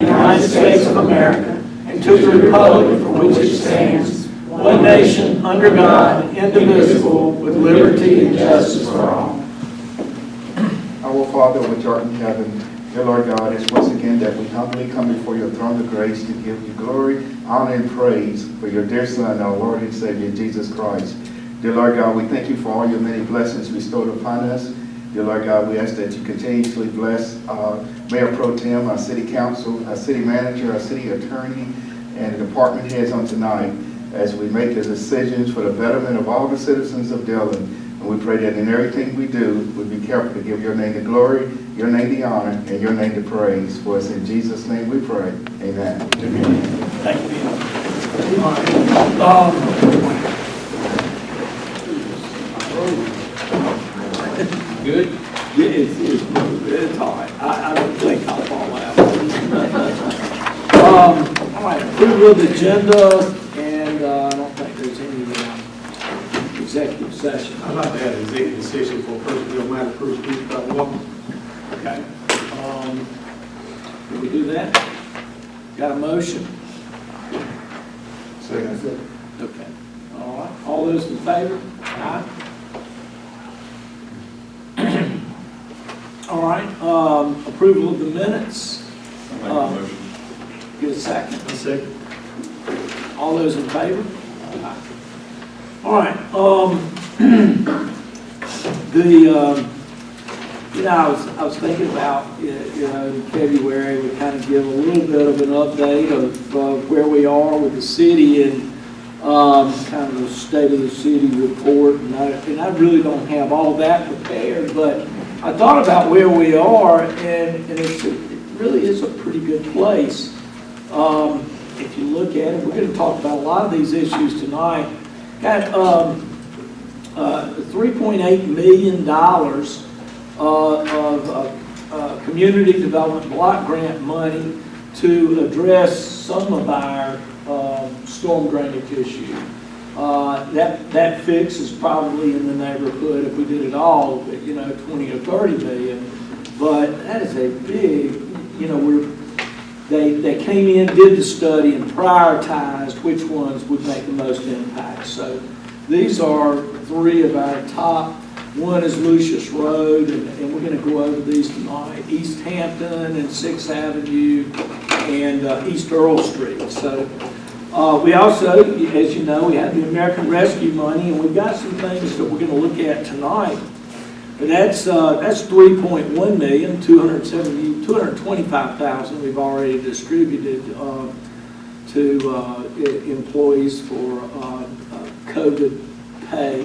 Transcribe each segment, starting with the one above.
United States of America, and to the republic for which it stands, one nation, under God, indivisible, with liberty and justice for all. Our Father, which art in heaven, dear Lord God, it's once again that we humbly come before your throne of grace to give you glory, honor, and praise for your dear Son, our Lord and Savior, Jesus Christ. Dear Lord God, we thank you for all your many blessings bestowed upon us. Dear Lord God, we ask that you continuously bless Mayor Pro Tem, our City Council, our City Manager, our City Attorney, and the department heads on tonight as we make the decisions for the betterment of all the citizens of Dillon. And we pray that in everything we do, we be careful to give your name the glory, your name the honor, and your name the praise. For us in Jesus' name we pray. Amen. Amen. Thank you. All right. Good? It's all right. I don't think I'll fall out. All right, approval of the agenda, and I don't think there's any executive session. I'd like to have an executive session for personnel matter pursuit by law. Okay. Can we do that? Got a motion? Second. Okay. All right. All those in favor? Aye. All right. Approval of the minutes. Get a second. A second. All those in favor? Aye. All right. I was thinking about, in February, we kind of give a little bit of an update of where we are with the city and kind of the state of the city report. And I really don't have all that prepared, but I thought about where we are, and it really is a pretty good place. If you look at it, we're going to talk about a lot of these issues tonight. Got $3.8 million of community development block grant money to address some of our storm drainage issues. That fix is probably in the neighborhood, if we did it all, 20 or 30 million. But that is a big, they came in, did the study, and prioritized which ones would make the most impact. So these are three of our top. One is Lucius Road, and we're going to go over these tonight. East Hampton and 6th Avenue and East Earl Street. So we also, as you know, we have the American Rescue money, and we've got some things that we're going to look at tonight. But that's $3.1 million, $225,000 we've already distributed to employees for COVID pay.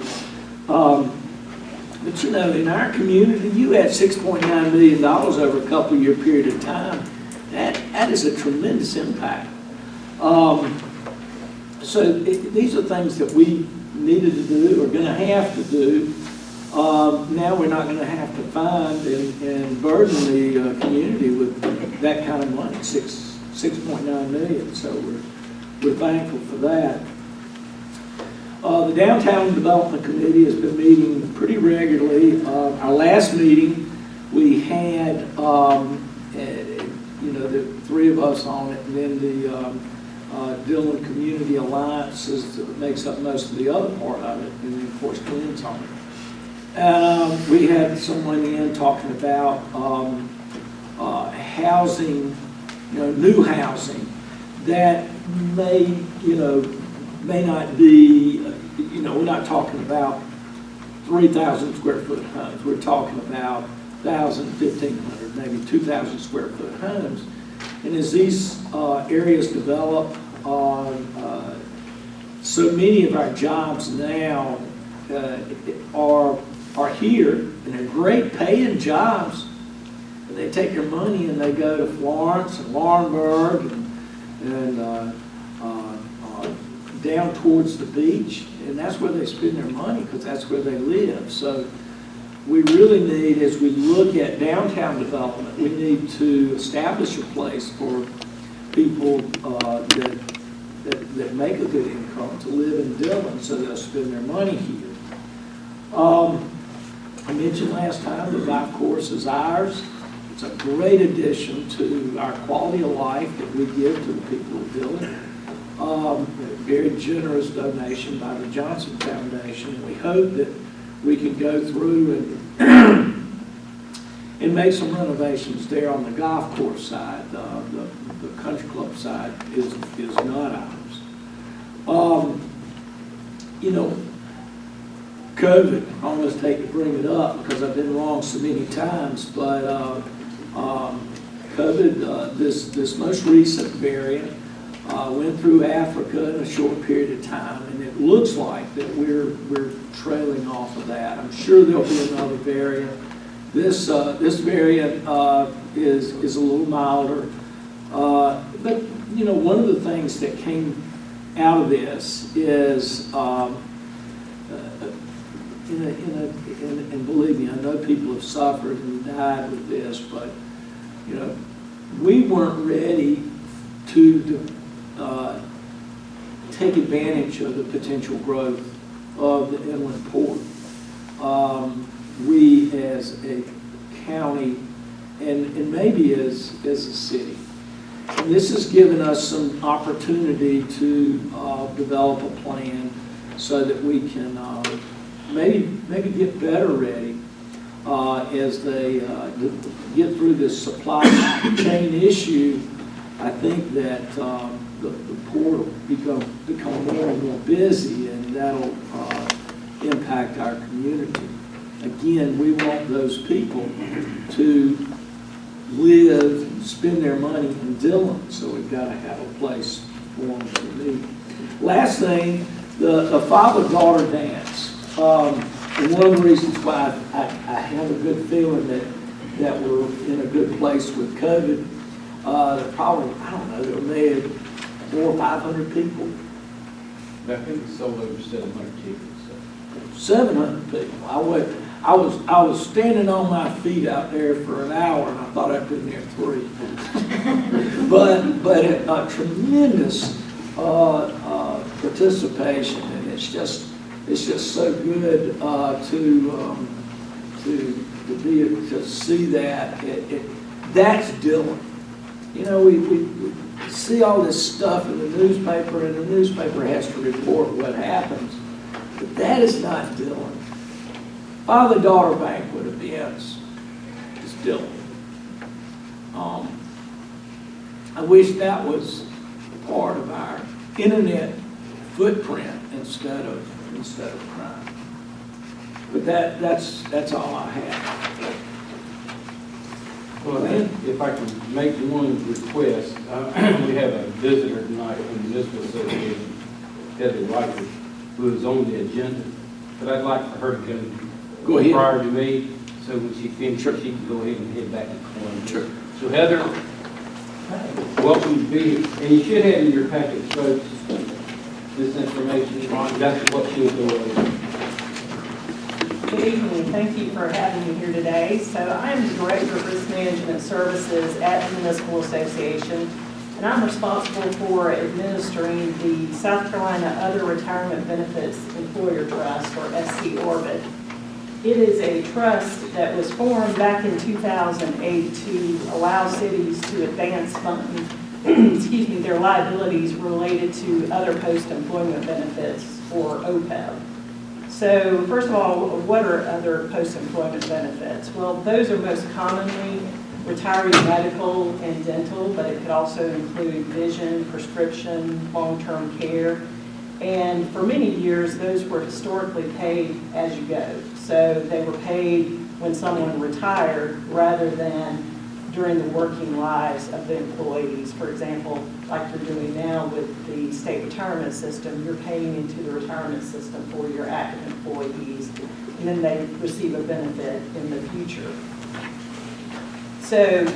But in our community, you had $6.9 million over a couple year period of time. That is a tremendous impact. So these are things that we needed to do, or going to have to do. Now we're not going to have to find and burden the community with that kind of money, $6.9 million. So we're thankful for that. The Downtown Development Committee has been meeting pretty regularly. Our last meeting, we had the three of us on it, and then the Dillon Community Alliance makes up most of the other part of it, and then of course Glenn's on it. We had someone in talking about housing, new housing that may not be, we're not talking about 3,000 square foot homes. We're talking about 1,000, 1,500, maybe 2,000 square foot homes. And as these areas develop, so many of our jobs now are here, and they're great paying jobs. And they take their money and they go to Florence and Laurinburg and down towards the beach, and that's where they spend their money because that's where they live. So we really need, as we look at downtown development, we need to establish a place for people that make a good income to live in Dillon, so they'll spend their money here. I mentioned last time the golf course is ours. It's a great addition to our quality of life that we give to the people of Dillon. A very generous donation by the Johnson Foundation. We hope that we can go through and make some renovations there on the golf course side. The country club side is not ours. You know, COVID, I almost hate to bring it up because I've been wrong so many times, but COVID, this most recent variant, went through Africa in a short period of time, and it looks like that we're trailing off of that. I'm sure there'll be another variant. This variant is a little milder, but you know, one of the things that came out of this is, and believe me, I know people have suffered and died with this, but you know, we weren't ready to take advantage of the potential growth of the inland port. We as a county and maybe as a city. And this has given us some opportunity to develop a plan so that we can maybe get better ready as they get through this supply chain issue. I think that the port will become more and more busy, and that'll impact our community. Again, we want those people to live and spend their money in Dillon, so we've got to have a place for them to meet. Last thing, the father-daughter dance. And one of the reasons why I have a good feeling that we're in a good place with COVID, probably, I don't know, there may have 400 or 500 people. I think we sold over 700 tickets. So. 700 people. I was standing on my feet out there for an hour, and I thought I'd been there 3. but a tremendous participation, and it's just so good to see that. That's Dillon. You know, we see all this stuff in the newspaper, and the newspaper has to report what happens, but that is not Dillon. Father-daughter banquet events is Dillon. I wish that was part of our internet footprint instead of crime. But that's all I have. Well, if I can make one request, we have a visitor tonight from the Municipal Association, Heather Riker, who is on the agenda, but I'd like for her to Go ahead. prior to me, so when she finishes, she can go ahead and head back to Columbia. Sure. So Heather, welcome to be here. And you should have in your packet, folks, this information. That's what she'll go over. Good evening. Thank you for having me here today. So I am the Director of Risk Management Services at the Municipal Association, and I'm responsible for administering the South Carolina Other Retirement Benefits Employer Trust, or SC Orbit. It is a trust that was formed back in 2008 to allow cities to advance fund their liabilities related to other post-employment benefits, or OPEB. So first of all, what are other post-employment benefits? Well, those are most commonly retiree medical and dental, but it could also include vision, prescription, long-term care. And for many years, those were historically paid as you go. So they were paid when someone retired rather than during the working lives of the employees. For example, like you're doing now with the state retirement system, you're paying into the retirement system for your active employees, and then they receive a benefit in the future. So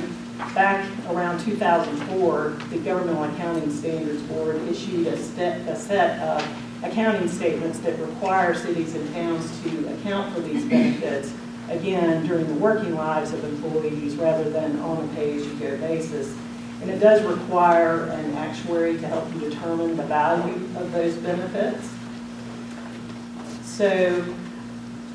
back around 2004, the Governmental Accounting Standards Board issued a set of accounting statements that require cities and towns to account for these benefits, again, during the working lives of employees rather than on a pay-as-you-go basis. And it does require an actuary to help you determine the value of those benefits. So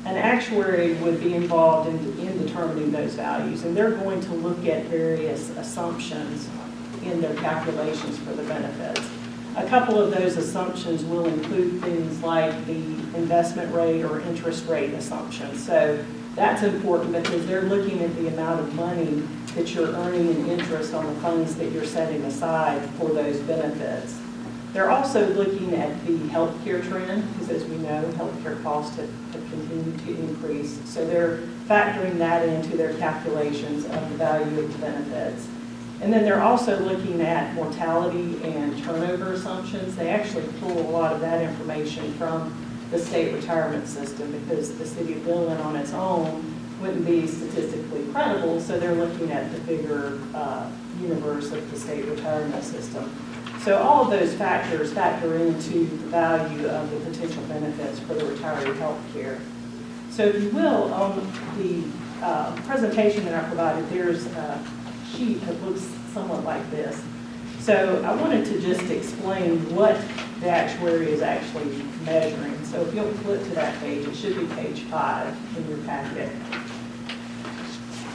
an actuary would be involved in determining those values, and they're going to look at various assumptions in their calculations for the benefits. A couple of those assumptions will include things like the investment rate or interest rate assumptions. So that's important because they're looking at the amount of money that you're earning in interest on the funds that you're setting aside for those benefits. They're also looking at the healthcare trend, because as we know, healthcare costs have continued to increase. So they're factoring that into their calculations of the value of the benefits. And then they're also looking at mortality and turnover assumptions. They actually pull a lot of that information from the state retirement system because the city of Dillon on its own wouldn't be statistically credible, so they're looking at the bigger universe of the state retirement system. So all of those factors factor into the value of the potential benefits for the retiree health care. So if you will, on the presentation that I provided, there's a sheet that looks somewhat like this. So I wanted to just explain what the actuary is actually measuring. So if you'll flip to that page, it should be page 5 in your packet.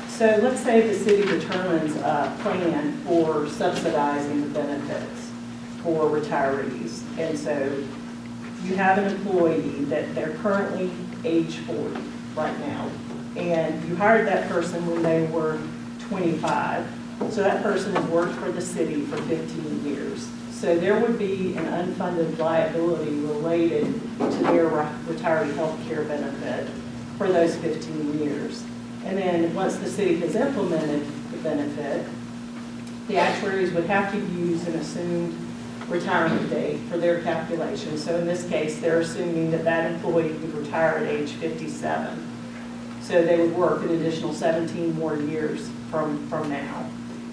So let's say the city determines a plan for subsidizing the benefits for retirees. And so you have an employee that they're currently age 40 right now. And you hired that person when they were 25. So that person has worked for the city for 15 years. So there would be an unfunded liability related to their retiree health care benefit for those 15 years. And then once the city has implemented the benefit, the actuaries would have to use an assumed retirement date for their calculation. So in this case, they're assuming that that employee would retire at age 57. So they would work an additional 17 more years from now.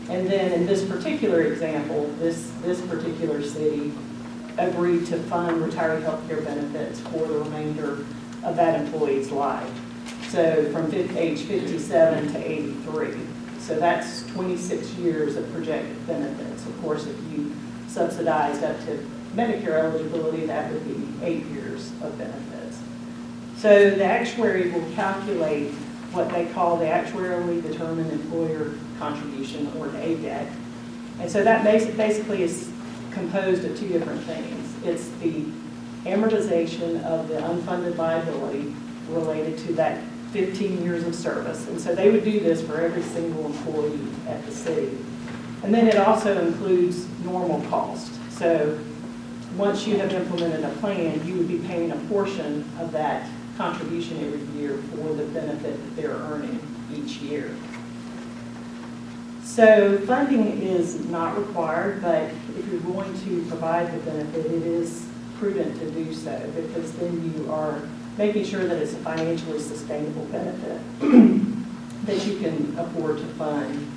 And then in this particular example, this particular city agreed to fund retiree health care benefits for the remainder of that employee's life. So from age 57 to 83. So that's 26 years of projected benefits. Of course, if you subsidized up to Medicare eligibility, that would be 8 years of benefits. So the actuary will calculate what they call the actuarially determined employer contribution, or the ADEC. And so that basically is composed of two different things. It's the amortization of the unfunded liability related to that 15 years of service. And so they would do this for every single employee at the city. And then it also includes normal cost. So once you have implemented a plan, you would be paying a portion of that contribution every year for the benefit that they're earning each year. So funding is not required, but if you're going to provide the benefit, it is prudent to do so, because then you are making sure that it's a financially sustainable benefit that you can afford to fund.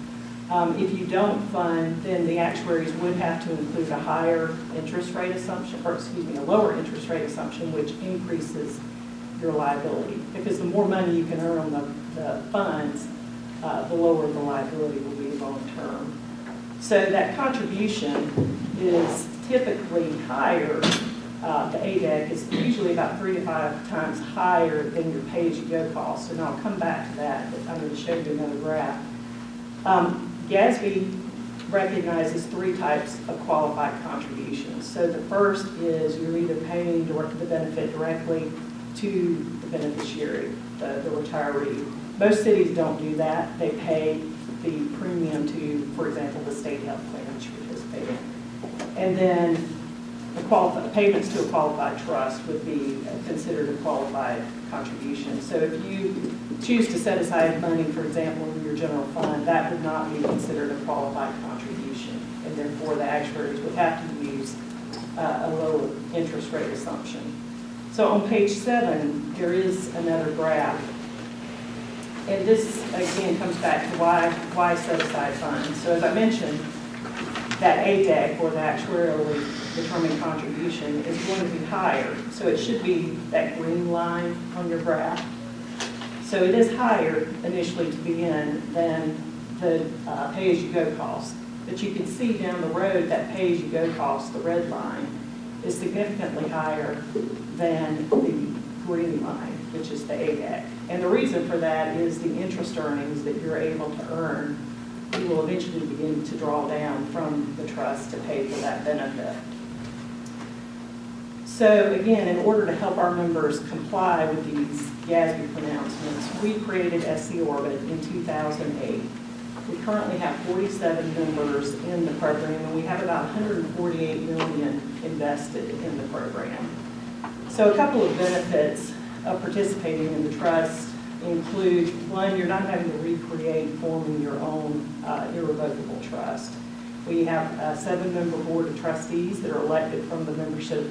If you don't fund, then the actuaries would have to include a higher interest rate assumption, or excuse me, a lower interest rate assumption, which increases your liability. Because the more money you can earn on the funds, the lower the liability will be long term. So that contribution is typically higher. The ADEC is usually about 3 to 5 times higher than your pay-as-you-go cost, and I'll come back to that, but I'm going to show you another graph. GASB recognizes 3 types of qualified contributions. So the first is you're either paying the benefit directly to the beneficiary, the retiree. Most cities don't do that. They pay the premium to, for example, the state health plan that you participate in. And then the payments to a qualified trust would be considered a qualified contribution. So if you choose to set aside money, for example, in your general fund, that would not be considered a qualified contribution. And therefore, the actuaries would have to use a lower interest rate assumption. So on page 7, there is another graph. And this, again, comes back to why set aside funds. So as I mentioned, that ADEC, or the actuarially determined contribution, is going to be higher. So it should be that green line on your graph. So it is higher initially to begin than the pay-as-you-go cost. But you can see down the road that pay-as-you-go cost, the red line, is significantly higher than the green line. which is the ADEC. And the reason for that is the interest earnings that you're able to earn, you will eventually begin to draw down from the trust to pay for that benefit. So again, in order to help our members comply with these GASB pronouncements, we created SC Orbit in 2008. We currently have 47 members in the program, and we have about $148 million invested in the program. So a couple of benefits of participating in the trust include, one, you're not having to recreate forming your own irrevocable trust. We have a 7-member board of trustees that are elected from the membership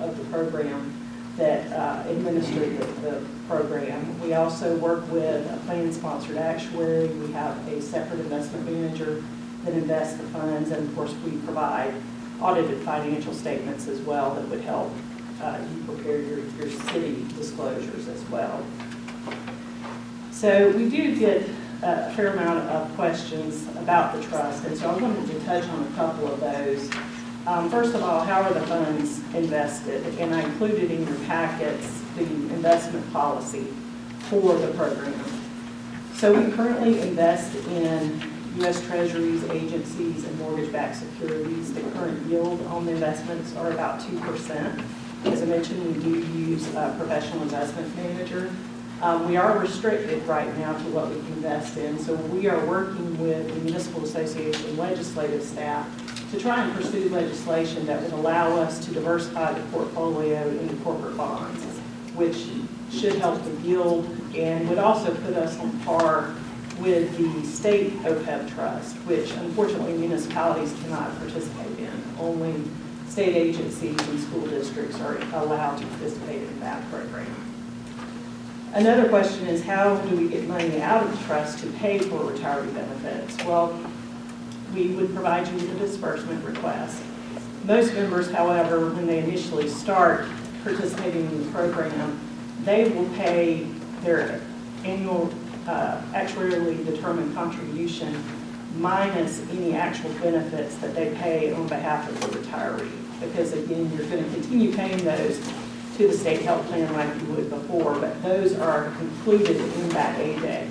of the program that administer the program. We also work with a plan-sponsored actuary. We have a separate investment manager that invests the funds, and of course we provide audited financial statements as well that would help you prepare your city disclosures as well. So we do get a fair amount of questions about the trust, and so I wanted to touch on a couple of those. First of all, how are the funds invested? And I included in your packets the investment policy for the program. So we currently invest in U.S. Treasuries, agencies, and mortgage-backed securities. The current yield on the investments are about 2%. As I mentioned, we do use a professional investment manager. We are restricted right now to what we can invest in, so we are working with the Municipal Association legislative staff to try and pursue legislation that would allow us to diversify the portfolio into corporate bonds, which should help the yield and would also put us on par with the state OPEB trust, which unfortunately municipalities cannot participate in. Only state agencies and school districts are allowed to participate in that program. Another question is, how do we get money out of the trust to pay for retiree benefits? Well, we would provide you with a disbursement request. Most members, however, when they initially start participating in the program, they will pay their annual actuarially determined contribution minus any actual benefits that they pay on behalf of the retiree. Because again, you're going to continue paying those to the state health plan like you would before, but those are included in that ADEC.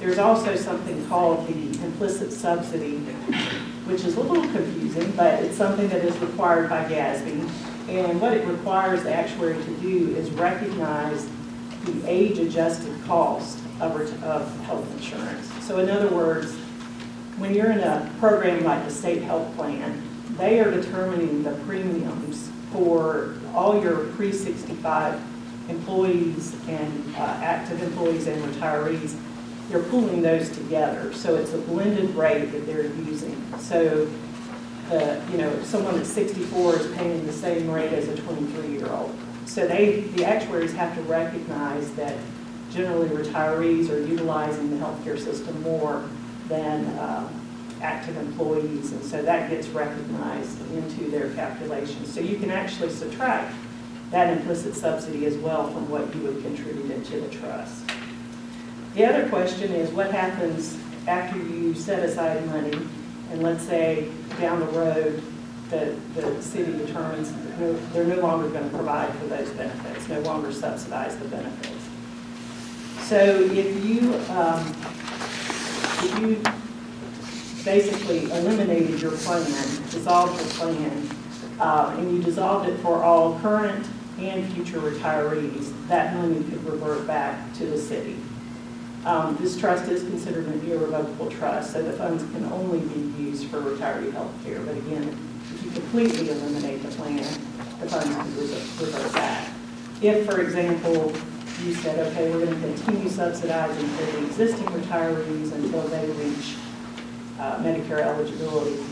There's also something called the Implicit Subsidy, which is a little confusing, but it's something that is required by GASB. And what it requires the actuary to do is recognize the age-adjusted cost of health insurance. So in other words, when you're in a program like the state health plan, they are determining the premiums for all your pre-65 employees and active employees and retirees. They're pooling those together, so it's a blended rate that they're using. So, someone that's 64 is paying the same rate as a 23-year-old. So the actuaries have to recognize that generally retirees are utilizing the healthcare system more than active employees, and so that gets recognized into their calculations. So you can actually subtract that implicit subsidy as well from what you would contribute into the trust. The other question is, what happens after you set aside money, and let's say down the road the city determines that they're no longer going to provide for those benefits, no longer subsidize the benefits. So if you basically eliminated your plan, dissolved your plan, and you dissolved it for all current and future retirees, that money could revert back to the city. This trust is considered an irrevocable trust, so the funds can only be used for retiree health care. But again, if you completely eliminate the plan, the funds can revert back. If, for example, you said, okay, we're going to continue subsidizing for the existing retirees until they reach Medicare eligibility,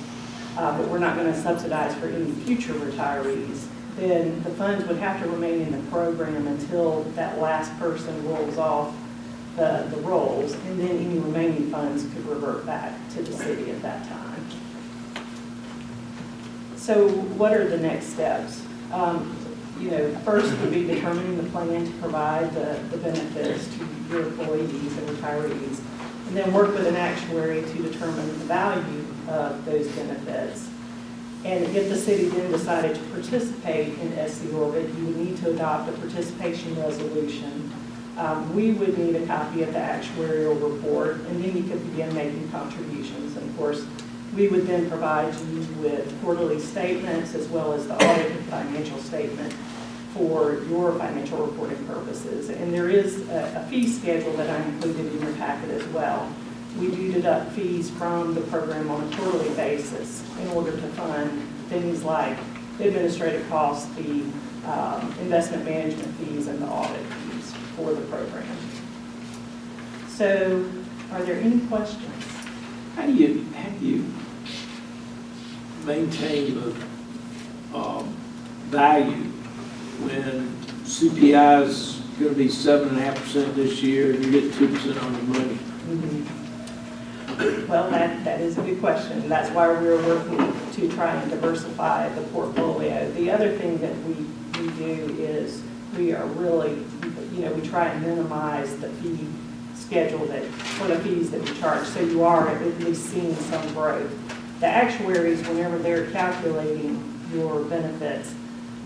but we're not going to subsidize for any future retirees, then the funds would have to remain in the program until that last person rolls off the rolls, and then any remaining funds could revert back to the city at that time. So what are the next steps? First would be determining the plan to provide the benefits to your employees and retirees, and then work with an actuary to determine the value of those benefits. And if the city then decided to participate in SC Orbit, you would need to adopt a participation resolution. We would need a copy of the actuarial report, and then you could begin making contributions. And of course, we would then provide you with quarterly statements as well as the audited financial statement for your financial reporting purposes. And there is a fee schedule that I included in your packet as well. We do deduct fees from the program on a quarterly basis in order to fund things like the administrative costs, the investment management fees, and the audit fees for the program. So, are there any questions? How do you maintain the value when CPI is going to be 7.5% this year, and you get 2% on your money? Well, that is a good question. That's why we're working to try and diversify the portfolio. The other thing that we do is we are really, we try and minimize the fee schedule for the fees that we charge. So you are at least seeing some growth. The actuaries, whenever they're calculating your benefits,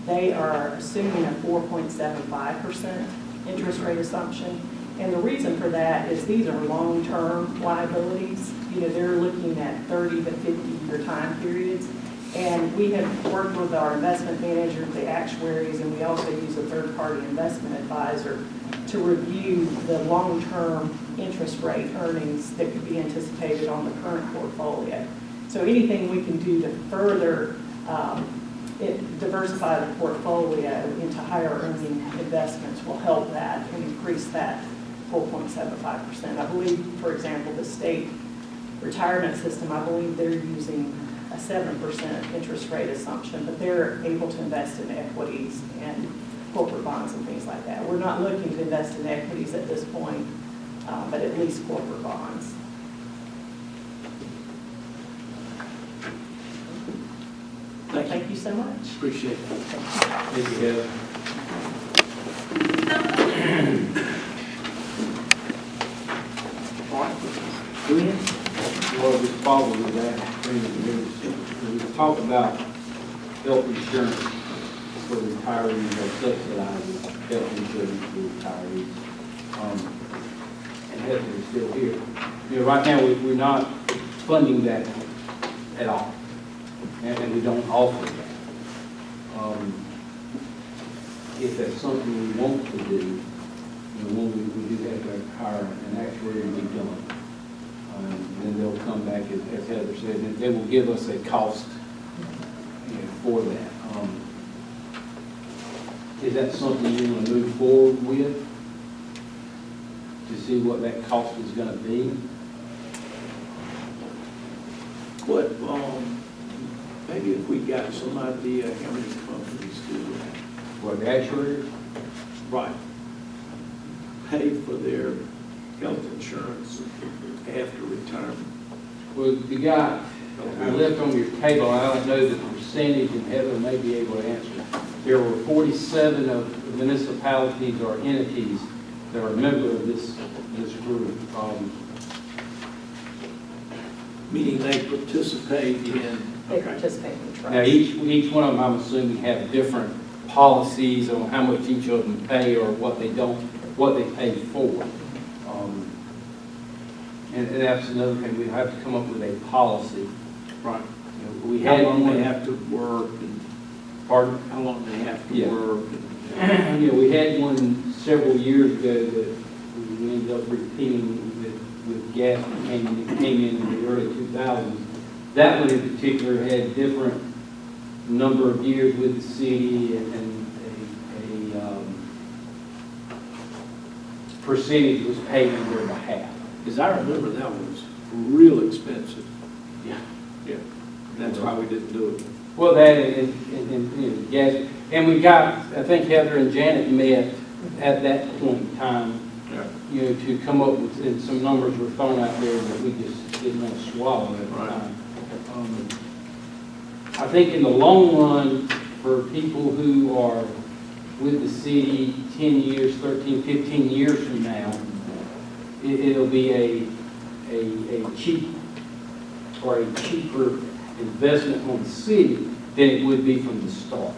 they are assuming a 4.75% interest rate assumption. And the reason for that is these are long-term liabilities. They're looking at 30 to 50-year time periods. And we have worked with our investment managers, the actuaries, and we also use a third-party investment advisor to review the long-term interest rate earnings that could be anticipated on the current portfolio. So anything we can do to further diversify the portfolio into higher earning investments will help that and increase that 4.75%. I believe, for example, the state retirement system, I believe they're using a 7% interest rate assumption, but they're able to invest in equities and corporate bonds and things like that. We're not looking to invest in equities at this point, but at least corporate bonds. Thank you so much. Appreciate it. Thank you, Heather. Well, just following that, we talked about health insurance for retirees or subsidizing health insurance for retirees. And Heather is still here. Right now we're not funding that at all, and we don't offer that. If that's something we want to do, when we do have to hire an actuary to be done. Then they'll come back, as Heather said, and they will give us a cost for that. Is that something you want to move forward with? To see what that cost is going to be? What, maybe if we got some idea how many companies do that. What, the actuaries? Right. Pay for their health insurance after retirement. Well, the guy I left on your table, I don't know the percentage, and Heather may be able to answer. There were 47 of the municipalities or entities that are a member of this group. Meaning they participate in. They participate in the trust. Now, each one of them, I'm assuming, have different policies on how much each of them pay or what they pay for. And that's another thing, we have to come up with a policy. Right. We How had long one, they have to work and. pardon? How long they have to Yeah. work. We had one several years ago that we ended up repeating with gas that came in the early 2000s. That one in particular had different number of years with the city and a percentage was paid on their behalf. Because I remember that was real expensive. Yeah. Yeah. That's why we didn't do it. Well, that and gas, and we got, I think Heather and Janet met at that point in time, Yeah. to come up with, and some numbers were thrown out there that we just didn't want to swallow at the Right. time. I think in the long run, for people who are with the city 10 years, 13, 15 years from now, it'll be a cheap or a cheaper investment on the city than it would be from the start.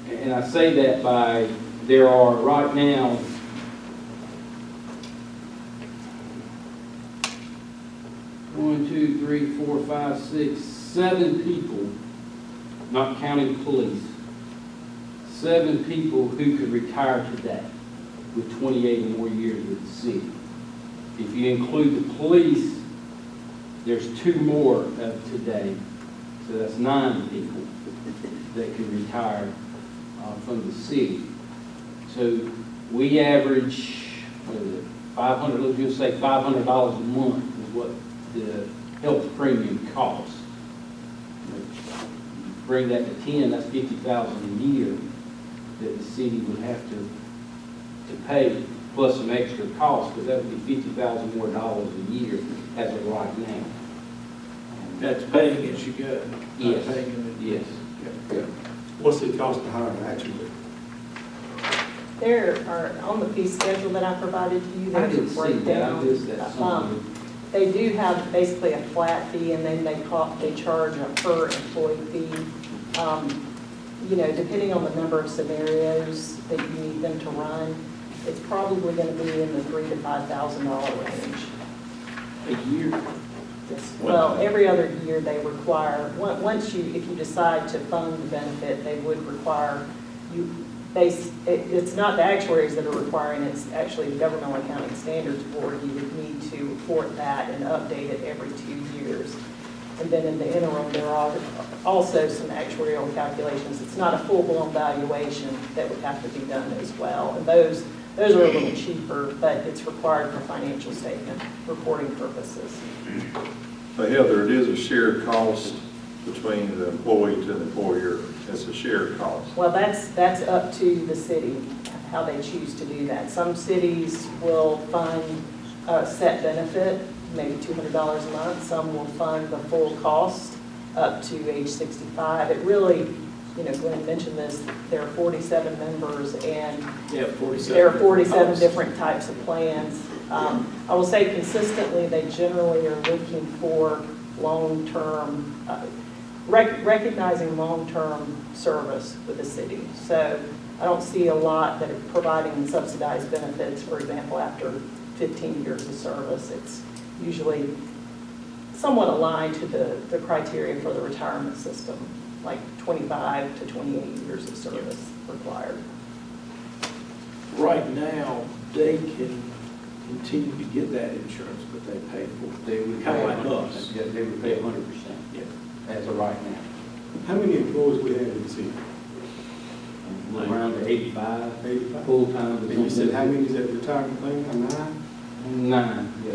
And I say that by, there are right now, one, two, three, four, five, six, 7 people, not counting police, 7 people who could retire today with 28 or more years with the city. If you include the police, there's 2 more of today, so that's 9 people that could retire from the city. So we average, what is it, 500, let's just say $500 a month is what the health premium costs. Bring that to 10, that's $50,000 a year that the city would have to pay, plus some extra costs, because that would be $50,000 more dollars a year as of right now. That's paying as you go. not Yes. paying in Yes. Yeah. What's it cost to hire an actuary? There are, on the fee schedule that I provided to you, I there's a didn't see that, I breakdown. missed that somewhere. They do have basically a flat fee, and then they charge a per employee fee. You know, depending on the number of scenarios that you need them to run, it's probably going to be in the $3,000 to $5,000 range. A year? Well, every other year they require, once you, if you decide to fund the benefit, they would require you, it's not the actuaries that are requiring, it's actually the Governmental Accounting Standards Board. You would need to report that and update it every 2 years. And then in the interim, there are also some actuarial calculations. It's not a full-blown valuation that would have to be done as well. And those are a little cheaper, but it's required for financial statement reporting purposes. But Heather, it is a shared cost between the employee to the employer. It's a shared cost. Well, that's up to the city, how they choose to do that. Some cities will fund a set benefit, maybe $200 a month. Some will fund the full cost up to age 65. It really, you know, Glenn mentioned this, there are 47 members, and Yeah, 47. there are 47 costs. different types of plans. I will say consistently, they generally are looking for long-term, recognizing long-term service with the city. So I don't see a lot that are providing subsidized benefits, for example, after 15 years of service. It's usually somewhat aligned to the criteria for the retirement system, like 25 to 28 years of service required. Right now, they can continue to get that insurance, but they pay for it. They would Kind pay of like 100%. us. Yeah, they would pay 100% Yeah. as of right now. How many employees we have in the city? We're around to 85 85? full-time. And you said how many is at the retirement plan? 9? 9, yeah.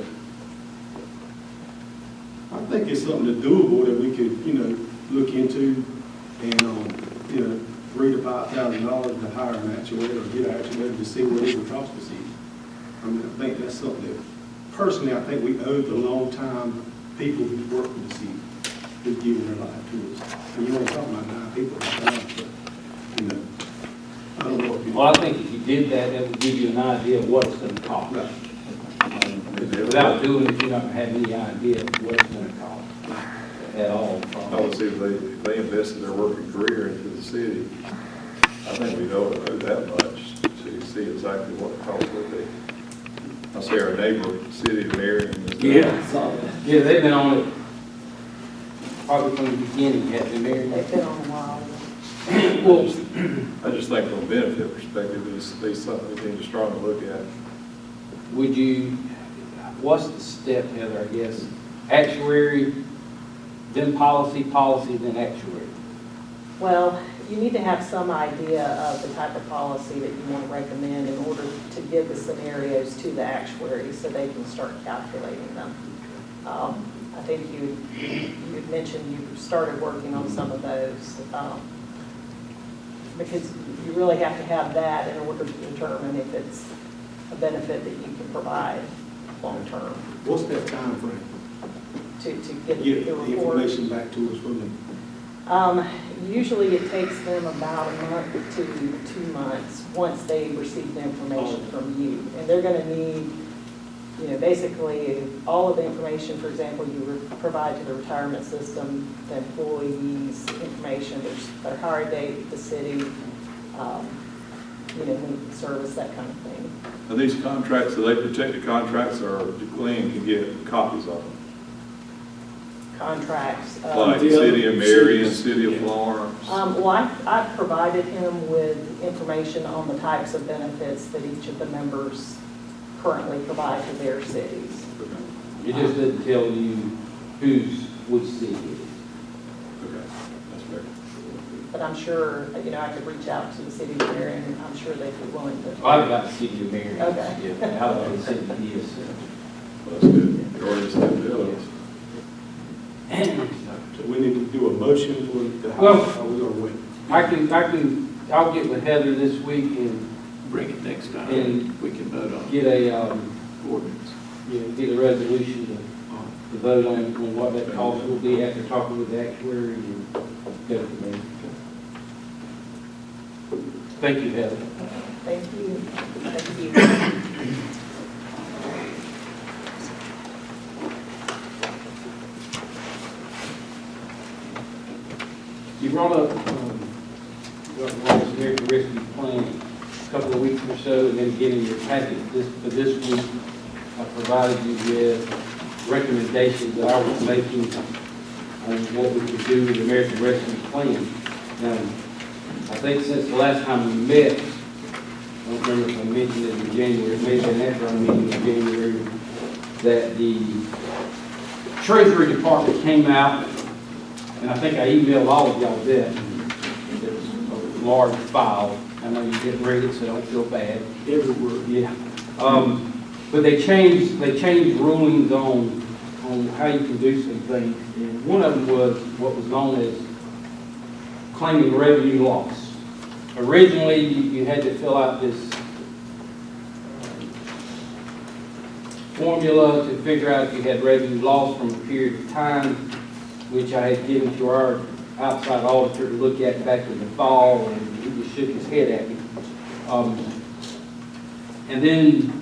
I think it's something that's doable that we could, you know, look into and, you know, $3,000 to $5,000 to hire an actuary or get an actuary to see what it would cost the city. I mean, I think that's something that, personally, I think we owe the long-time people who work for the city, who've given their life to us. And you ain't talking about 9 people, but, you know, I don't know if you. Well, I think if you did that, that would give you an idea of what it's going to cost. Right. Without doing it, you're not going to have any idea of what it's going to cost at all. I would say if they invested their working career into the city, I think we know that much to see exactly what the cost would be. I see our neighbor, city of Marion. is- Yeah, they've been on it probably from the beginning, haven't they, Mary? They've been on a while. Well, I just think from a benefit perspective, it's something we need to strongly look at. would you, what's the step, Heather, I guess? Actuary, then policy, then actuary. Well, you need to have some idea of the type of policy that you want to recommend in order to give the scenarios to the actuary so they can start calculating them. I think you had mentioned you started working on some of those, because you really have to have that in order to determine if it's a benefit that you can provide long-term What's that time frame? to get Get the the report. information back to us from them. Usually it takes them about a month to 2 months once they receive the information from you. And they're going to need basically, all of the information, for example, you provide to the retirement system, the employees' information, their hire date, the city, length of service, that kind of thing. Are these contracts, are they protected contracts, or Glenn can get copies of them? Contracts. Like the City of other Marion, cities. City of Yeah. Florence? Well, I provided him with information on the types of benefits that each of the members currently provide to their cities. It just doesn't tell you which city it is. Okay, that's fair. But I'm sure, I could reach out to the city of Marion, and I'm sure they'd be willing to. I've got the city of Marion. Okay. Yeah, how about the city of is. Well, that's good. You already said Dillon. So we need to do a motion for the Well- house, or we gonna wait? I'll get with Heather this week and Bring it next time, And we can vote on get a, ordinance. get a resolution to vote on what that cost will be after talking with the actuary and go from there. Thank you, Heather. Thank you. Thank you. You brought up, American Rescue Plan a couple of weeks or so, and then getting your packet for this week. I provided you with recommendations that I was making on what we could do with the American Rescue Plan. Now, I think since the last time we met, I don't remember if I mentioned it in January, it may have been after our meeting in January, that the Treasury Department came out, and I think I emailed all of y'all that. It was a large file. I know you didn't read it, so don't feel bad. Every word. Yeah. But they changed rulings on how you can do some things. And one of them was what was known as claiming revenue loss. Originally, you had to fill out this formula to figure out if you had revenue loss from a period of time, which I had given to our outside auditor to look at back in the fall, and he just shook his head at me. And then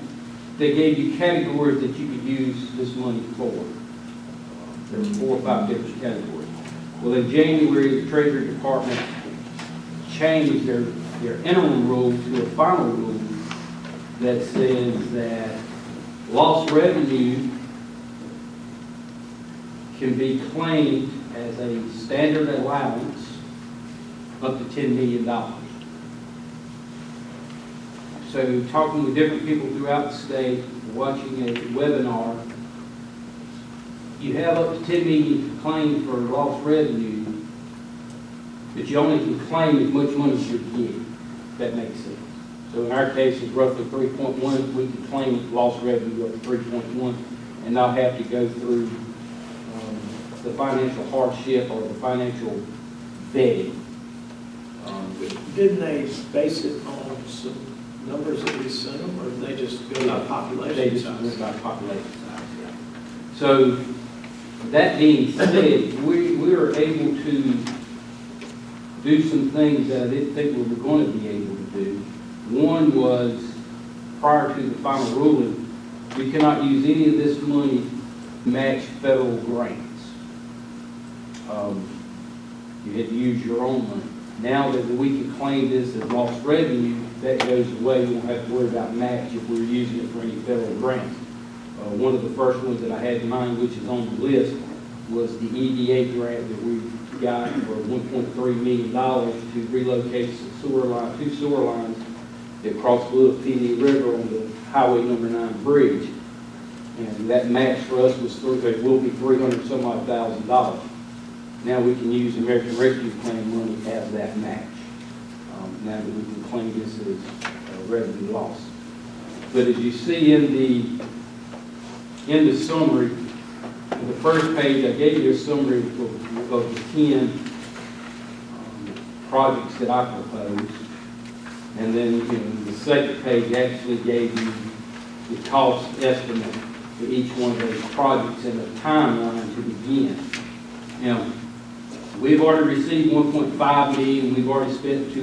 they gave you categories that you could use this money for. There's 4 or 5 different categories. Well, in January, the Treasury Department changed their interim rule to a final rule that says that lost revenue can be claimed as a standard allowance up to $10 million. So talking with different people throughout the state, watching a webinar, you have up to $10 million to claim for lost revenue, but you only can claim as much money as you get, if that makes sense. So in our case, it's roughly 3.1, we can claim lost revenue up to 3.1 and not have to go through the financial hardship or the financial vetting. Didn't they base it on some numbers that we sent them, or did they just go by They population just size? went by population size, yeah. So, that being said, we are able to do some things that I didn't think we were going to be able to do. One was, prior to the final ruling, we cannot use any of this money to match federal grants. You had to use your own money. Now that we can claim this as lost revenue, that goes away. We won't have to worry about match if we're using it for any federal grants. One of the first ones that I had in mind, which is on the list, was the EDA grant that we got for $1.3 million to relocate two sewer lines that cross Little Peony River on the Highway number 9 bridge. And that match for us it will be $300,000. Now we can use American Rescue Plan money as that match. Now that we can claim this as revenue loss. But as you see in the summary, on the first page, I gave you a summary of the 10 projects that I proposed. And then the second page actually gave you the cost estimate for each one of those projects and the timeline to begin. Now, we've already received $1.5 million. We've already spent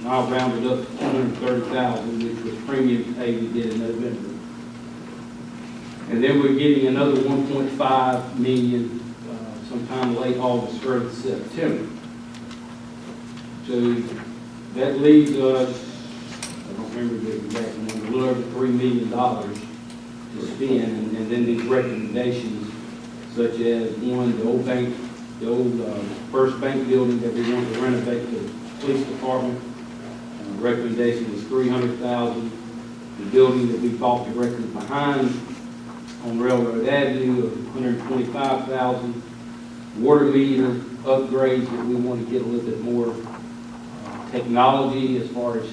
I'll round it up to $230,000, which was premium pay we did in November. And then we're getting another 1.5 million sometime late August, early September. So that leaves us, I don't remember the exact number, a little over $3 million to spend. And then these recommendations, such as one, the old First Bank building that we want to renovate the police department. Recommendation was $300,000. The building that we bought directly behind on Railroad Avenue of $125,000. Water meter upgrades that we want to get a little bit more technology as far as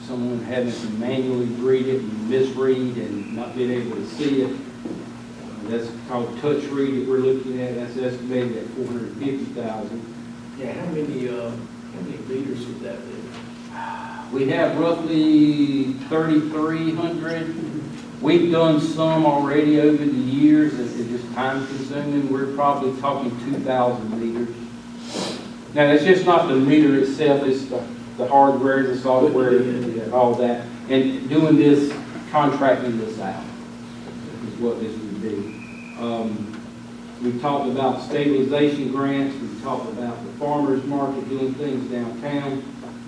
someone having to manually read it and misread and not being able to see it. That's called touch read that we're looking at. That's estimated at $450,000. Yeah, how many meters would that be? We have roughly 3,300. We've done some already over the years, and it's just time consuming. We're probably talking 2,000 meters. Now, that's just not the meter itself, it's the hardware, the software, all that. And doing this, contracting this out is what this would be. We've talked about stabilization grants. We've talked about the farmer's market, doing things downtown.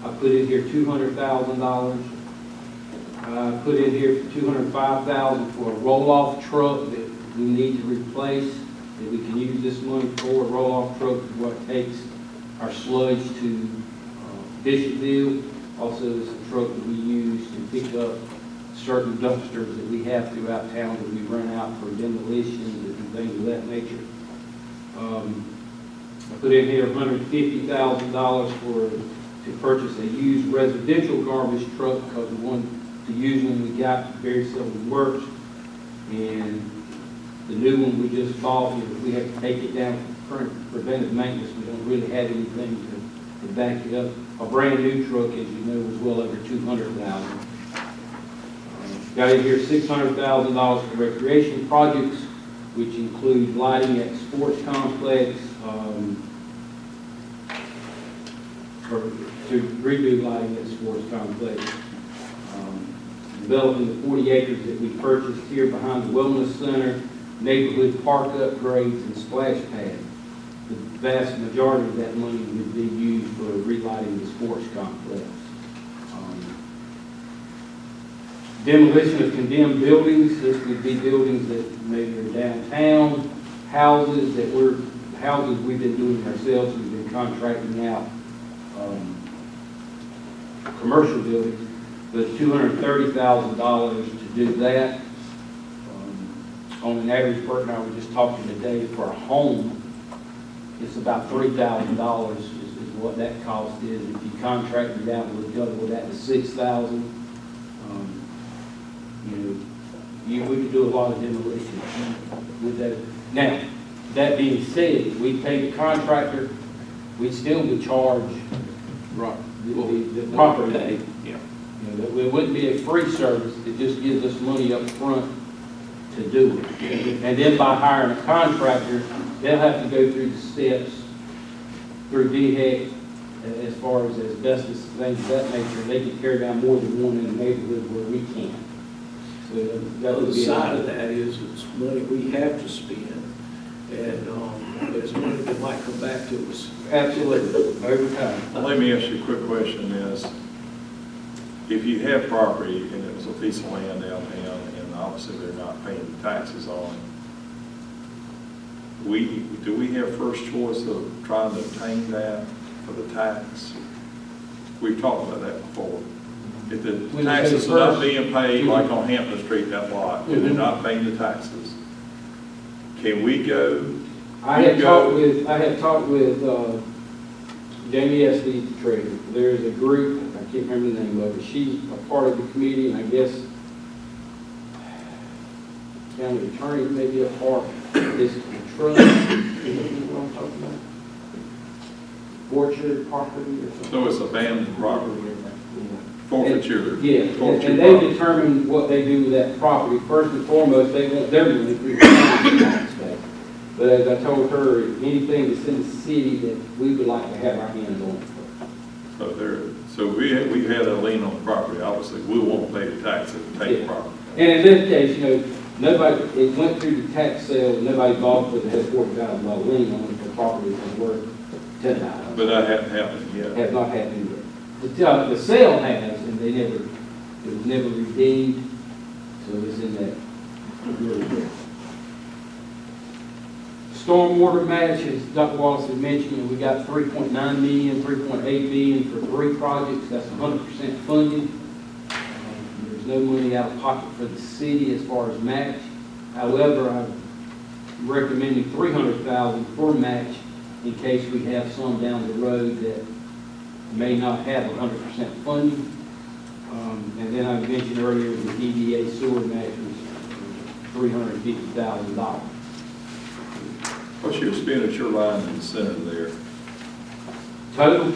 I put in here $200,000. I put in here $205,000 for a roll-off truck that we need to replace, that we can use this money for. A roll-off truck is what takes our sludge to Bishopville. Also, it's a truck that we use to pick up certain dumpsters that we have throughout town that we run out for demolition and things of that nature. I put in here $150,000 to purchase a used residential garbage truck, because the used one we got very seldom works, and the new one we just bought, we have to take it down for current preventive maintenance. We don't really have anything to back it up. A brand new truck, as you know, was well over $200,000. Got in here $600,000 for recreation projects, which include lighting at sports complex, or to redo lighting at the sports complex. Developing the 40 acres that we purchased here behind the Wellness Center, neighborhood park upgrades and splash pad. The vast majority of that money would be used for relighting the sports complex. Demolition of condemned buildings. This would be buildings that maybe are downtown, houses we've been doing ourselves. We've been contracting out commercial buildings, but $230,000 to do that. On an average person, I was just talking today, for a home, it's about $3,000 is what that cost is. If you contract it out, we'll double that to $6,000. We could do a lot of demolition with that. Now, that being said, we pay the contractor, we still would charge the property. Yeah. It wouldn't be a free service. It just gives us money up front to do it. And then by hiring a contractor, they'll have to go through the steps through DHEC as far as asbestos and things of that nature. They can tear down more than one in the neighborhood where we can't. So that The would be side of that is it's money we have to spend, and it's money that might come back to us. absolutely over time. Let me ask you a quick question is, if you have property and it was a piece of land downtown and obviously they're not paying taxes on it, do we have first choice of trying to obtain that for the tax? We've talked about that before. If the When you taxes say are not first- being paid, like on Hampton Street, that lot, and they're not paying the taxes, can we go? I had talked with Jamie Esty, the treasurer. There's a group, I can't remember the name of it. She's a part of the committee, and I guess county attorney may be a part. Is the trust, you know what I'm talking about? Fortune property or something. So it's abandoned property, Yeah. forfeiture. Yeah, forfeiture and they property. determine what they do with that property. First and foremost, they want their money through the tax base. But as I told her, anything that's in the city that we would like to have our hands on first. So we had a lien on the property, obviously, we won't pay the tax if we take the Yeah. property. And in this case, nobody, it went through the tax sale, nobody bought it, it had $40,000 lien on it for property that's worth $10,000. But that hadn't happened yet. Has not happened yet. The sale has, and it was never redeemed, so it's in that. Stormwater Match, as Dr. Wallace had mentioned, we got $3.9 million, $3.8 million for 3 projects. That's 100% funded. There's no money out of pocket for the city as far as match. However, I'm recommending $300,000 for match in case we have some down the road that may not have 100% funding. And then I mentioned earlier the EDA sewer match was $350,000. What's your expenditure line in the center there Total,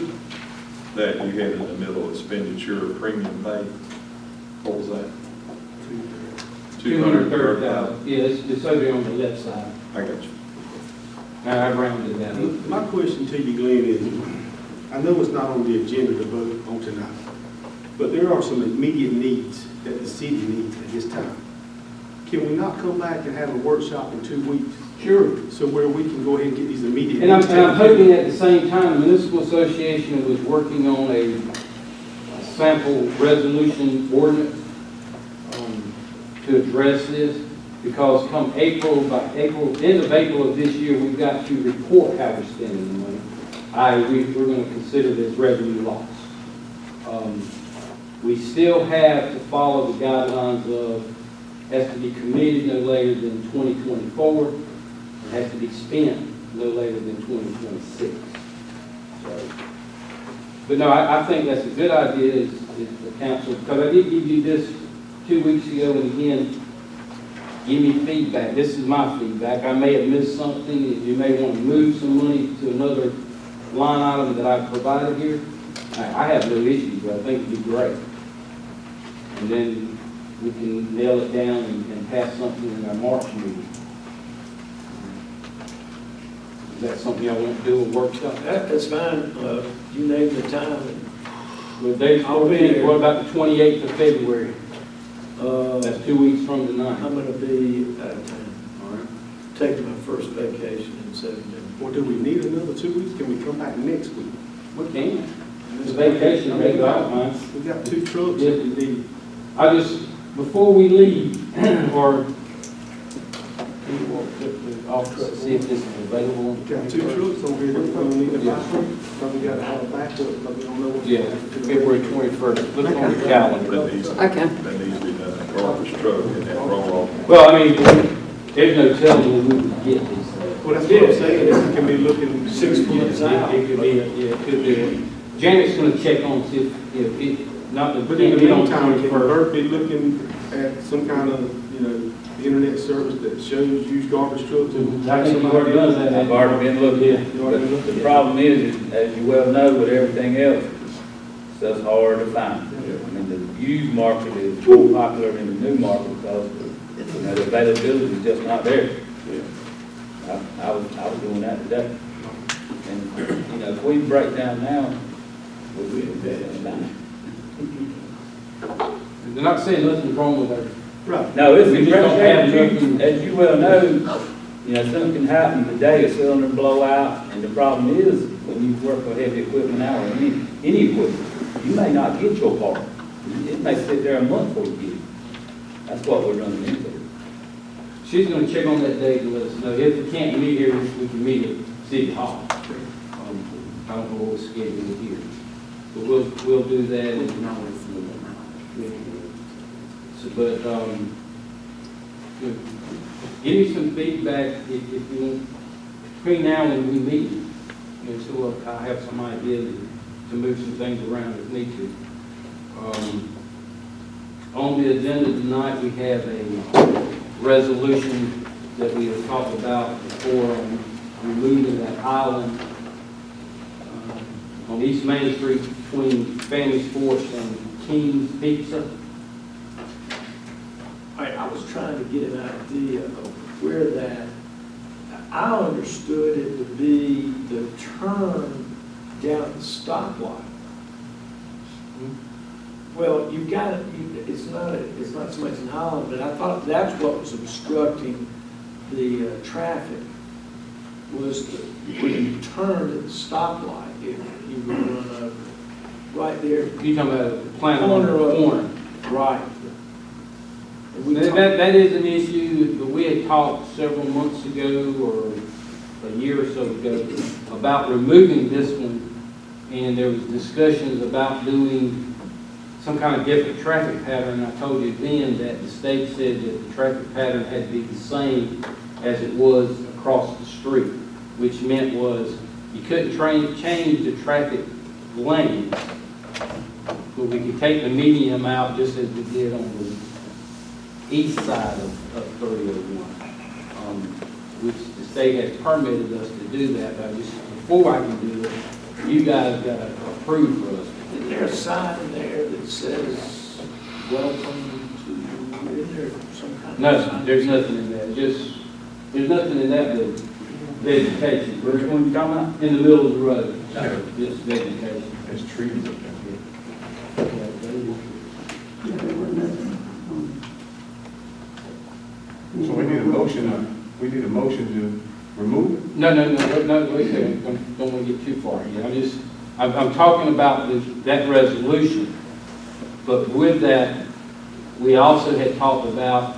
that you had in the middle, expenditure premium pay? What was that? 230,000. Yeah, it's over there on the left side. I got you. I rounded that up. My question to you, Glenn, is, I know it's not on the agenda to vote on tonight, but there are some immediate needs that the city needs at this time. Can we not come back and have a workshop in 2 weeks? Sure. So where we can go ahead and get these immediate. And I'm needs taken care of? hoping at the same time, the Municipal Association was working on a sample resolution ordinance to address this, because come April, end of April of this year, we've got to report how we're spending the money. We're going to consider this revenue loss. We still have to follow the guidelines of, has to be committed no later than 2024, and has to be spent no later than 2026. So, but no, I think that's a good idea, is the council, because I did give you this 2 weeks ago, and again, give me feedback. This is my feedback. I may have missed something. You may want to move some money to another line item that I've provided here. I have no issues, but I think it'd be great. And then we can nail it down and pass something in our March meeting. Is that something y'all want to do, a workshop? That's fine. You name the time. Well, Dave's I'll be 14th. there. What about the 28th of February? That's 2 weeks from tonight. I'm going to be out of town. All right. Taking my first vacation in 7 days. Or do we need another 2 weeks? Can we come back next week? We can. It's a vacation, they go out, man. We got 2 trucks that we need. I just, before we leave, or I'll see if this is available. We got 2 trucks over here that we don't need to buy from. But we got to have a backup, but we don't know what. Yeah, February 21st. Look on your calendar. That needs to be done, garbage truck and then roll off. Well, I mean, there's no telling when we would get these things. Well, that's what I'm saying, is we can be looking 6 months out. It could be, yeah, it could be. Janet's gonna check on, see if it, not the. But in the meantime, can Bert be looking at some kind of, internet service that shows used garbage trucks? and- I think you've already done that. I've already been looking at it. You already looked at The it? problem is, as you well know, with everything else, stuff's hard to find. I mean, the used market is more popular than the new market because, the availability is just not there. I was doing that today. And, if we break down now, we'll be down. They're not saying nothing's wrong with our. Right. No, it's We a just great don't have thing. nothing. As you well know, something can happen today, a cylinder blow out, and the problem is, when you work with heavy equipment now, or any equipment, you may not get your part. It may sit there a month before you get it. That's what we're running into. She's gonna check on that date and let us know. If we can't meet here, we can meet at City Hall. I don't know what we're scheduled here. But we'll do that. And so, but, give me some feedback if you want, between now and we meet. So I'll have some idea to move some things around if need to. On the agenda tonight, we have a resolution that we have talked about before on removing that island on East Main Street between Family's Force and King's Pizza. All right, I was trying to get an idea of where that, I understood it to be the turn down the stoplight. Well, you've got it, it's not so much an island, but I thought that's what was obstructing the traffic, was when you turned at the stoplight, if you would run over. Right there, You talking about the plant on the Corner of- corner? right. And we That, talked- that is an issue, but we had talked several months ago or a year or so ago about removing this one. And there was discussions about doing some kind of different traffic pattern. I told you then that the state said that the traffic pattern had to be the same as it was across the street, which meant was you couldn't change the traffic lanes, but we could take the medium out just as we did on the east side of 301, which the state has permitted us to do that. But just before I can do it, you guys got to approve for us. Is there a sign in there that says, welcome to, is there some kind of No, sign? there's nothing in that. There's nothing in that but vegetation. Which one you talking about? In the middle of the road, just vegetation. There's trees up there. So we need a motion to remove it? No, wait a second, don't want to get too far here. I'm talking about that resolution. But with that, we also had talked about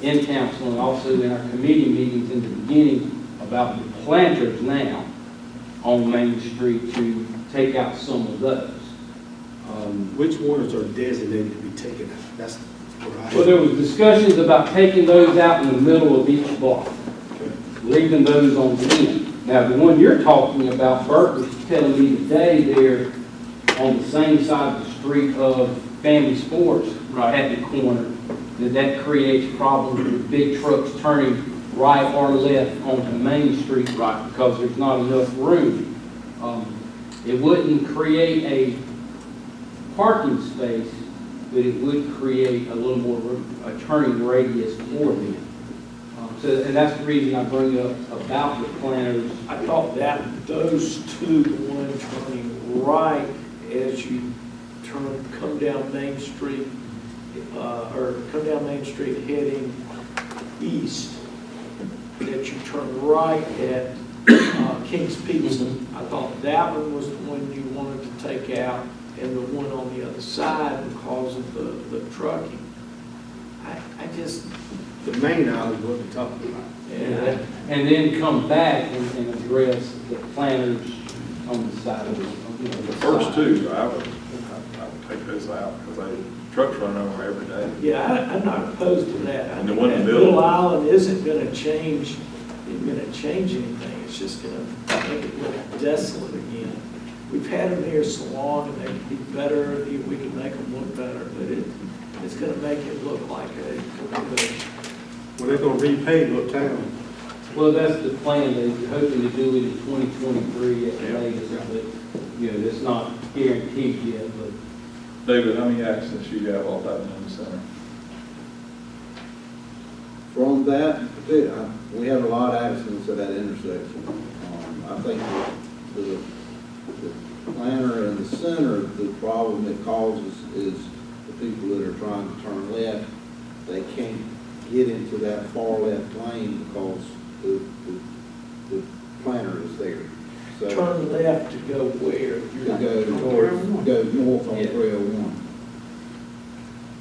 in council and also in our committee meetings in the beginning about the planters now on Main Street to take out some of those. Which ones are designated to be taken out? That's where I. Well, there was discussions about taking those out in the middle of each block, leaving those on the end. Now, the one you're talking about, Bert was telling me today there on the same side of the street of Family Sports, right at the corner, that creates problems with big trucks turning right or left onto Main Street, right, because there's not enough room. It wouldn't create a parking space, but it would create a little more a turning radius for them. And that's the reason I bring up about the planters. I thought that those two, the one turning right as you come down Main Street, or come down Main Street heading east, that you turn right at King's Pizza. I thought that one was the one you wanted to take out, and the one on the other side because of the trucking. I just, The main island is what we're talking about. yeah, And then come back and address the planters on the side of the, The first two, I would take those out because trucks run over every day. yeah, I'm not opposed to that. And the one in the That middle. little island isn't gonna change anything. It's just gonna make it look desolate again. We've had them here so long and they could be better, we could make them look better, but it's gonna make it look like a Well, they're gonna repave uptown. well, that's the plan. They're hoping to do it in 2023 at the latest, but, it's not guaranteed yet, but David, how many accidents you got off that one center? From that, we have a lot of accidents at that intersection. I think the planter in the center, the problem it causes is the people that are trying to turn left, they can't get into that far left lane because the planter is there. So turn left to go where? to go north on 301.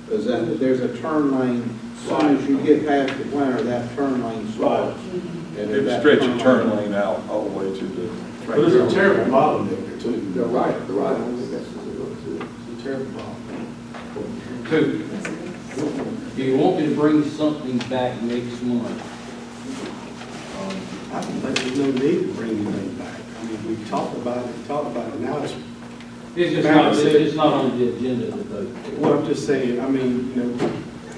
There's a turn lane, as soon as you get past the planter, that turn lane starts. And if It that stretch a turn lane- lane out all the way to the. But there's a terrible problem there too. The right. It's a terrible problem. two. Do you want me to bring something back next month? I don't think there's no need to bring anything back. I mean, we've talked about it, now it's, It's not on the agenda to vote. what I'm just saying, I mean,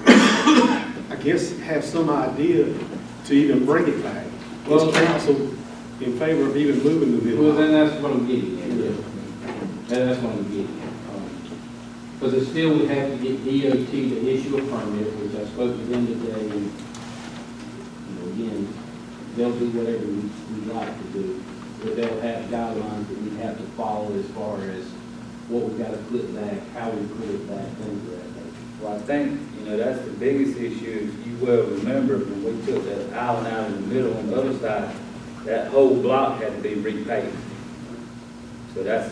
I guess have some idea to even bring it back. Well- Is council in favor of even moving the Well, then bill? that's what I'm getting at, yeah. That's what I'm getting at. Because it still would have to get DOT to issue a permit, which I spoke to them today, and, again, they'll do whatever we'd like to do, but they'll have guidelines that we have to follow as far as what we gotta put back, how we put it back, things of that nature. Well, I think, that's the biggest issue. If you well remember, when we took that island out in the middle on the other side, that whole block had to be repaved. So that's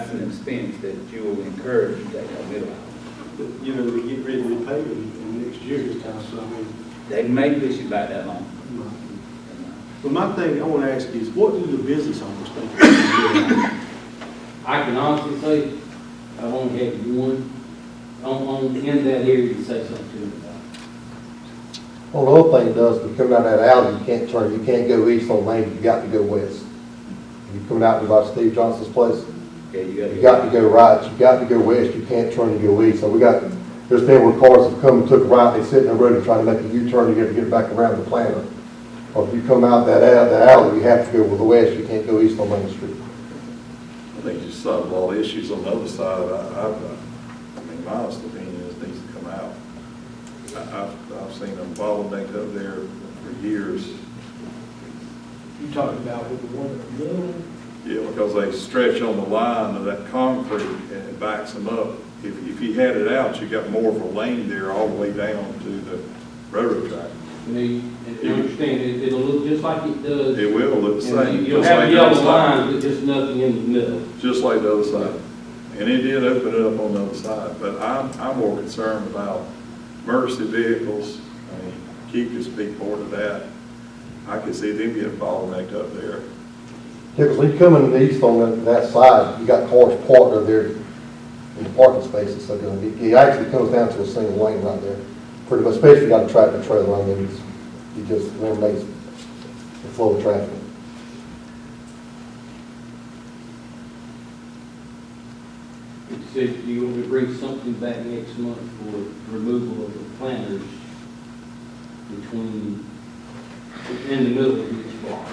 an expense that you will incur if you take that middle out. But, we get ready to repay them in next year this time, so I mean. They may push it back that long. But my thing I want to ask is, what do the business owners think? I can honestly say, I've only had one in that area to say something to me about it. Well, the whole thing does, if you come out that alley, you can't go east on Main, you got to go west. If you come out to about Steve Johnson's place, Okay, you got to go right, you got to go west, you can't turn and go east. So there's been where cars have come and took a right, they sit in the road and try to make a U-turn to get back around the planter. Or if you come out that alley, you have to go with the west, you can't go east on Main Street. I think you solve all the issues on the other side. I mean, my honest opinion is it needs to come out. I've seen them bottlenecked up there for years. You talking about with the one in the middle? Yeah, because they stretch on the line of that concrete and it backs them up. If you had it out, you got more of a lane there all the way down to the railroad track. You understand, it'll look just like it does. It will look the same. You'll just have like yellow the other side. lines, but just nothing in the middle. Just like the other side. And it did open it up on the other side. But I'm more concerned about emergency vehicles. I mean, Keith could speak more to that. I could see them getting bottlenecked up there. Yeah, because when you come in the east on that side, you got cars parked over there in the parking spaces, so it actually comes down to a single lane right there. Pretty much, especially if you got a tractor trailer, I mean, it just eliminates the flow of traffic. You said you want to bring something back next month for removal of the planters in the middle of each block.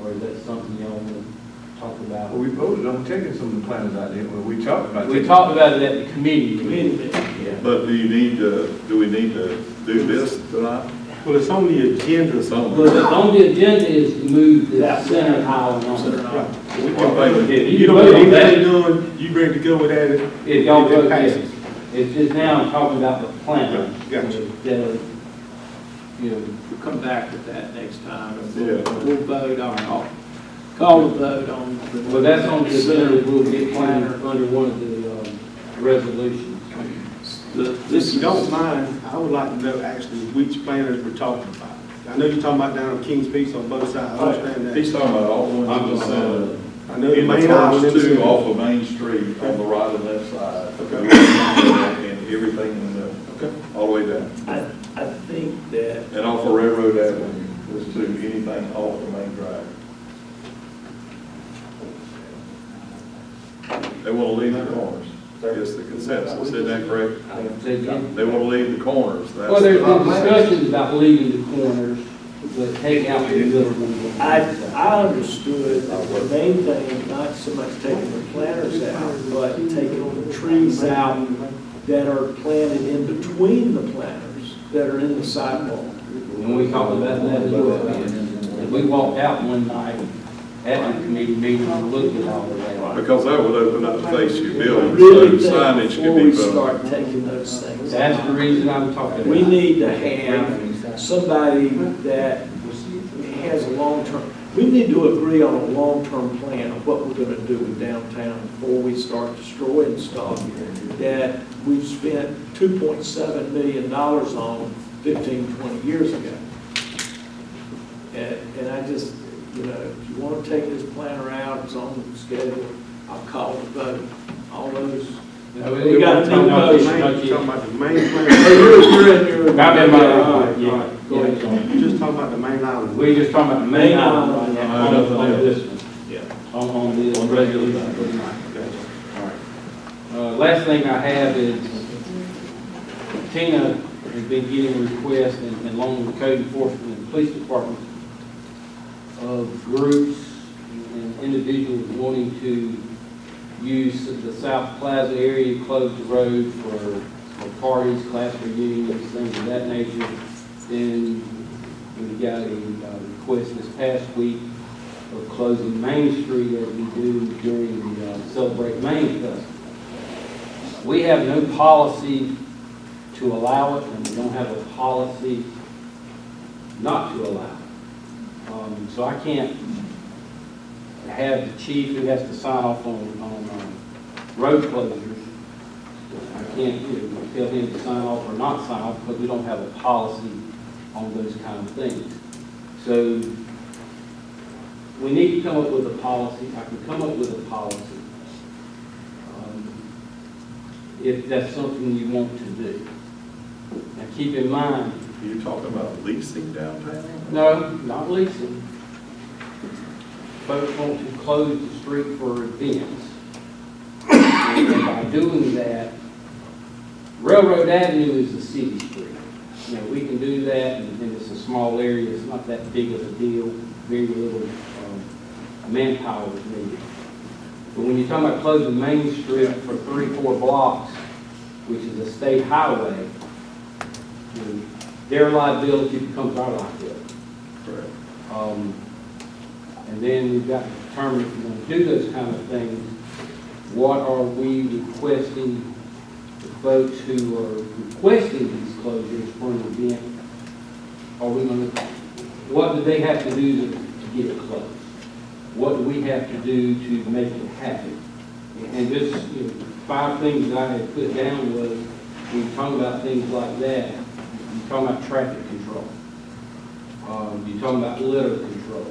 Or is that something y'all want to talk about? Well, we voted on taking some of the planners out there, we talked about. We talked about it at the committee. Yeah. But do we need to do this tonight? Well, it's on the agenda, so. Well, on the agenda is to move the That center aisle on. We can Well, vote. yeah, You you don't vote get on that. anything done, you ready to go with that? If y'all If it vote yes. passes. It's just now I'm talking about the planter. Gotcha. That, We'll come back with that next time. And Yeah. We'll vote on, call the vote on. well, that's on the agenda, we'll get planner under one of the resolutions. If you don't mind, I would like to know actually which planners we're talking about. I know you're talking about down on King's Peak on both sides, I understand He's that. talking about all the ones in the center. I know the In the main island. first in the two center. off of Main Street on the right and left side. Okay. And everything in the middle, Okay. all the way down. I think that, And off of Railroad Avenue, was to anything off the main drive. They want to leave the corners. That's the consensus, isn't that correct? Say again? They want to leave the corners. That's Well, there's the- been discussions about leaving the corners, but taking out the middle one. I understood that the main thing is not so much taking the planters out, but taking the trees out that are planted in between the planters that are in the sidewalk. And we talked about that as well. And we walked out one night at the committee meeting and looked at all of that. Because that would open up the face of your I building, really so think signage before could we be put up. start taking those things That's the out, reason I'm talking about. we need to have somebody that has a long-term, we need to agree on a long-term plan of what we're gonna do with downtown before we start destroying stuff that we've spent $2.7 million on 15, 20 years ago. And I just, if you want to take this planner out, it's on the schedule, I'll call the vote. All those, No, we got a new Talking about the motion. main- talking about the main Oh, planner. you're in your. I'm in my- All right, yeah. all right, go ahead. You're just talking about the main island. We just talking about the main island right now, Nothing on else. this one, Yeah. on the resolution. Last thing I have is Tina has been getting requests and along with code enforcement and police department of groups and individuals wanting to use the South Plaza area, close the road for parties, class reunions, things of that nature. Then we got a request this past week of closing Main Street as we do during the Celebrate Main Festival. We have no policy to allow it, and we don't have a policy not to allow it. So I can't have the chief who has to sign off on road closures. I can't tell him to sign off or not sign off because we don't have a policy on those kind of things. So we need to come up with a policy. I can come up with a policy if that's something you want to do. Now keep in mind, Are you talking about leasing downtown? no, not leasing. Folks want to close the street for events. And by doing that, Railroad Avenue is a city street. We can do that, and it's a small area, it's not that big of a deal, very little manpower is needed. But when you're talking about closing Main Street for 3-4 blocks, which is a state highway, their liability becomes our liability. Correct. And then we've got to determine if we're going to do those kind of things, what are we requesting the folks who are requesting these closures for an event? Are we going to, what do they have to do to get it closed? What do we have to do to make it happen? And just 5 things that I had put down was, when you're talking about things like that, you're talking about traffic control. You're talking about litter control.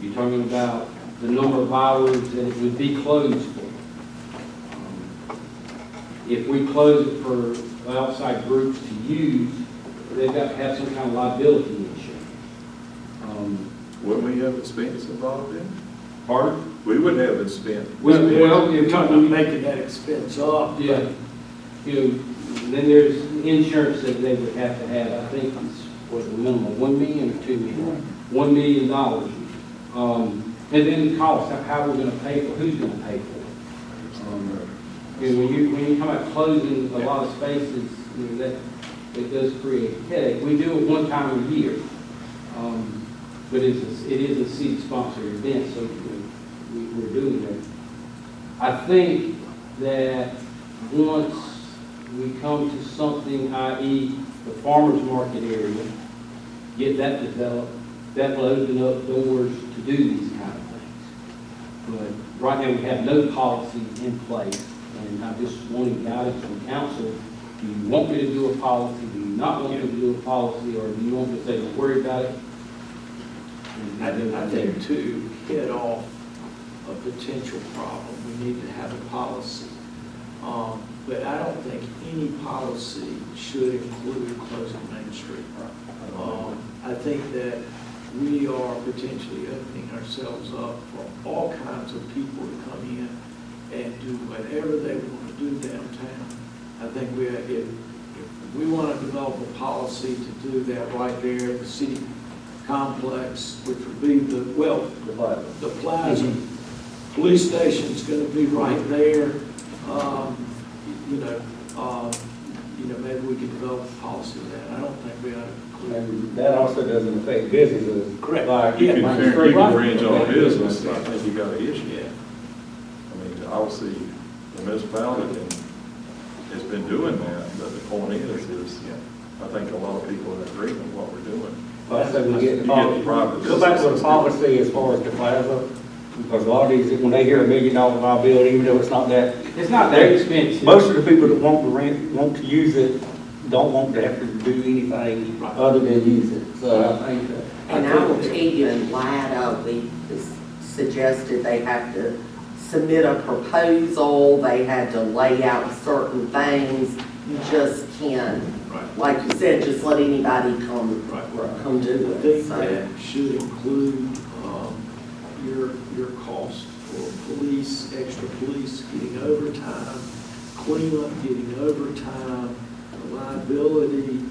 You're talking about the number of hours that it would be closed for. If we close it for outside groups to use, they've got to have some kind of liability insurance. Wouldn't we have expense involved in it? Pardon? We wouldn't have expense. Well, You're talking about making that expense up. Yeah. Then there's insurance that they would have to have. I think it's, what, the minimum, $1 million or $2 million? $1 million. And then the cost, how we're going to pay for, who's going to pay for it. When you talk about closing a lot of spaces, that does create a headache. We do it one time a year, but it is a city-sponsored event, so we're doing that. I think that once we come to something, i.e. the farmer's market area, get that developed, that will open up doors to do these kind of things. But right now, we have no policy in place, and I just wanted guidance from council. Do you want me to do a policy? Do you not want me to do a policy? Or do you want me to say, don't worry about it? I think to head off a potential problem, we need to have a policy. But I don't think any policy should include closing Main Street. I think that we are potentially opening ourselves up for all kinds of people to come in and do whatever they want to do downtown. I think if we want to develop a policy to do that right there at the city complex, which would be the plaza. Police station's going to be right there. Maybe we could develop a policy of that. I don't think we ought to include. And that also doesn't affect businesses. Correct. Like, You can Main Street. infringe on business, I think you got an issue. Yeah. I mean, obviously, the municipality has been doing that, but the point is, I think a lot of people are agreeing with what we're doing. Well, I say we get the You get policy. the private Go back to the businesses. policy as far as the plaza, because a lot of these, when they hear $1 million liability, even though it's not that, It's not that expensive. most of the people that want to rent, want to use it, don't want to have to do anything other than use it. So I think that. And I will tell you, in Lida, we suggested they have to submit a proposal, they had to lay out certain things. You just can't, like you said, just let anybody come do I it. think So that should include your cost for police, extra police getting overtime, cleanup getting overtime, liability.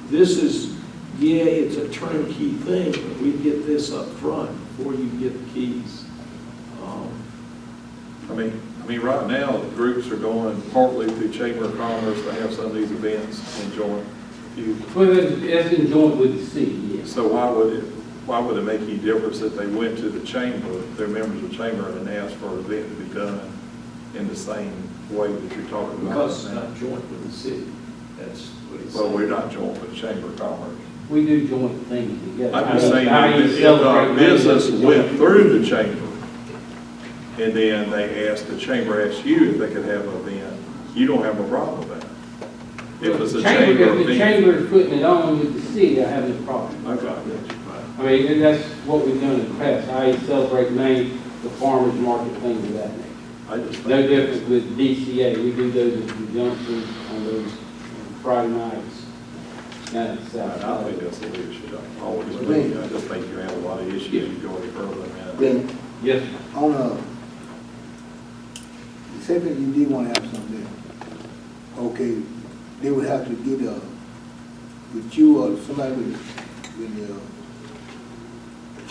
This is, it's a turnkey thing, but we get this up front before you get the keys. I mean, right now, the groups are going partly through Chamber of Commerce, they have some of these events enjoying. You, Well, that's in joint with the city, yes. so why would it make any difference if they went to the chamber, their members of the chamber, and asked for an event to be done in the same way that you're talking about? Because it's not joint with the city. That's what he's Well, saying. we're not joint with the Chamber of Commerce. We do joint things together. I'm just saying How that you if celebrate a business things went together. through the chamber, and then they asked, the chamber asked you if they could have an event, you don't have a problem with that. If it's a chamber If the event. chamber is putting it on with the city, I have no problem. Okay, I got you. I mean, and that's what we've done in the past. How you celebrate May, the farmer's market, things of that nature. I just No think, difference with DCA. We do those in conjunction on those Friday nights. Down at the I south think side. that's the leadership. I always believe, I just think you have a lot of issues you go any further than that. Then, Yes, sir. on a, say that you did want to have something, okay, they would have to get with you or somebody with the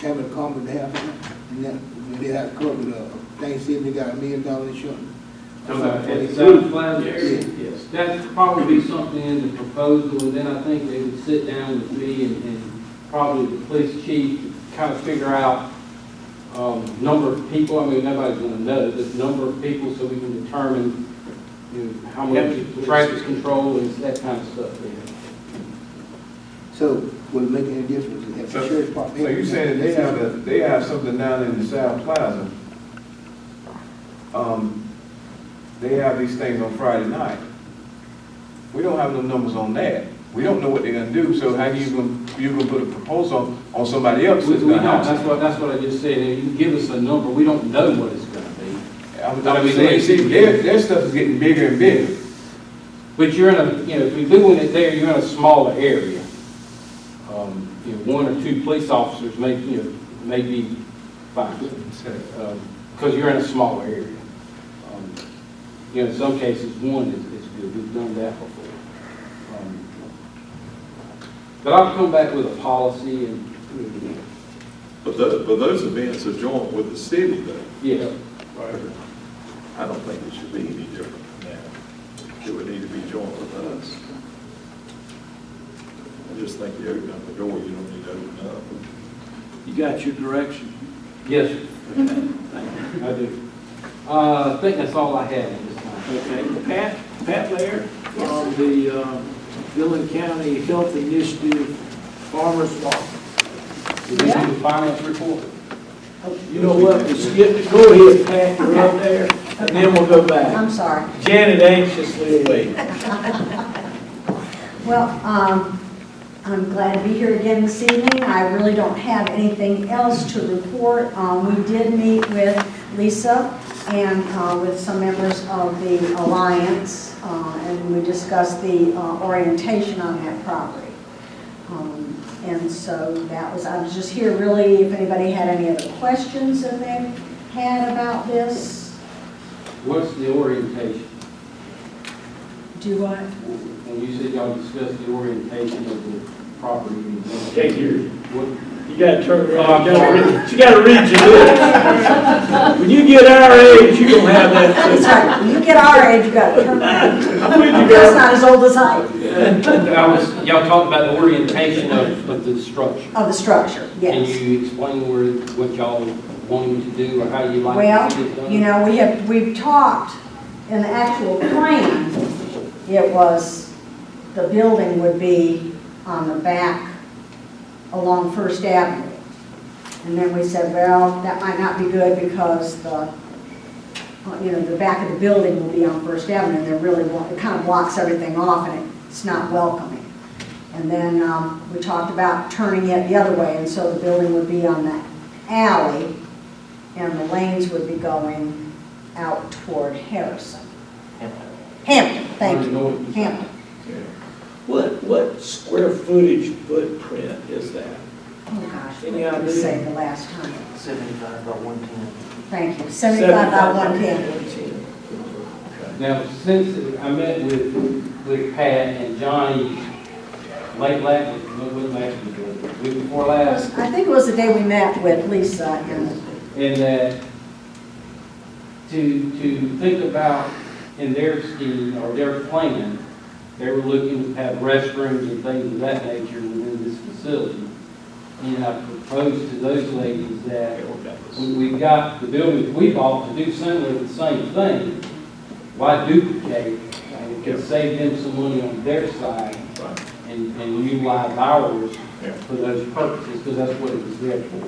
Chamber of Commerce to have something, and then they have to come up with a thing saying they got $1 million insurance. Talking about at the South Plaza area? Yes. That'd probably be something in the proposal, and then I think they would sit down with me and probably the police chief to kind of figure out number of people. I mean, nobody's gonna know, the number of people, so we can determine, you know, how much traffic control and that kind of stuff there. So, will it make any difference if the sheriff's department? So you saying that they have something down in the South Plaza? They have these things on Friday night. We don't have no numbers on that. We don't know what they're gonna do, so how you gonna put a proposal on somebody else We that's don't, gonna have that's what I just said, and you can give us a number, we don't know what it's gonna be. I'm saying, see, their stuff is getting bigger and bigger. But you're in a, you know, if you're doing it there, you're in a smaller area. You know, 1 or 2 police officers may, you know, may be fine, because you're in a smaller area. You know, in some cases, 1 is good, we've done that before. But I'll come back with a policy and, you know, But those events are joint with the city though. yeah. I don't think it should be any different from that. It would need to be joint with us. I just think you open up the door, you don't need to open up. You got your direction? Yes, sir. Okay, thank you. I do. I think that's all I have at this time. Okay, Pat Laird from the Dillon County Health Initiative Farmers Market. Did you do the finance report? You know what, we skipped it. Go ahead, Pat, you're up there, and then we'll go back. I'm sorry. Janet anxiously awaits. Well, I'm glad to be here again this evening. I really don't have anything else to report. We did meet with Lisa and with some members of the Alliance, and we discussed the orientation on that property. And so that was, I was just here really if anybody had any other questions that they had about this. What's the orientation? Do what? And you said y'all discussed the orientation of the property. Can't hear you. What? You gotta turn Oh, around. I'm You gotta read your lips. When you get our age, you're gonna have that That's too. right. When you get our age, you got to turn around. I'm with you, That's girl. not as old as I am. Y'all talked about the orientation of the structure. Of the structure, Can yes. you explain what y'all wanting to do or how you like Well, to see it done? you know, we've talked, in the actual plan, it was, the building would be on the back along First Avenue. And then we said, well, that might not be good because the back of the building will be on First Avenue, and it kind of blocks everything off, and it's not welcoming. And then we talked about turning it the other way, and so the building would be on the alley, and the lanes would be going out toward Harrison. Hampton, thank you, Hampton. What square footage footprint is that? Oh, gosh, what Any did we idea? say the last time? 75 by 110. Thank you, 75 by 110. 110. Now, since I met with Pat and Johnny late last week before last, I think it was the day we met with Lisa and and that to think about in their scheme or their plan, they were looking to have restrooms and things of that nature within this facility. And I proposed to those ladies that when we got the buildings we bought to do similar the same thing, why duplicate? And it could save them some money on their side and utilize ours for those purposes, because that's what it was there for.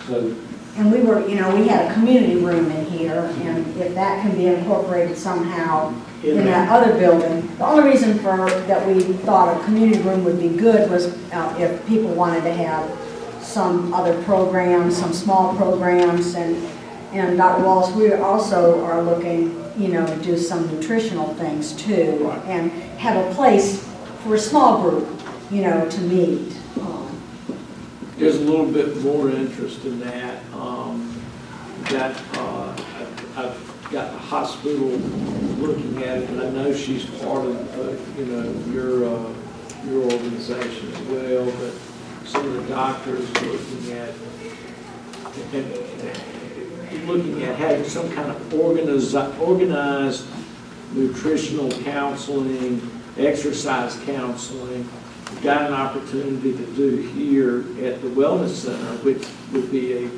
So, And we were, we had a community room in here, and if that can be incorporated somehow in that other building. The only reason that we thought a community room would be good was if people wanted to have some other programs, some small programs, and Dr. Wallace, we also are looking, to do some nutritional things too, and have a place for a small group, to meet. There's a little bit more interest in that. I've got the hospital looking at it, and I know she's part of, your organization as well, but some of the doctors looking at having some kind of organized nutritional counseling, exercise counseling. We've got an opportunity to do here at the Wellness Center, which would be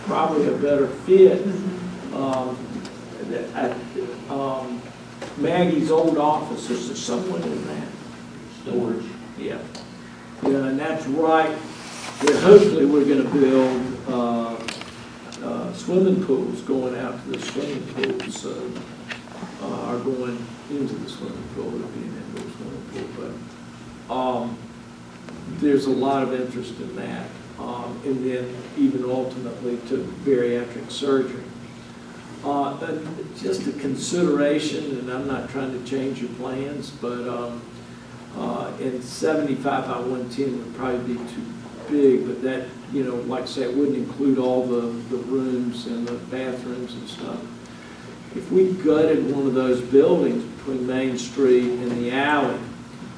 probably a better fit. Maggie's old office, is there someone in that? storage. Yeah, and that's right. Hopefully we're going to build swimming pools going out to the swimming pools, so are going into the swimming pool, it'll be an indoor swimming pool, but there's a lot of interest in that, and then even ultimately to bariatric surgery. And just a consideration, and I'm not trying to change your plans, but in 75 by 110 would probably be too big, but that, like I say, it wouldn't include all the rooms and the bathrooms and stuff. If we gutted one of those buildings between Main Street and the alley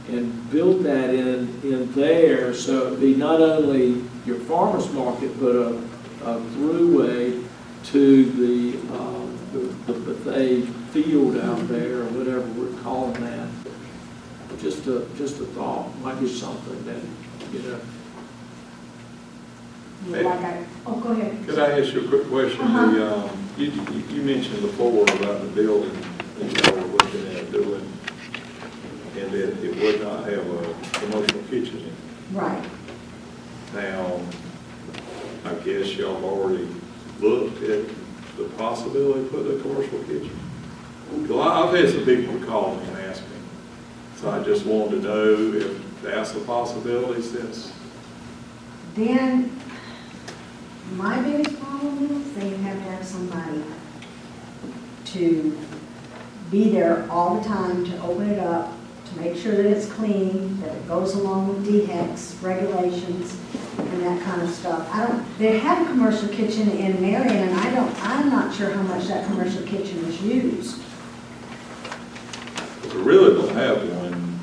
and built that in there, so it'd be not only your farmer's market, but a throughway to the buffet field out there, or whatever we're calling that. Just a thought, might be something that, Go ahead. Could I ask you a quick question? You mentioned before about the building that you were looking at doing, and that it would not have a commercial kitchen in it. Right. Now, I guess y'all have already looked at the possibility of putting a commercial kitchen. Well, I've had some people call me and ask me, so I just wanted to know if that's a possibility, since Then, my biggest problem is that you have to have somebody to be there all the time to open it up, to make sure that it's clean, that it goes along with DHEC's regulations and that kind of stuff. They have a commercial kitchen in Marion, and I'm not sure how much that commercial kitchen is used. we really don't have one.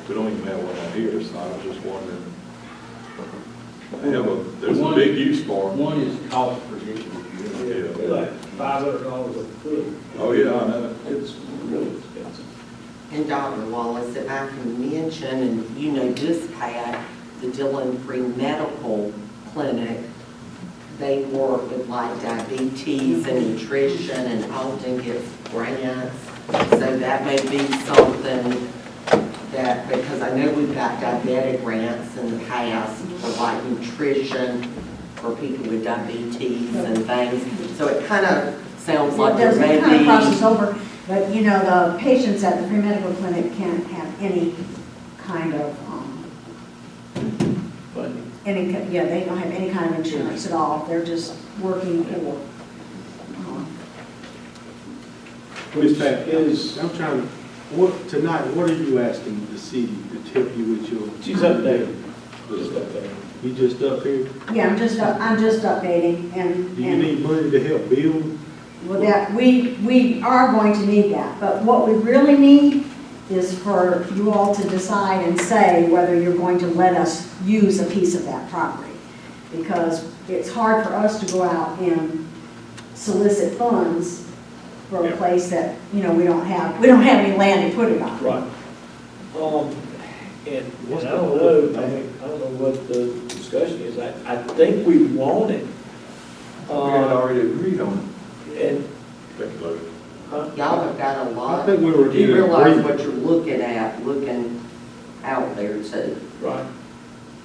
We don't even have one out here, so I was just wondering. There's a big use for it. One is cost per dish. Yeah. like $500 a foot. Oh, yeah, I know. It's really expensive. And Dr. Wallace, if I can mention, and this Pat, the Dillon Free Medical Clinic, they work with like diabetes and nutrition and often get grants. So that may be something that, because I know we've got diabetic grants in the past for like nutrition for people with diabetes and things. So it kind of sounds like there may It kind of crosses be. over, but the patients at the free medical clinic can't have any kind of, they don't have any kind of insurance at all. They're just working for. Ms. Pat, tonight, what are you asking the city to help you with your? She's up there. Just up there. You just up here? Yeah, I'm just updating and. Do you need money to help build? Well, that, we are going to need that, but what we really need is for you all to decide and say whether you're going to let us use a piece of that property. Because it's hard for us to go out and solicit funds for a place that, we don't have any land to put it on. Right. And I don't know, I don't know what the discussion is. I think we want it. We had already agreed on And, Y'all have got a I lot. think we were You in realize agreement. what you're looking out there too. right,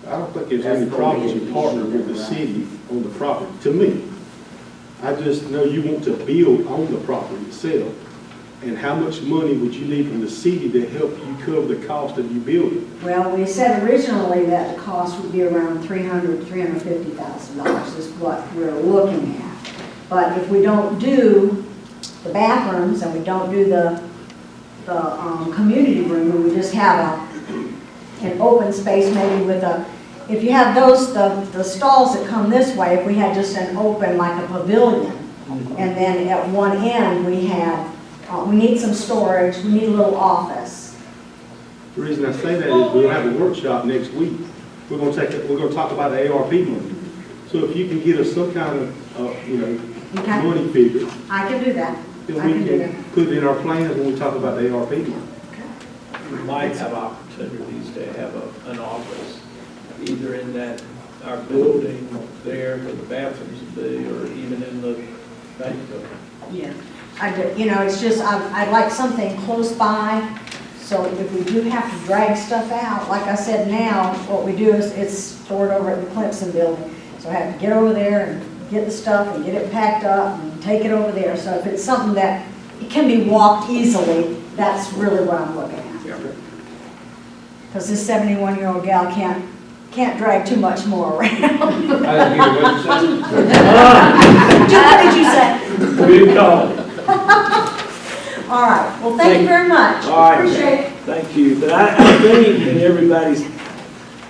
I don't think there's That's any gonna problem be to an partner issue with the then, right? city on the property, to me. I just know you want to build on the property itself, and how much money would you need from the city to help you cover the cost of you building? Well, we said originally that the cost would be around $350,000 is what we're looking at. But if we don't do the bathrooms and we don't do the community room, and we just have an open space maybe with if you have the stalls that come this way, if we had just an open, like a pavilion, and then at one end we had, we need some storage, we need a little office. The reason I say that is we'll have a workshop next week. We're gonna talk about the ARP money. So if you can get us some kind of, Okay, money figure, I can do that. then I we can do that. can put it in our plans when we talk about the ARP money. we might have opportunities to have an office, either in that, our building there where the bathrooms would be, or even in the bank building. Yeah, it's just, I'd like something close by, so if we do have to drag stuff out, like I said now, what we do is it's stored over at the Clemson building. So I have to get over there and get the stuff and get it packed up and take it over there. So if it's something that it can be walked easily, that's really what I'm looking at. Because this 71-year-old gal can't drag too much more around. I didn't hear what you said. What did you say? Good call. All right, well, thank you very much. All right. Appreciate it. Thank you, but I think that everybody's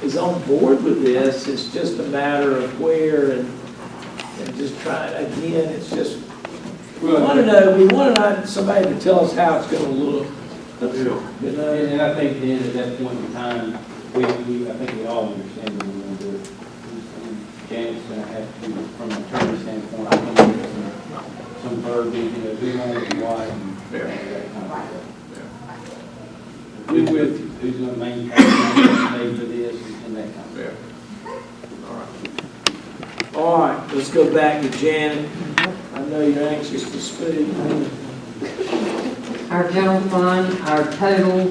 is on board with this. It's just a matter of where and just trying, again, it's just, we want to know somebody to tell us how it's gonna look. That's all, you know? And I think then at that point in time, I think we all understand what we're going to do. Janet's going to have to, from an attorney standpoint, come up with some verbiage, who owns and why, and that kind of stuff. Who's with you, who's going to maintain, pay for this, and that kind of stuff. All right, let's go back to Janet. I know you're anxious to speak. Our general fund, our total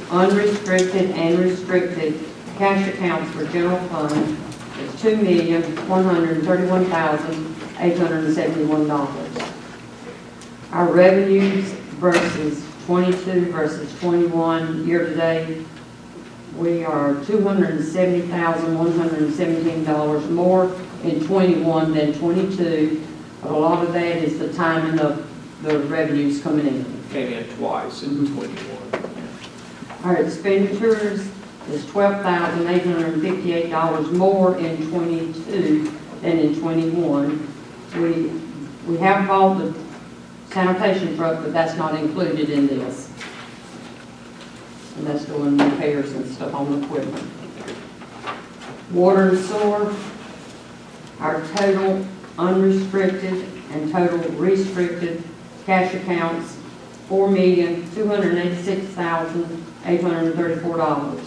unrestricted and restricted cash accounts for general fund is $2,131,871. Our revenues versus 22 versus 21 year-to-date, we are $270,117 more in 21 than 22. But a lot of that is the timing of the revenues coming in. Came in twice in 21. Our expenditures is $12,858 more in 22 than in 21. We have bought the sanitation truck, but that's not included in this. And that's doing repairs and stuff on the equipment. Water and sewer, our total unrestricted and total restricted cash accounts, $4,286,834.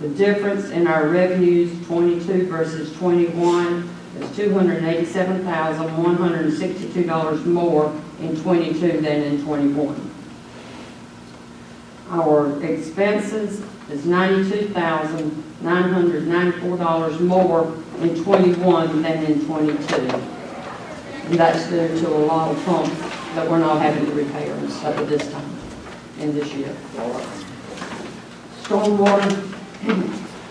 The difference in our revenues, 22 versus 21, is $287,162 more in 22 than in 21. Our expenses is $92,994 more in 21 than in 22. And that's due to a lot of pumps that we're not having to repair and stuff at this time, in this year. Stormwater,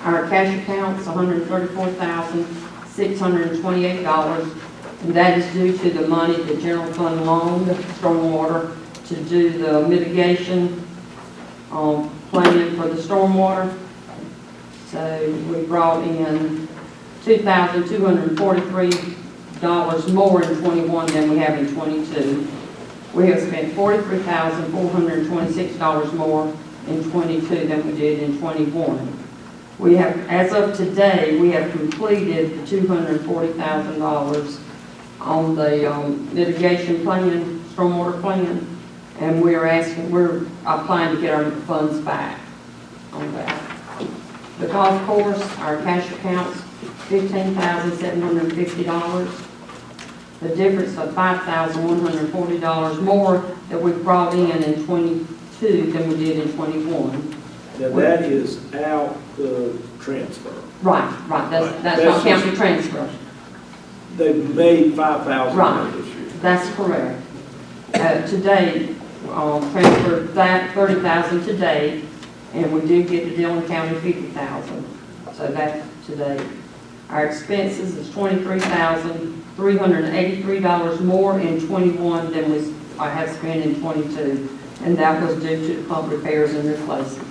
our cash account's $134,628, and that is due to the money the general fund loaned stormwater to do the mitigation plan for the stormwater. So we brought in $2,243 more in 21 than we have in 22. We have spent $43,426 more in 22 than we did in 21. We have, as of today, we have completed the $240,000 on the mitigation plan, stormwater plan, And we're applying to get our funds back on that. The golf course, our cash account's $15,750. The difference of $5,140 more that we brought in 22 than we did in 21. Now, that is out the transfer. Right, that's not counting transfer. They made 5,000 Right. this year. That's correct. Today, transferred that 30,000 today, and we did get to Dillon County 50,000. So that's today. Our expenses is $23,383 more in 21 than I have spent in 22, and that was due to the pump repairs and replacements.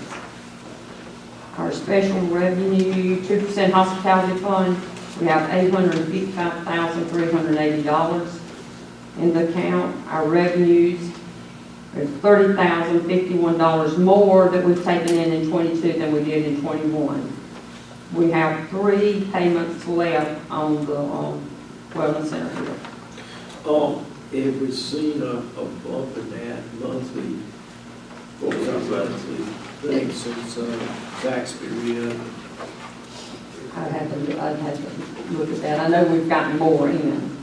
Our special revenue, 2% hospitality fund, we have $855,380 in the account. Our revenues are $30,051 more that we've taken in 22 than we did in 21. We have 3 payments left on the Wellness Center here. Have we seen a bump in that monthly, what was our monthly thing since Zach's period? I'd have to look at that. I know we've gotten more in.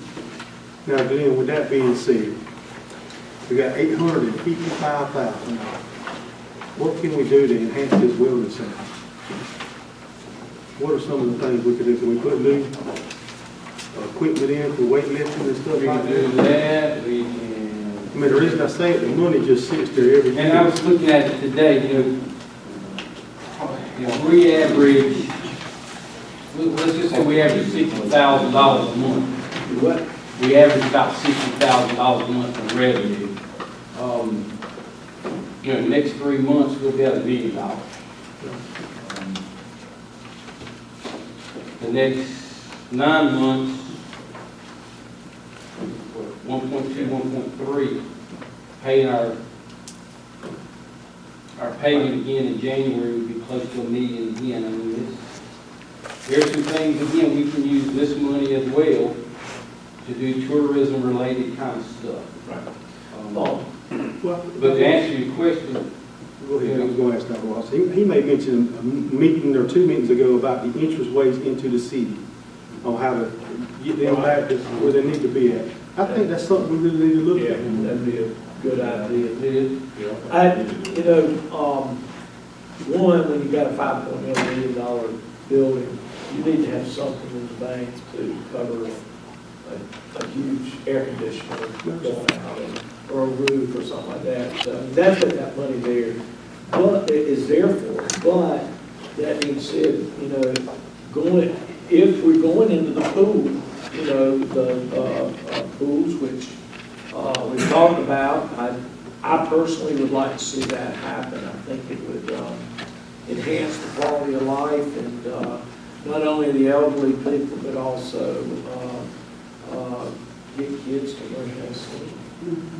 Now, Glenn, with that being said, we got $855,000. What can we do to enhance this wellness center? What are some of the things we could do? Can we put new equipment in for weightlifting and stuff We like can do that? that, we can. I mean, the reason I say it, the money just sits there every year. And I was looking at it today, we average, let's just say we average $60,000 a month. What? We average about $60,000 a month in revenue. The next 3 months, we'll be at $1 million. The next 9 months, 1.2, 1.3, paying our payment again in January would be close to $1 million again. I mean, there's some things, again, we can use this money as well to do tourism-related kind of stuff. Right. Well, But to answer your question, go ahead, I was going to ask Dr. Ross. He may mention a meeting or 2 meetings ago about the entrance ways into the city, on how to get them back to where they need to be at. I think that's something we really need to look at. That'd be a good idea. One, when you got a $5.1 million building, you need to have something in the bank to cover a huge air conditioner going out, or a roof or something like that. So that's what that money there, but it is there for. But that being said, if we're going into the pool, the pools, which we've talked about, I personally would like to see that happen. I think it would enhance the quality of life, and not only the elderly people, but also get kids to learn how to swim.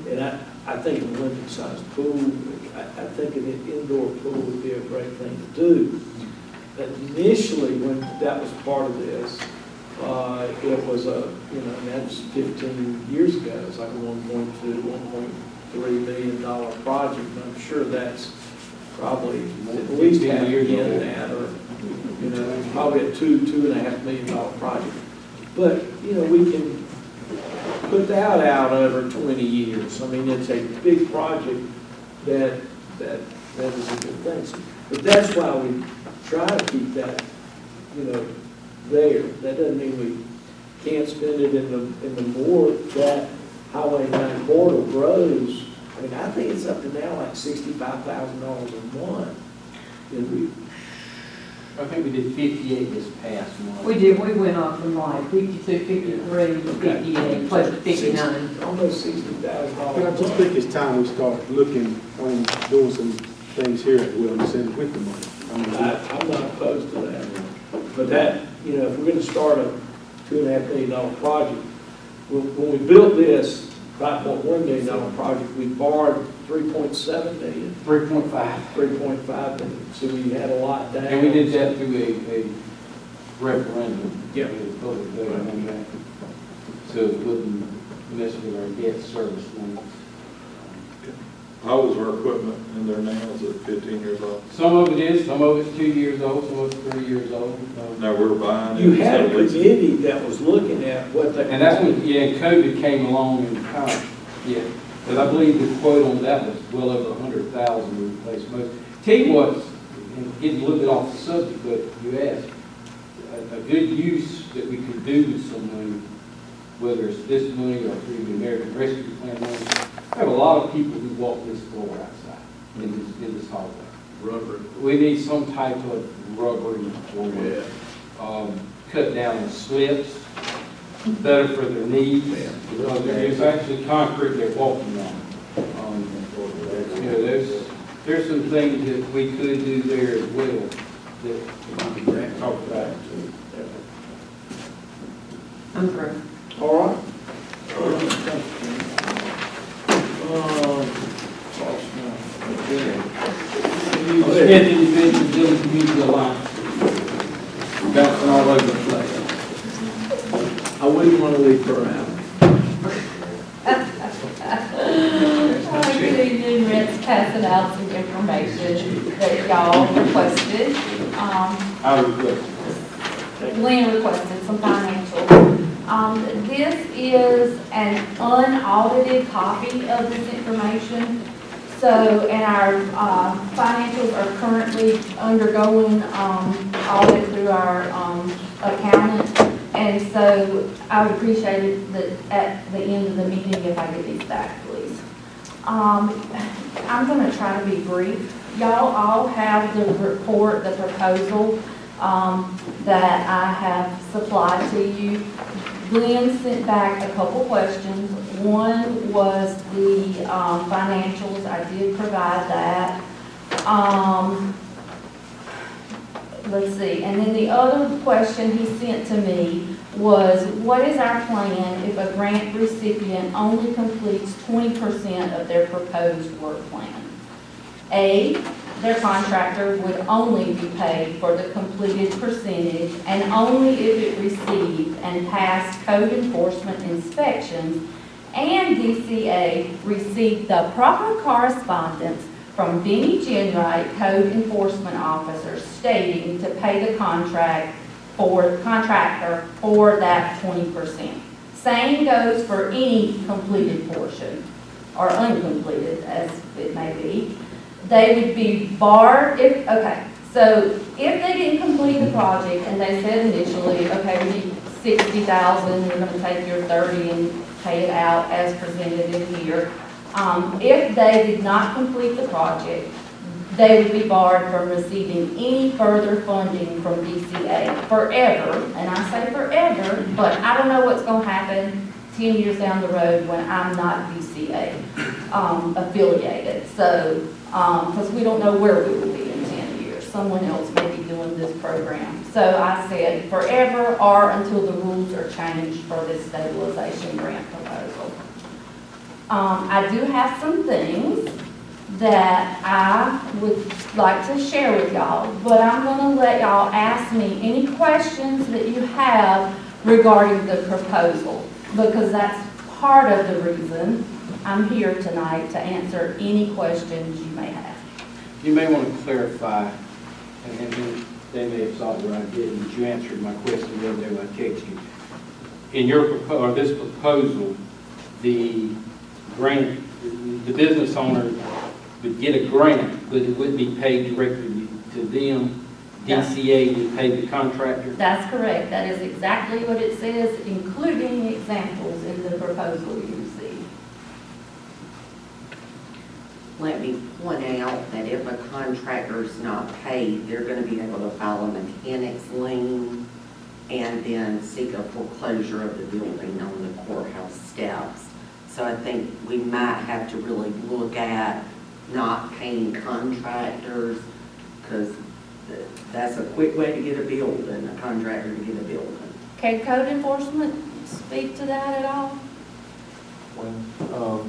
And I think an Olympic-sized pool, I think an indoor pool would be a great thing to do. Initially, when that was part of this, it was that's 15 years ago. It's like a $1.2, $1.3 million project. And I'm sure that's probably at least half again that, or probably a $2.5 million project. But we can put that out over 20 years. I mean, it's a big project that is a good thing. But that's why we try to keep that, there. That doesn't mean we can't spend it in the more that Highway 9 corridor grows. I mean, I think it's up to now like $65,000 a month. And I think we did 58 this past month. We did, we went up from like 52, 53, 58, close to 59. almost But I $60,000. just think it's time we start looking on doing some things here at the Wellness Center with the money. I'm not opposed to that. But that, if we're going to start a $2.5 million project, when we built this $5.1 million project, we borrowed $3.7 million. 3.5. 3.5 million. So we had a lot down. And we did that through a referendum. Yep. Public vote on that. So it wouldn't mess with our debt service limits. How old's our equipment in there now? Is it 15 years old? Some of it is, some of it's 2 years old, some of it's 3 years old. Now we're buying it. You had a instead of leasing. committee that was looking at what they. And that's when, yeah, COVID came along and kind of, yeah. But I believe the quote on that was well over 100,000 to replace most. Tell you what, and getting a little bit off the subject, but you asked, a good use that we could do with some money, whether it's this money or through the American Rescue Plan money. I have a lot of people who walk this floor outside in this hallway. Rubber. We need some type of rubbery or cut down the slips, better for their knees. There's actually concrete they're walking on. You know, there's some things that we could do there as well that we can talk about. I'm through. All right. You spend individual Dillon Community Alliance. Bouncing all over the place. I wouldn't want to leave her out. Good evening, Rent's passing out some information that y'all requested. I request. Lynn requested some financial. This is an unaudited copy of this information. So, and our financials are currently undergoing audit through our accountant. And so I would appreciate it that at the end of the meeting if I get these back, please. I'm going to try to be brief. Y'all all have the report, the proposal that I have supplied to you. Glenn sent back a couple questions. One was the financials. I did provide that. Let's see. And then the other question he sent to me was, what is our plan if a grant recipient only completes 20% of their proposed work plan? A, their contractor would only be paid for the completed percentage and only if it received and passed code enforcement inspections and DCA received the proper correspondence from Benny Genwright, code enforcement officer, stating to pay the contractor for that 20%. Same goes for any completed portion or uncompleted, as it may be. They would be barred if, okay, so if they didn't complete the project and they said initially, okay, we need $60,000, we're gonna take your 30 and pay it out as presented in here. If they did not complete the project, they would be barred from receiving any further funding from DCA forever, and I say forever, but I don't know what's gonna happen 10 years down the road when I'm not DCA affiliated. So, because we don't know where we will be in 10 years. Someone else may be doing this program. So I said forever or until the rules are changed for this stabilization grant proposal. I do have some things that I would like to share with y'all, but I'm going to let y'all ask me any questions that you have regarding the proposal, because that's part of the reason I'm here tonight, to answer any questions you may have. You may want to clarify, and they may have thought what I did, but you answered my question the other day when I texted you. In your this proposal, the grant, the business owner would get a grant, but it wouldn't be paid directly to them. DCA would pay the contractor. That's correct. That is exactly what it says, including examples in the proposal you received. Let me point out that if a contractor's not paid, they're gonna be able to file a mechanics lien and then seek a foreclosure of the building on the courthouse steps. So I think we might have to really look at not paying contractors, because that's a quick way to get a building, a contractor to get a building. Can code enforcement speak to that at all? Well,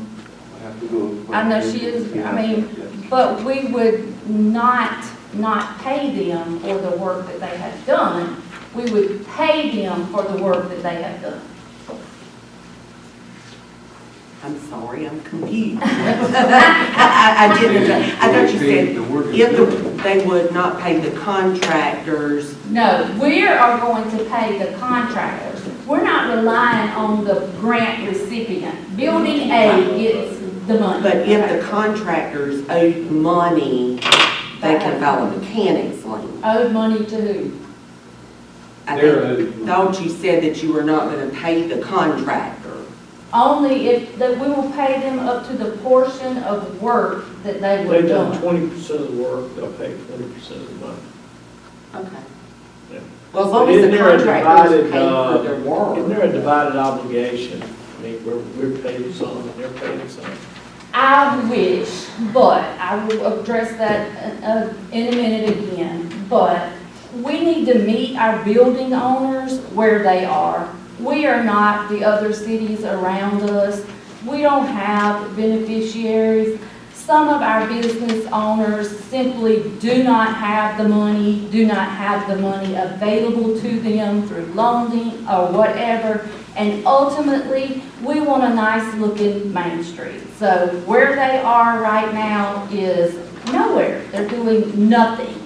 I have to go. I know she is, I mean, but we would not pay them for the work that they have done. We would pay them for the work that they have done. I'm sorry, I'm confused. I didn't, I thought you said they would not pay the contractors. No, we are going to pay the contractors. We're not relying on the grant recipient. Building A gets the money. But if the contractors owed money, they can file a mechanics lien. Owed money to who? I They're thought you said that you were not gonna pay the contractor. Only if, that we will pay them up to the portion of work that they would They've done done. 20% of the work, they'll pay 20% of the money. Okay. Yeah. Well, as long But as isn't the there a contractors divided, pay for their work. Isn't there a divided obligation? I mean, we're paying some and they're paying some. I wish, but I will address that in a minute again. But we need to meet our building owners where they are. We are not the other cities around us. We don't have beneficiaries. Some of our business owners simply do not have the money available to them through loaning or whatever. And ultimately, we want a nice looking Main Street. So where they are right now is nowhere. They're doing nothing.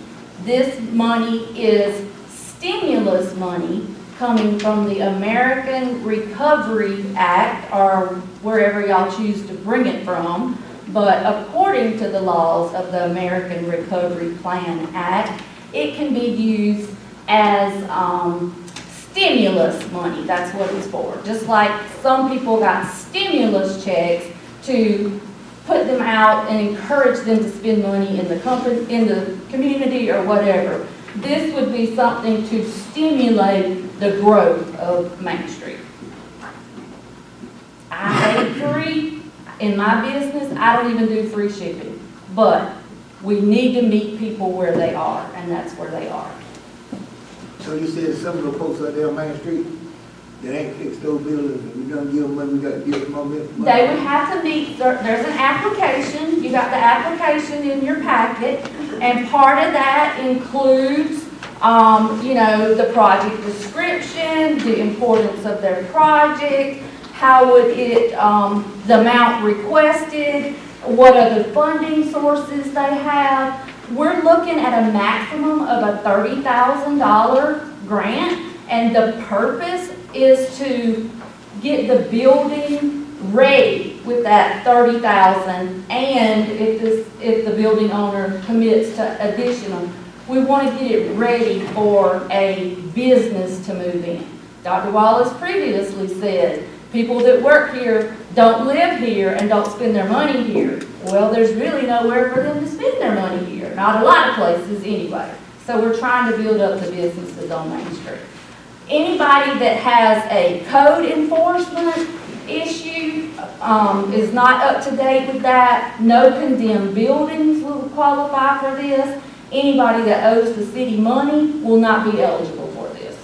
This money is stimulus money coming from the American Recovery Act, or wherever y'all choose to bring it from. But according to the laws of the American Recovery Plan Act, it can be used as stimulus money. That's what it's for. Just like some people got stimulus checks to put them out and encourage them to spend money in the company, in the community or whatever. This would be something to stimulate the growth of Main Street. I hate free. In my business, I don't even do free shipping. But we need to meet people where they are, and that's where they are. So you said some of the folks out there on Main Street, that ain't fixed those buildings, and we don't give them money, we got to give them more money? They would have to meet, there's an application, you got the application in your packet, and part of that includes, the project description, the importance of their project, how would it, the amount requested, what other funding sources they have. We're looking at a maximum of a $30,000 grant, and the purpose is to get the building ready with that $30,000, and if the building owner commits to additional, we want to get it ready for a business to move in. Dr. Wallace previously said, people that work here don't live here and don't spend their money here. Well, there's really nowhere for them to spend their money here. Not a lot of places anyway. So we're trying to build up the businesses on Main Street. Anybody that has a code enforcement issue is not up to date with that. No condemned buildings will qualify for this. Anybody that owes the city money will not be eligible for this.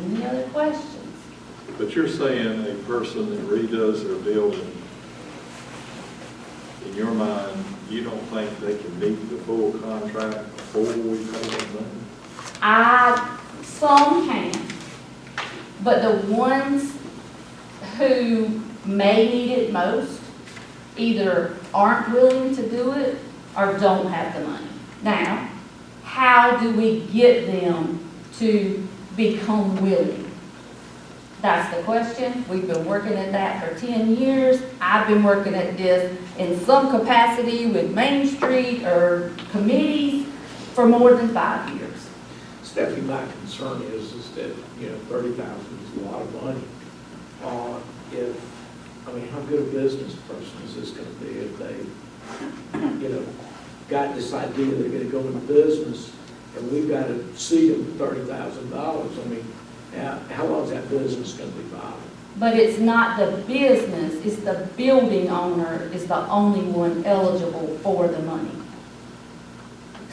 Any other questions? But you're saying a person that redoes their building, in your mind, you don't think they can meet the full contract before we pay them money? Some can, but the ones who may need it most either aren't willing to do it or don't have the money. Now, how do we get them to become willing? That's the question. We've been working at that for 10 years. I've been working at this in some capacity with Main Street or committees for more than 5 years. Stephanie, my concern is that, $30,000 is a lot of money. How good a business person is this gonna be if they, got this idea they're gonna go into business and we've got to seed them $30,000. How long is that business gonna be viable? But it's not the business, it's the building owner is the only one eligible for the money.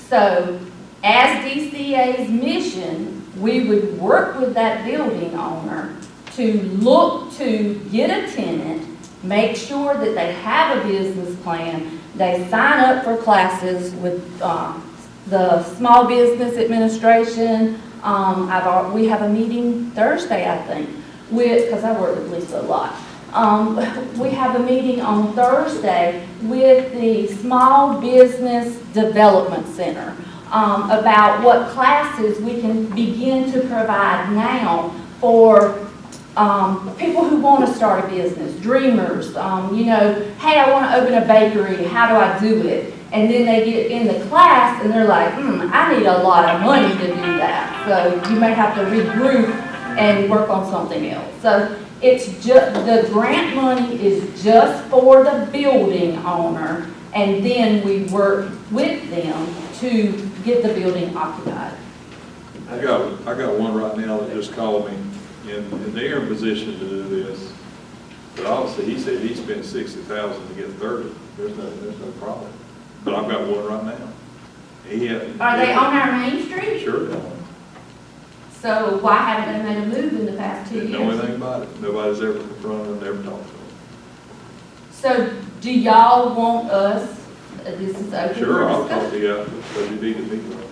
So, as DCA's mission, we would work with that building owner to look to get a tenant, make sure that they have a business plan, they sign up for classes with the Small Business Administration, We have a meeting Thursday, I think, because I work with Lisa a lot. We have a meeting on Thursday with the Small Business Development Center about what classes we can begin to provide now for people who want to start a business, dreamers, hey, I want to open a bakery, how do I do it? And then they get in the class and they're like, I need a lot of money to do that. So you may have to regroup and work on something else. So it's just, the grant money is just for the building owner, and then we work with them to get the building occupied. I got one right now that just called me, and they're in position to do this. But obviously, he said he spent $60,000 to get 30. There's no problem. But I've got one right now. Are they on our main street? Sure they are. So why haven't they made a move in the past 2 years? Didn't know anything about it. Nobody's ever confronted them, never talked to them. So do y'all want us, this is open for Sure, I'll discussion. talk to you after, because you need to meet with them.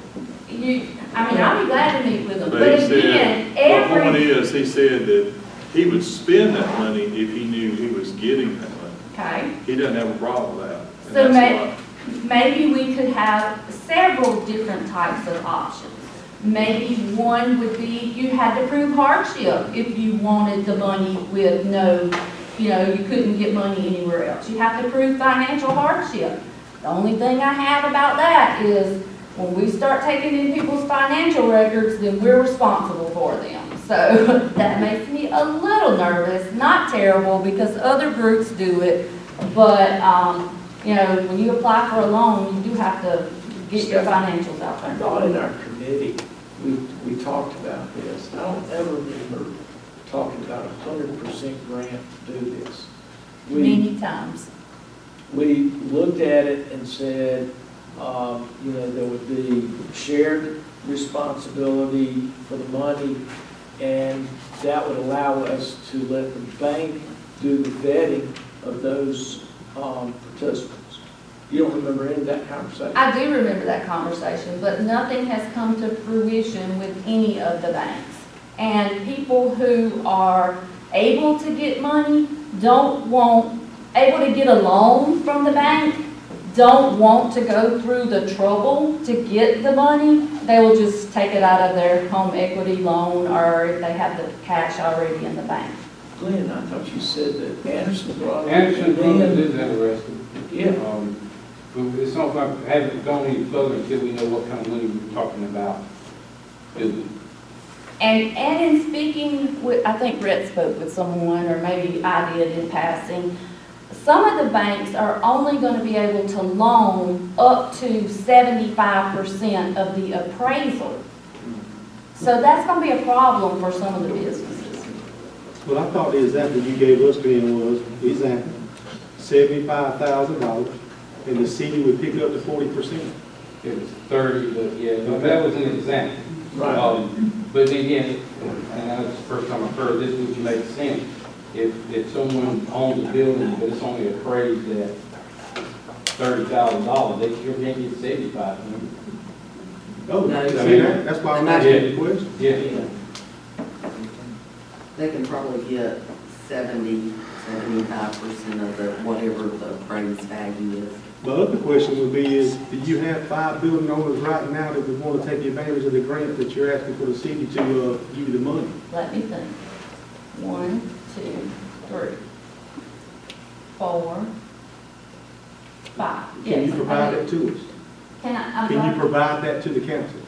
I'll be glad to meet with them, but But he again, said, the point is, he said that he would spend that money if he knew he was getting that money. Okay, He doesn't have a problem with that. And so that's maybe we could have several different types of options. Maybe one would be you had to prove hardship if you wanted the money with no, you couldn't get money anywhere else. You have to prove financial hardship. The only thing I have about that is when we start taking in people's financial records, then we're responsible for them. So that makes me a little nervous, not terrible because other groups do it, but when you apply for a loan, you do have to get your financials out I there. thought in our committee, we talked about this. I don't ever remember talking about 100% grant to do this. Many times. We looked at it and said, there would be shared responsibility for the money, and that would allow us to let the bank do the vetting of those participants. You don't remember any of that conversation? I do remember that conversation, but nothing has come to fruition with any of the banks. And people who are able to get money able to get a loan from the bank, don't want to go through the trouble to get the money. They will just take it out of their home equity loan, or if they have the cash already in the bank. Glenn, I thought you said that Anderson brought it. Anderson Brothers is interested. Yeah. But it's not like, haven't gone any further until we know what kind of money we're talking about. And in speaking with, I think Rhett spoke with someone, or maybe I did in passing, some of the banks are only going to be able to loan up to 75% of the appraisal. So that's going to be a problem for some of the businesses. Well, I thought the example you gave us, Ben, was example, $75,000, and the city would pick up the 40%. It was 30, but yeah, no, that was an example. Right. But again, and that's the first time I've heard this, which makes sense. If someone owns a building, but it's only appraised at $30,000, they sure can't get 75. Oh, No, see, that's why I'm asking the question. Yeah. They can probably get 75% of the, whatever the appraised value is. The other question would be is, do you have 5 building owners right now that would want to take advantage of the grant that you're asking for the city to give you the money? Let me think. 1, 2, 3, 4, 5. Can Yes, you provide I that to us? Can Can you provide that to the council?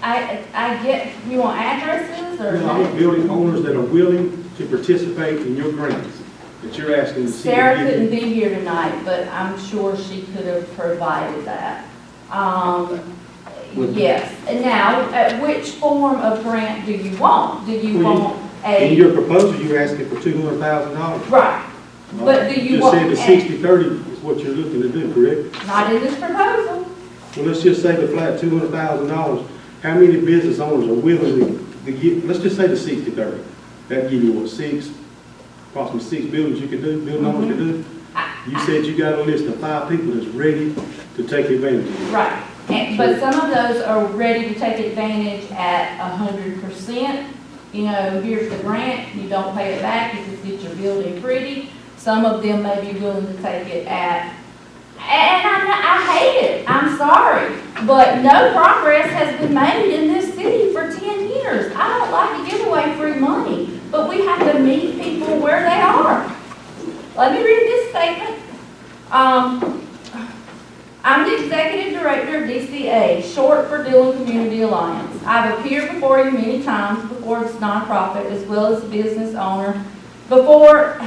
I get, you want addresses or? I want building owners that are willing to participate in your grants that you're asking the city to Sarah give couldn't you. be here tonight, but I'm sure she could have provided that. Yes. And now, which form of grant do you want? Do you want In your proposal, you're asking for $200,000. Right. But do you want? Just said the 60-30 is what you're looking to do, correct? Not in this proposal. Well, let's just say the flat $200,000. How many business owners are willing to give, let's just say the 60-30. That'd give you what, approximately 6 buildings you could do, building owners could do? You said you got a list of 5 people that's ready to take advantage of it. Right. But some of those are ready to take advantage at 100%. You know, here's the grant, you don't pay it back, you just get your building pretty. Some of them may be willing to take it at, and I hate it, I'm sorry, but no progress has been made in this city for 10 years. I don't like to give away free money, but we have to meet people where they are. Let me read this statement. I'm the executive director of DCA, short for Dillon Community Alliance. I've appeared before you many times before this nonprofit as well as a business owner, before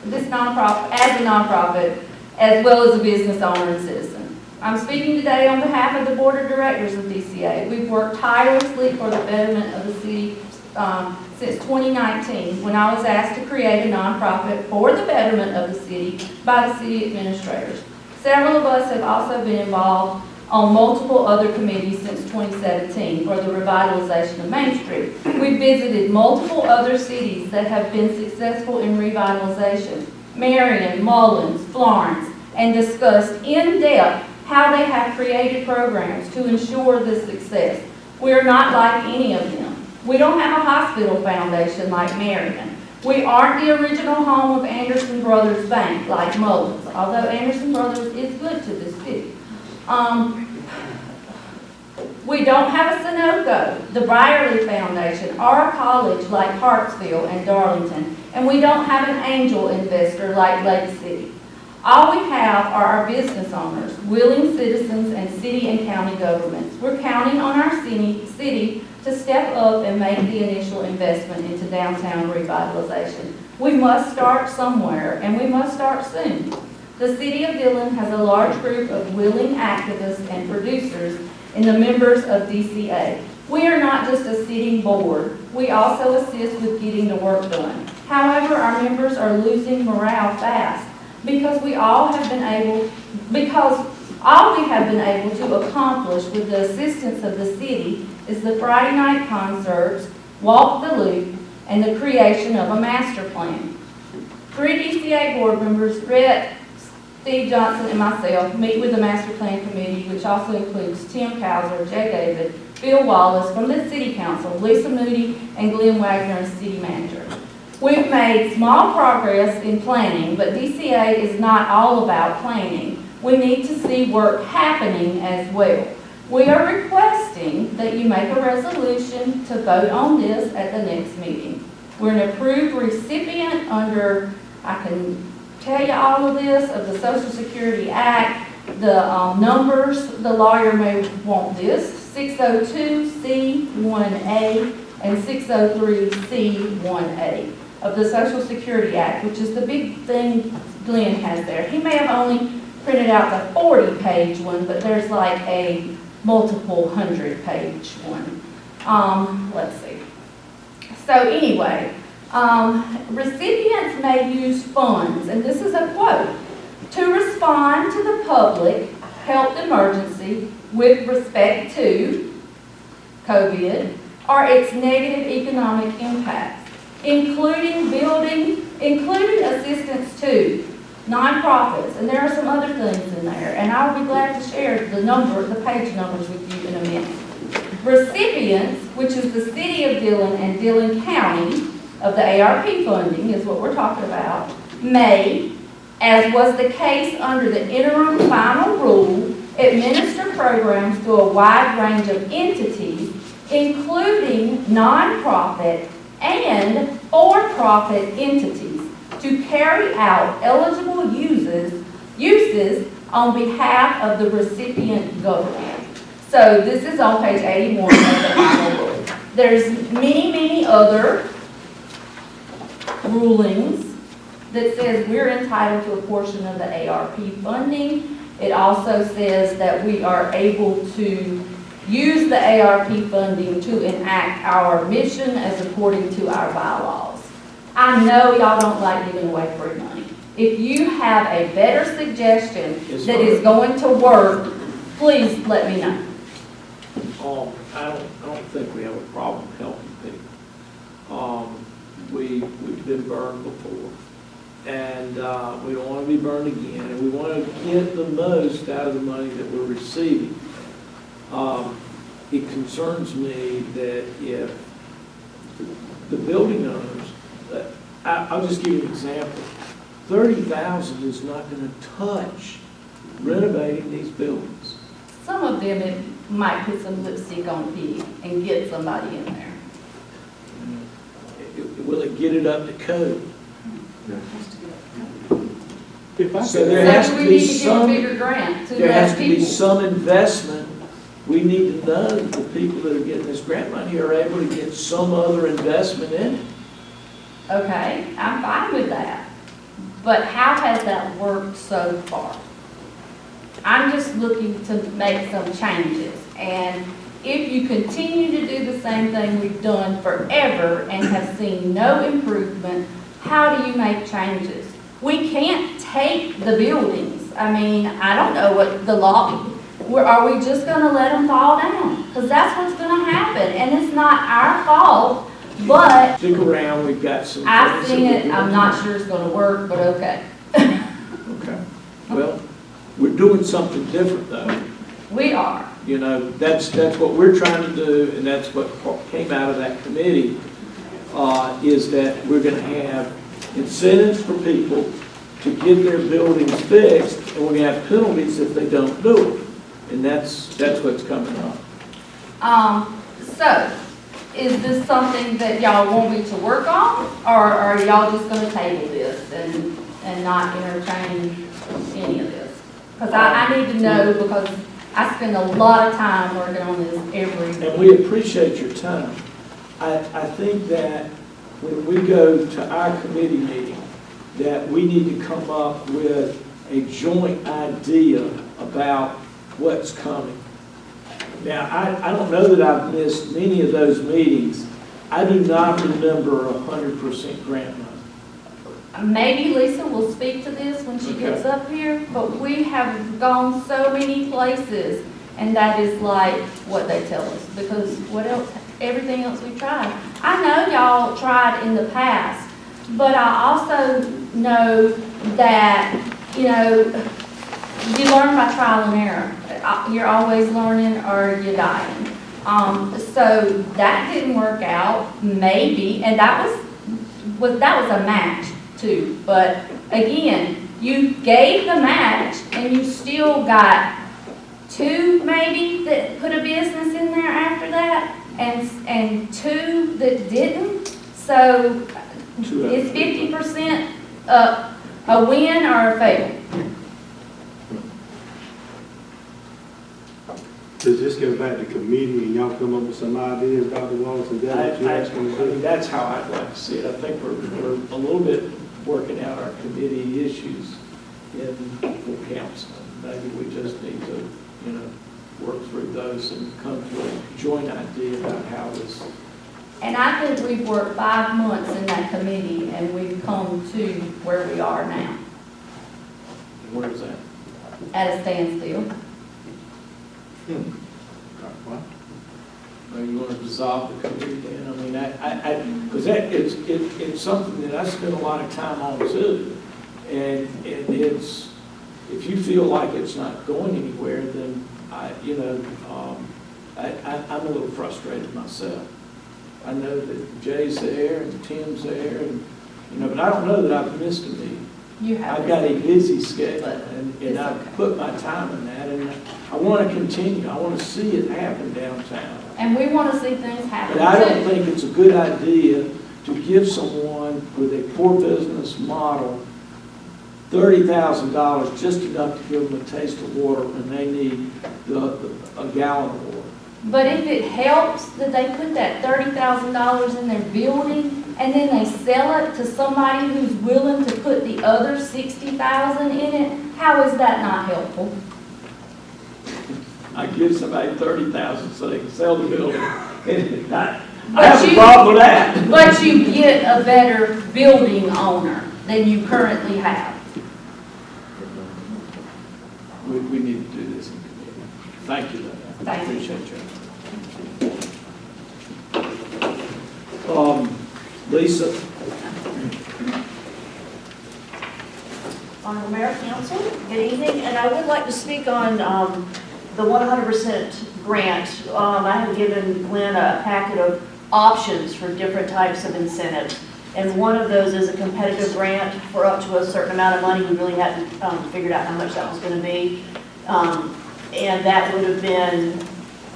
this nonprofit, as a nonprofit, as well as a business owner and citizen. I'm speaking today on behalf of the board of directors of DCA. We've worked tirelessly for the betterment of the city since 2019, when I was asked to create a nonprofit for the betterment of the city by the city administrators. Several of us have also been involved on multiple other committees since 2017 for the revitalization of Main Street. We visited multiple other cities that have been successful in revitalization, Marion, Mullins, Florence, and discussed in depth how they have created programs to ensure this success. We are not like any of them. We don't have a hospital foundation like Marion. We aren't the original home of Anderson Brothers Bank like Mullins, although Anderson Brothers is good to this city. We don't have a Sunoco, the Byerly Foundation, or a college like Hartsville and Darlington, and we don't have an angel investor like Lake City. All we have are our business owners, willing citizens, and city and county governments. We're counting on our city to step up and make the initial investment into downtown revitalization. We must start somewhere, and we must start soon. The city of Dillon has a large group of willing activists and producers in the members of DCA. We are not just a sitting board. We also assist with getting the work done. However, our members are losing morale fast because all we have been able to accomplish with the assistance of the city is the Friday night concerts, Walk the Loop, and the creation of a master plan. 3 DCA board members, Rhett, Steve Johnson, and myself, meet with the master plan committee, which also includes Tim Cowser, Jay David, Bill Wallace from the city council, Lisa Moody, and Glenn Wagner as city manager. We've made small progress in planning, but DCA is not all about planning. We need to see work happening as well. We are requesting that you make a resolution to vote on this at the next meeting. We're an approved recipient under, I can tell you all of this, of the Social Security Act. The numbers, the lawyer may want this, 602C1A and 603C1A of the Social Security Act, which is the big thing Glenn has there. He may have only printed out the 40-page one, but there's like a multiple 100-page one. Let's see. So anyway, recipients may use funds, and this is a quote, to respond to the public health emergency with respect to COVID or its negative economic impacts, including assistance to nonprofits, and there are some other things in there, and I'll be glad to share the page numbers with you in a minute. Recipients, which is the city of Dillon and Dillon County of the ARP funding, is what we're talking about, may, as was the case under the interim final rule, administer programs to a wide range of entities, including nonprofit and for-profit entities, to carry out eligible uses on behalf of the recipient government. So this is on page 81 of the final rule. There's many other rulings that says we're entitled to a portion of the ARP funding. It also says that we are able to use the ARP funding to enact our mission as according to our bylaws. I know y'all don't like giving away free money. If you have a better suggestion that is going to work, please let me know. I don't think we have a problem helping people. We've been burned before, and we don't want to be burned again, and we want to get the most out of the money that we're receiving. It concerns me that if the building owners, I'll just give you an example. 30,000 is not gonna touch renovating these buildings. Some of them, it might put some lipstick on a pig and get somebody in there. Will it get it up to code? If I So could there ask- has So to we be need to get a some, bigger grant to there has those to be people. some investment. We need to know that the people that are getting this grant money are able to get some other investment in it. Okay, I'm fine with that. But how has that worked so far? I'm just looking to make some changes. And if you continue to do the same thing we've done forever and have seen no improvement, how do you make changes? We can't take the buildings. I mean, I don't know what the law, are we just gonna let them fall down? Because that's what's gonna happen, and it's not our fault, but Stick around, we've got some. I've things that seen we're it, doing. I'm not sure it's gonna work, but okay. Okay, well, we're doing something different though. We are. You know, that's what we're trying to do, and that's what came out of that committee, is that we're gonna have incentives for people to get their buildings fixed, and we're gonna have penalties if they don't do it. And that's what's coming up. So, is this something that y'all want me to work on, or are y'all just gonna table this and not entertain any of this? Because I need to know, because I spend a lot of time working on this every And week. we appreciate your time. I think that when we go to our committee meeting, that we need to come up with a joint idea about what's coming. Now, I don't know that I've missed many of those meetings. I do not remember 100% grant money. Maybe Lisa will speak to this when she gets up here, but we have gone so many places, and that is like what they tell us, because what else, everything else we've tried. I know y'all tried in the past, but I also know that, you know, you learn by trial and error. You're always learning or you're dying. So that didn't work out, maybe, and that was a match too. But again, you gave the match and you still got two maybe that put a business in there after that, and two that didn't. So it's 50% a win or a fail. Does this go back to committee and y'all come up with some ideas, Dr. Wallace, and that's what you're asking to do? That's how I'd like to see it. I think we're a little bit working out our committee issues in full council. Maybe we just need to, you know, work through those and come to a joint idea about how this. And I think we've worked 5 months in that committee, and we've come to where we are now, Where is that? at a standstill. Or you want to dissolve the committee then? I mean, because it's something that I spend a lot of time on too. And it's, if you feel like it's not going anywhere, then I'm a little frustrated myself. I know that Jay's there and Tim's there, and, you know, but I don't know that I've missed a meeting. You have. I've got a busy schedule, and it's I've okay. put my time in that, and I want to continue. I want to see it happen downtown. And we want to see things happen But I don't too. think it's a good idea to give someone with a poor business model $30,000, just enough to give them a taste of water when they need a gallon of water. But if it helps that they put that $30,000 in their building, and then they sell it to somebody who's willing to put the other $60,000 in it, how is that not helpful? I give somebody $30,000 so they can sell the building. I But have a problem with that. But you get a better building owner than you currently have. We need to do this in committee. Thank you, Lynn. I Thank you. appreciate you. Lisa? Honorable Mayor, Council, good evening, and I would like to speak on the 100% grant, I have given Glenn a packet of options for different types of incentives. And one of those is a competitive grant for up to a certain amount of money. We really hadn't figured out how much that was going to be. And that would have been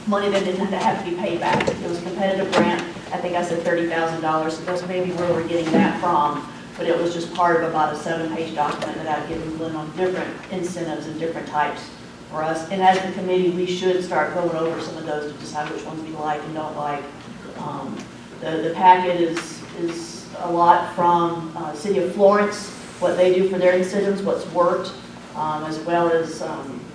money that didn't have to be paid back. It was a competitive grant. I think I said $30,000, so that's maybe where we're getting that from. But it was just part of about a 7-page document that I've given Glenn on different incentives and different types for us. And as a committee, we should start going over some of those to decide which ones we like and don't like. The packet is a lot from City of Florence, what they do for their incentives, what's worked, as well as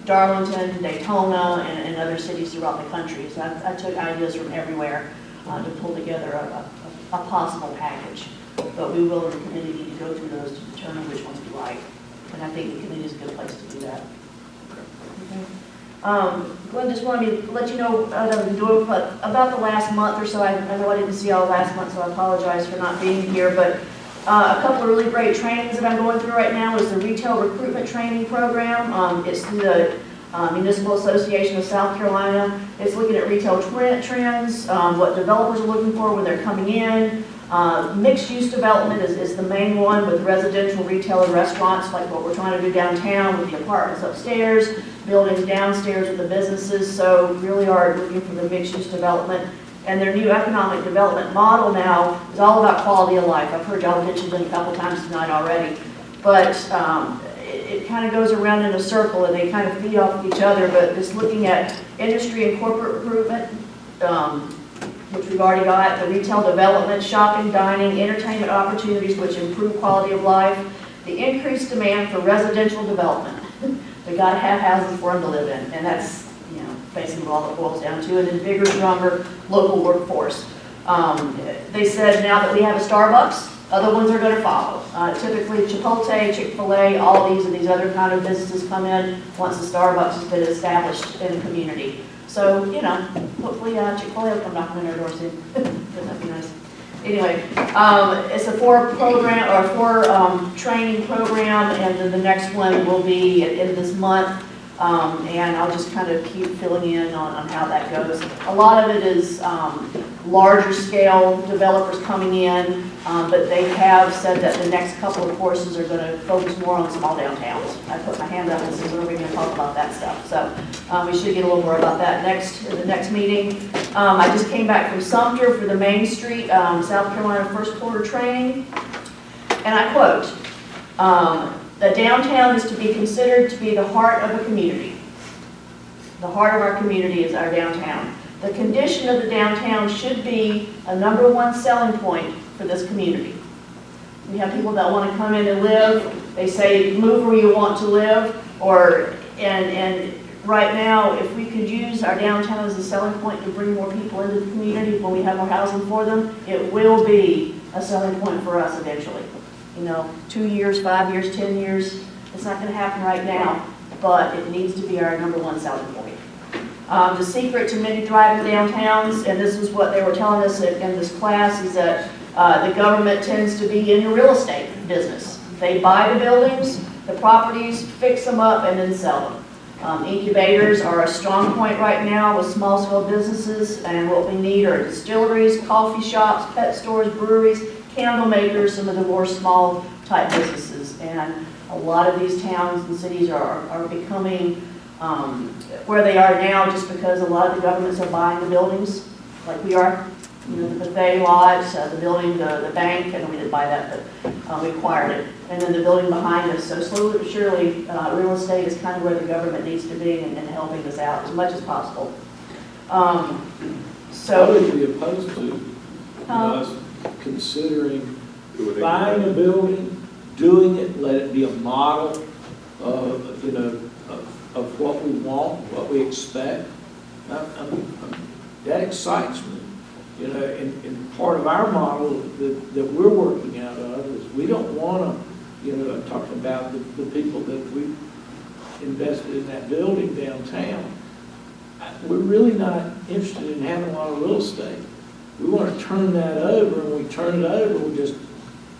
Darlington, Daytona, and other cities throughout the country. So I took ideas from everywhere to pull together a possible package. But we will, in the committee, need to go through those to determine which ones we like. And I think the committee is a good place to do that. Okay. Glenn just wanted me to let you know about the last month or so. I know I didn't see y'all last month, so I apologize for not being here. But a couple of really great trainings that I'm going through right now is the Retail Recruitment Training Program. It's through the Municipal Association of South Carolina. It's looking at retail trends, what developers are looking for when they're coming in. Mixed-use development is the main one with residential, retail, and restaurants, like what we're trying to do downtown with the apartments upstairs, buildings downstairs with the businesses. So really are looking for the mixed-use development. And their new economic development model now is all about quality of life. I've heard y'all mention it a couple times tonight already. But it kind of goes around in a circle, and they kind of feed off of each other. But it's looking at industry and corporate recruitment, which we've already got, the retail development, shopping, dining, entertainment opportunities which improve quality of life, the increased demand for residential development. We got to have houses for them to live in, and that's basically all it boils down to. And then bigger, stronger local workforce. They said now that we have a Starbucks, other ones are going to follow. Typically Chipotle, Chick-fil-A, all these other kind of businesses come in once the Starbucks has been established in the community. So, hopefully Chick-fil-A will come knocking on their door soon. Wouldn't that be nice? Anyway, it's a 4 training program, and then the next one will be at the end of this month. And I'll just kind of keep filling in on how that goes. A lot of it is larger scale developers coming in, but they have said that the next couple of courses are going to focus more on small downtowns. I put my hand up and said, when are we going to talk about that stuff? So we should get a little more about that in the next meeting. I just came back from Sumter for the Main Street, South Carolina first quarter training, and I quote, the downtown is to be considered to be the heart of a community. The heart of our community is our downtown. The condition of the downtown should be a #1 selling point for this community. We have people that want to come in and live. They say, move where you want to live. And right now, if we could use our downtown as a selling point to bring more people into the community when we have more housing for them, it will be a selling point for us eventually. 2 years, 5 years, 10 years, it's not going to happen right now, but it needs to be our #1 selling point. The secret to many thriving downtowns, and this is what they were telling us in this class, is that the government tends to be in the real estate business. They buy the buildings, the properties, fix them up, and then sell them. Incubators are a strong point right now with small-scale businesses, and what we need are distilleries, coffee shops, pet stores, breweries, candle makers, some of the more small type businesses. And a lot of these towns and cities are becoming where they are now just because a lot of the governments are buying the buildings like we are. The buffet lot, the building, the bank, and we didn't buy that, but we acquired it. And then the building behind us. So slowly but surely, real estate is kind of where the government needs to be and helping us out as much as possible. I would be opposed to us considering buying a building, doing it, let it be a model of, of what we want, what we expect. That excites me. And part of our model that we're working out of is we don't want to, I'm talking about the people that we invested in that building downtown. We're really not interested in having a lot of real estate. We want to turn that over, and when we turn it over, we'll just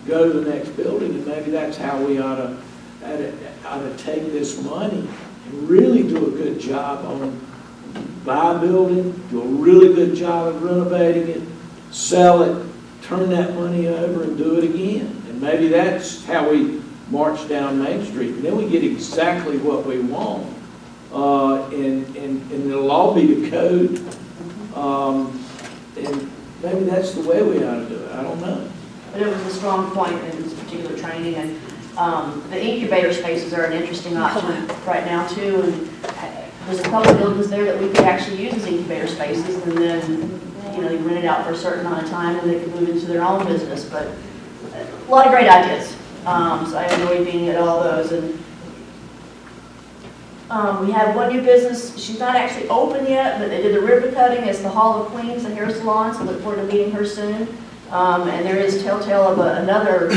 go to the next building, and maybe that's how we ought to take this money and really do a good job buy a building, do a really good job of renovating it, sell it, turn that money over and do it again. And maybe that's how we march down Main Street. And then we get exactly what we want. And it'll all be the code. And maybe that's the way we ought to do it. I don't know. But it was a strong point in this particular training, and the incubator spaces are an interesting option right now too. And there's a couple of buildings there that we could actually use as incubator spaces, and then you rent it out for a certain amount of time, and they could move into their own business. But a lot of great ideas. So I enjoyed being at all those. And we have one new business. She's not actually open yet, but they did the ribbon cutting. It's the Hall of Queens, the hair salon, so look forward to meeting her soon. And there is telltale of another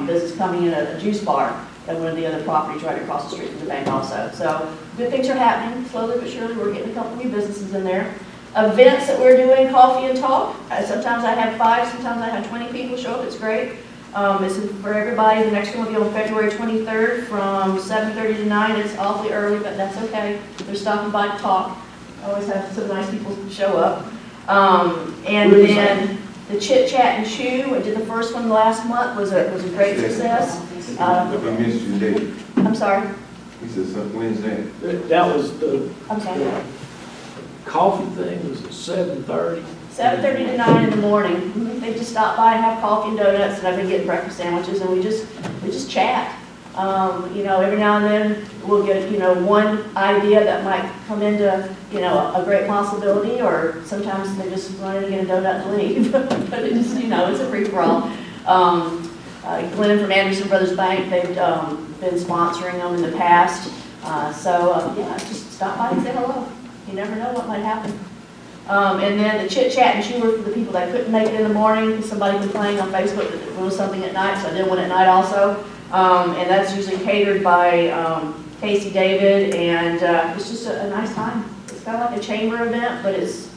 business coming in, a juice bar at one of the other properties right across the street from the bank also. So good things are happening. Slowly but surely, we're getting a couple new businesses in there. Events that we're doing, coffee and talk. Sometimes I have 5, sometimes I have 20 people show up. It's great. It's for everybody. The next one will be on February 23rd from 7:30 to 9. It's awfully early, but that's okay. They're stopping by to talk. I always have some nice people show up. And then the Chit Chat and Chew, I did the first one last month, was a great success. We missed you, Dave. I'm sorry. He said, when's that? That was the I'm sorry. coffee thing was at 7:30. 7:30 to 9 in the morning. They just stop by and have coffee and donuts, and I've been getting breakfast sandwiches, and we just chat. Every now and then we'll get, one idea that might come into, a great possibility, or sometimes they just run in and get a donut and leave. But it just, it's a free-for-all. Glenn from Anderson Brothers Bank, they've been sponsoring them in the past. Just stop by and say hello. You never know what might happen. And then the Chit Chat and Chew for the people that couldn't make it in the morning. Somebody complained on Facebook that there was something at night, so I did one at night also. And that's usually catered by Casey David, and it's just a nice time. It's kind of like a chamber event, but it's,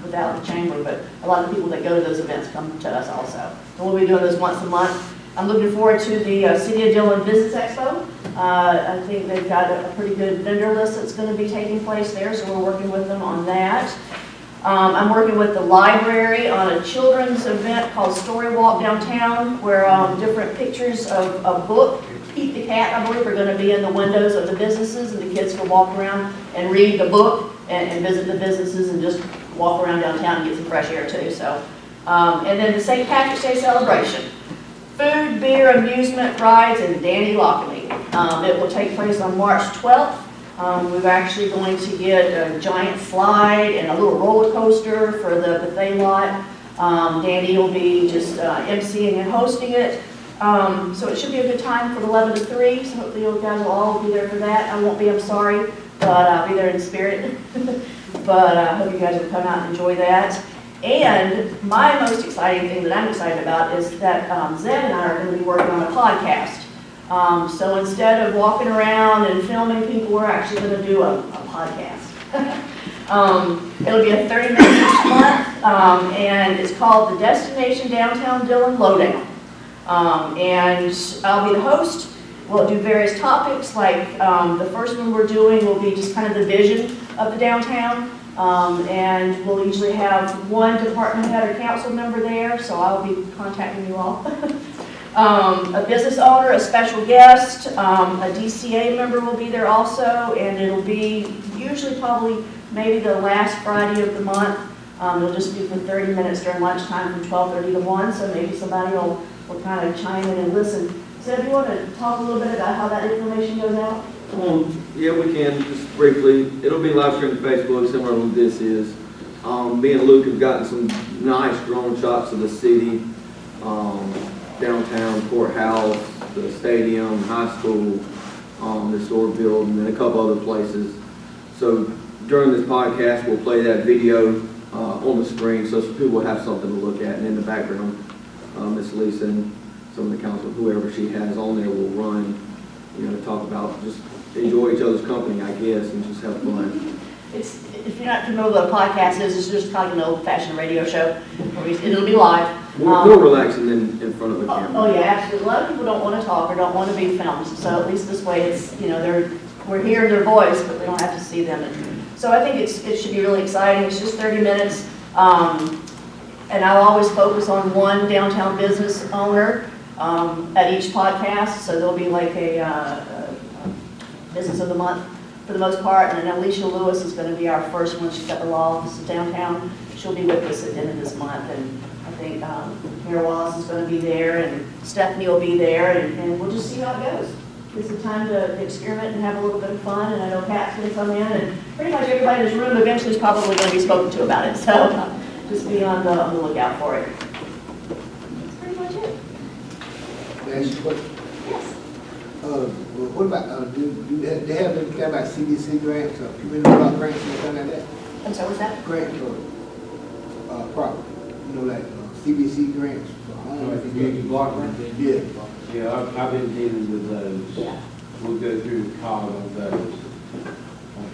without the chamber, but a lot of people that go to those events come to us also. And we'll be doing this once a month. I'm looking forward to the City of Dillon Business Expo. I think they've got a pretty good vendor list that's going to be taking place there, so we're working with them on that. I'm working with the library on a children's event called Story Walk Downtown, where different pictures of a book, Pete the Cat, I believe, are going to be in the windows of the businesses, and the kids can walk around and read the book and visit the businesses and just walk around downtown and get some fresh air too. So, and then the St. Patrick's Day celebration. Food, beer, amusement, rides, and dandy locking. It will take place on March 12th. We're actually going to get a giant slide and a little roller coaster for the buffet lot. Dandy will be just emceeing and hosting it. So it should be a good time from 11 to 3. So hopefully you guys will all be there for that. I won't be, I'm sorry, but I'll be there in spirit. But I hope you guys will come out and enjoy that. And my most exciting thing that I'm excited about is that Zed and I are going to be working on a podcast. So instead of walking around and filming people, we're actually going to do a podcast. It'll be a 30 minutes each month, and it's called the Destination Downtown Dillon Lowdown. And I'll be the host. We'll do various topics, like the first one we're doing will be just kind of the vision of the downtown. And we'll usually have one department head or council member there, so I'll be contacting you all. A business owner, a special guest, a DCA member will be there also, and it'll be usually probably maybe the last Friday of the month. It'll just be for 30 minutes during lunchtime from 12:30 to 1, so maybe somebody will kind of chime in and listen. So if you want to talk a little bit about how that information goes out? Yeah, we can, just briefly. It'll be live streamed to Facebook, similar to what this is. Me and Luke have gotten some nice drone shots of the city, downtown, courthouse, the stadium, high school, the store building, and a couple other places. So during this podcast, we'll play that video on the screen so people will have something to look at. And in the background, Miss Lisa and some of the council, whoever she has on there, will run, talk about, just enjoy each other's company, I guess, and just have fun. If you're not familiar with what a podcast is, it's just kind of an old-fashioned radio show. It'll be live. More relaxing than in front of a camera. Oh, yeah, absolutely. A lot of people don't want to talk or don't want to be filmed, so at least this way it's, we're hearing their voice, but we don't have to see them. And So I think it should be really exciting. It's just 30 minutes. And I'll always focus on one downtown business owner at each podcast. So there'll be like a business of the month for the most part. And then Alicia Lewis is going to be our first one. She's got the law office downtown. She'll be with us at the end of this month. And I think Mayor Wallace is going to be there, and Stephanie will be there, and we'll just see how it goes. It's a time to experiment and have a little bit of fun, and I know Pat's going to come in, and pretty much everybody in this room eventually is probably going to be spoken to about it. So just be on the lookout for it. That's pretty much it. Can I ask you a question? Yes. What about, do they have any kind of like CDC grants or community block grants or anything like that? I'm sorry, what's that? Grants for property, you know, like CDC grants for homes. Community block grant? Yeah. Yeah, I've been dealing with those. Yeah. We'll go through the cog on those. On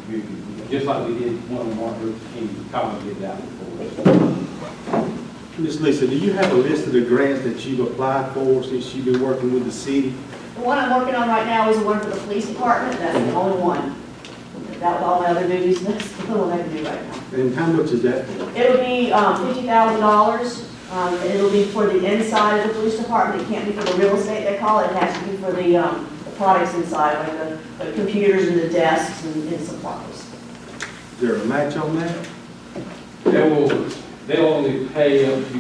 community, just like we did one on Martin Luther King, cog did that before. Ms. Lisa, do you have a list of the grants that you've applied for since you've been working with the city? The one I'm working on right now is the one for the police department. That's the only one. That with all my other duties, that's the only one I can do right now. And how much is that for? It'll be $50,000. It'll be for the inside of the police department. It can't be for the real estate, they call it. It has to be for the products inside, like the computers and the desks and supplies. Is there a match on that? They'll only pay up to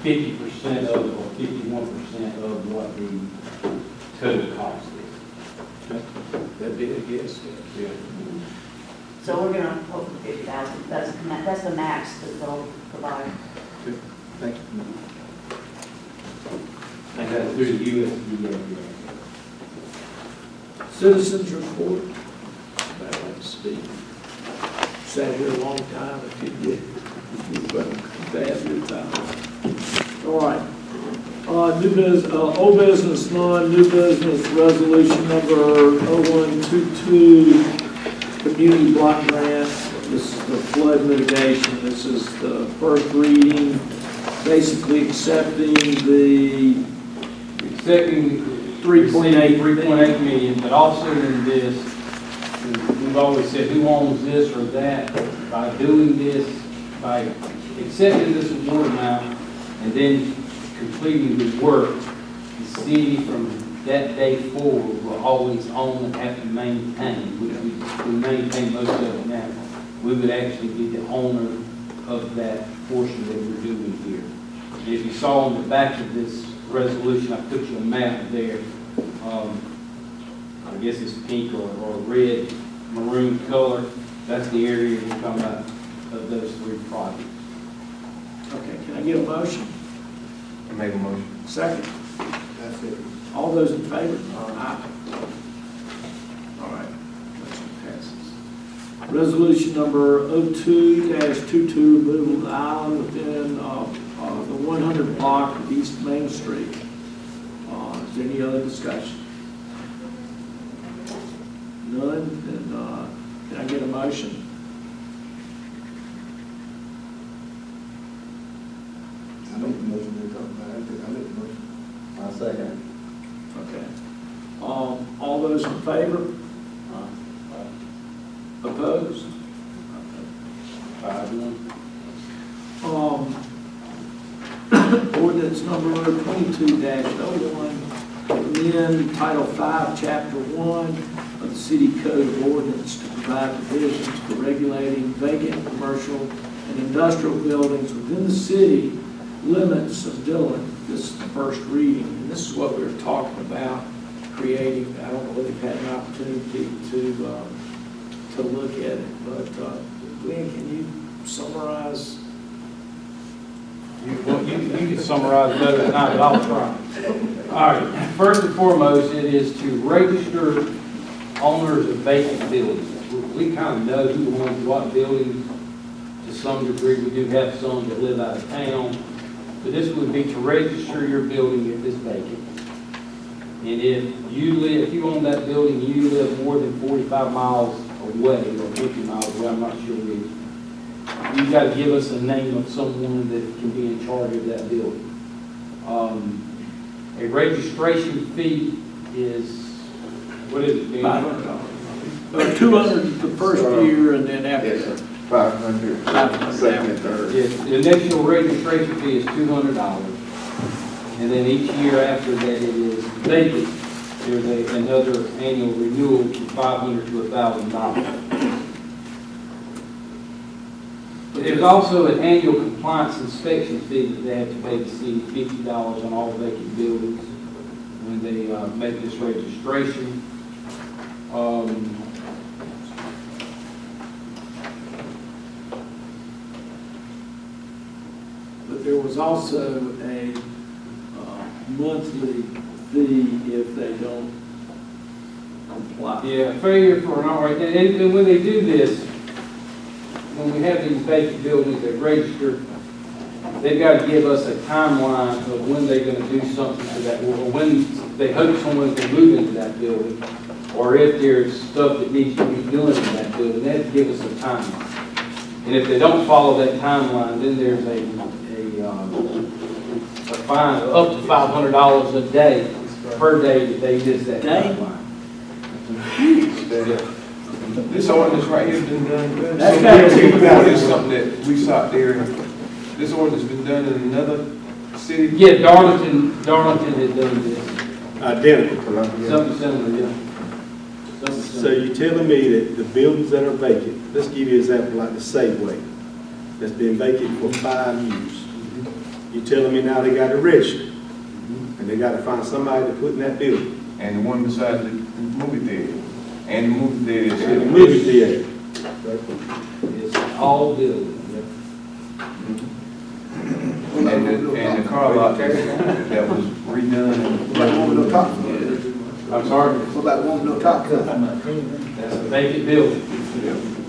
50% of, or 51% of what the total cost is. That'd be a guess. Yeah. So we're gonna hope for 50,000. That's the max that they'll provide. Thank you. And that's through the USDA. Citizens report. I'd like to speak. Sat here a long time, if you get, bad your time. All right. New business, old business, none, new business, resolution number 0122, community block grant. This is the flood mitigation. This is the first reading, basically accepting 3.8 million, but also in this, we've always said who owns this or that. By doing this, by accepting this award amount and then completing the work, the city from that day forward will always own and have to maintain, which we maintain most of it now. We would actually be the owner of that portion that we're doing here. And if you saw on the back of this resolution, I put you a map there. I guess it's pink or red, maroon color. That's the area we're talking about of those three projects. Okay, can I get a motion? I make a motion. Second. That's it. All those in favor? Aye. All right, motion passes. Resolution number 02-22, removal of the island within the 100 block of East Main Street. Is there any other discussion? None? Then can I get a motion? I make the motion to talk about it. I make the motion. I'll second. Okay. All those in favor? Opposed? 5-1. Ordinance number 22-01, amend Title 5, Chapter 1 of the City Code of Ordinance to provide provisions for regulating vacant commercial and industrial buildings within the city limits of Dillon. This is the first reading, and this is what we were talking about, creating. I don't know whether you've had an opportunity to look at it, but Glenn, can you summarize? You can summarize better than I, but I'll try. All right, first and foremost, it is to register owners of vacant buildings. We kind of know who owns what buildings to some degree. We do have some that live out of town. But this would be to register your building if it's vacant. And if you own that building, you live more than 45 miles away, or 50 miles away, I'm not sure which, you've got to give us a name of someone that can be in charge of that building. A registration fee is, what is it, $500. 200 the first year, and then after Yes, that. 500, second and third. Yes, the initial registration fee is $200. And then each year after that it is vacant, there's another annual renewal from $500 to $1,000. There's also an annual compliance inspection fee that they have to pay the city, $50 on all vacant buildings when they make this registration. But there was also a monthly fee if they don't comply. Yeah, failure for an outright, and when they do this, when we have these vacant buildings that register, they've got to give us a timeline of when they're gonna do something to that, or when they hope someone's gonna move into that building, or if there's stuff that needs to be done in that building, they have to give us a timeline. And if they don't follow that timeline, then there's a fine of up to $500 a day, per day that they miss that timeline. This ordinance right here has been done. That's So got to be this is something that we saw there. This ordinance has been done in another city. Yeah, Darlington had done this, Identical. something similar, yeah. Something So similar. you're telling me that the buildings that are vacant, let's give you an example like the Safeway, that's been vacant for 5 years. You're telling me now they got to register, and they got to find somebody to put in that building. And the one beside the movie theater. And the movie theater is. And the movie theater. It's all buildings. And the car lot that was redone. I'm sorry, What about one no top cover? that's a vacant building.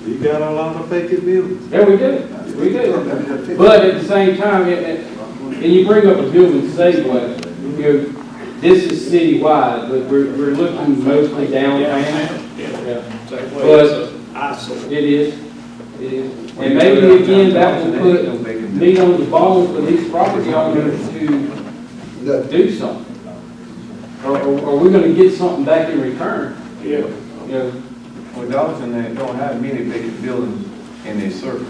You got a lot of vacant buildings. Yeah, we do, we do. But at the same time, and you bring up a building Safeway, you know, this is citywide, but we're looking mostly downtown. Yeah. But it is. And maybe again, that will put meat on the bone for these property owners to do something. Or we're gonna get something back in return. Yeah. You know, Well, Darlington don't have many vacant buildings in their circle.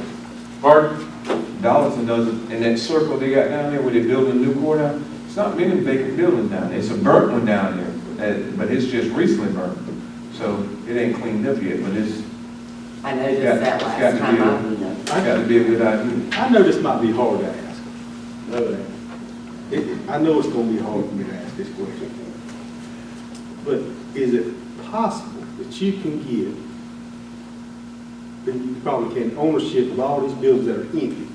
pardon? Darlington doesn't, in that circle they got down there where they're building a new courthouse, it's not many vacant buildings down there. It's a burnt one down there, but it's just recently burnt. So it ain't cleaned up yet, but it's I noticed got, that it's last got to time be I a, was there. it's got to be a good idea. I know this might be hard to ask. I know it's gonna be hard for me to ask this question. But is it possible that you can give, and you probably can, ownership of all these buildings that are empty?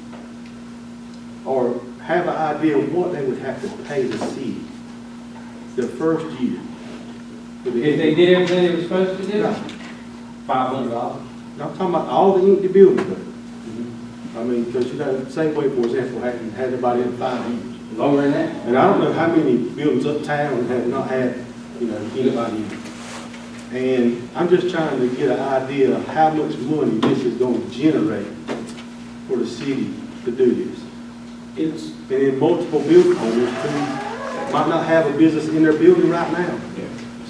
Or have an idea of what they would have to pay the city the first year? If they did everything they were supposed to do, No. $500. I'm talking about all the empty buildings. I mean, because you know, Safeway, for example, hadn't had anybody in 5 years. Longer than that. And I don't know how many buildings uptown have not had, you know, anybody in. And I'm just trying to get an idea of how much money this is going to generate for the city to do this. And then multiple building owners who might not have a business in their building right now.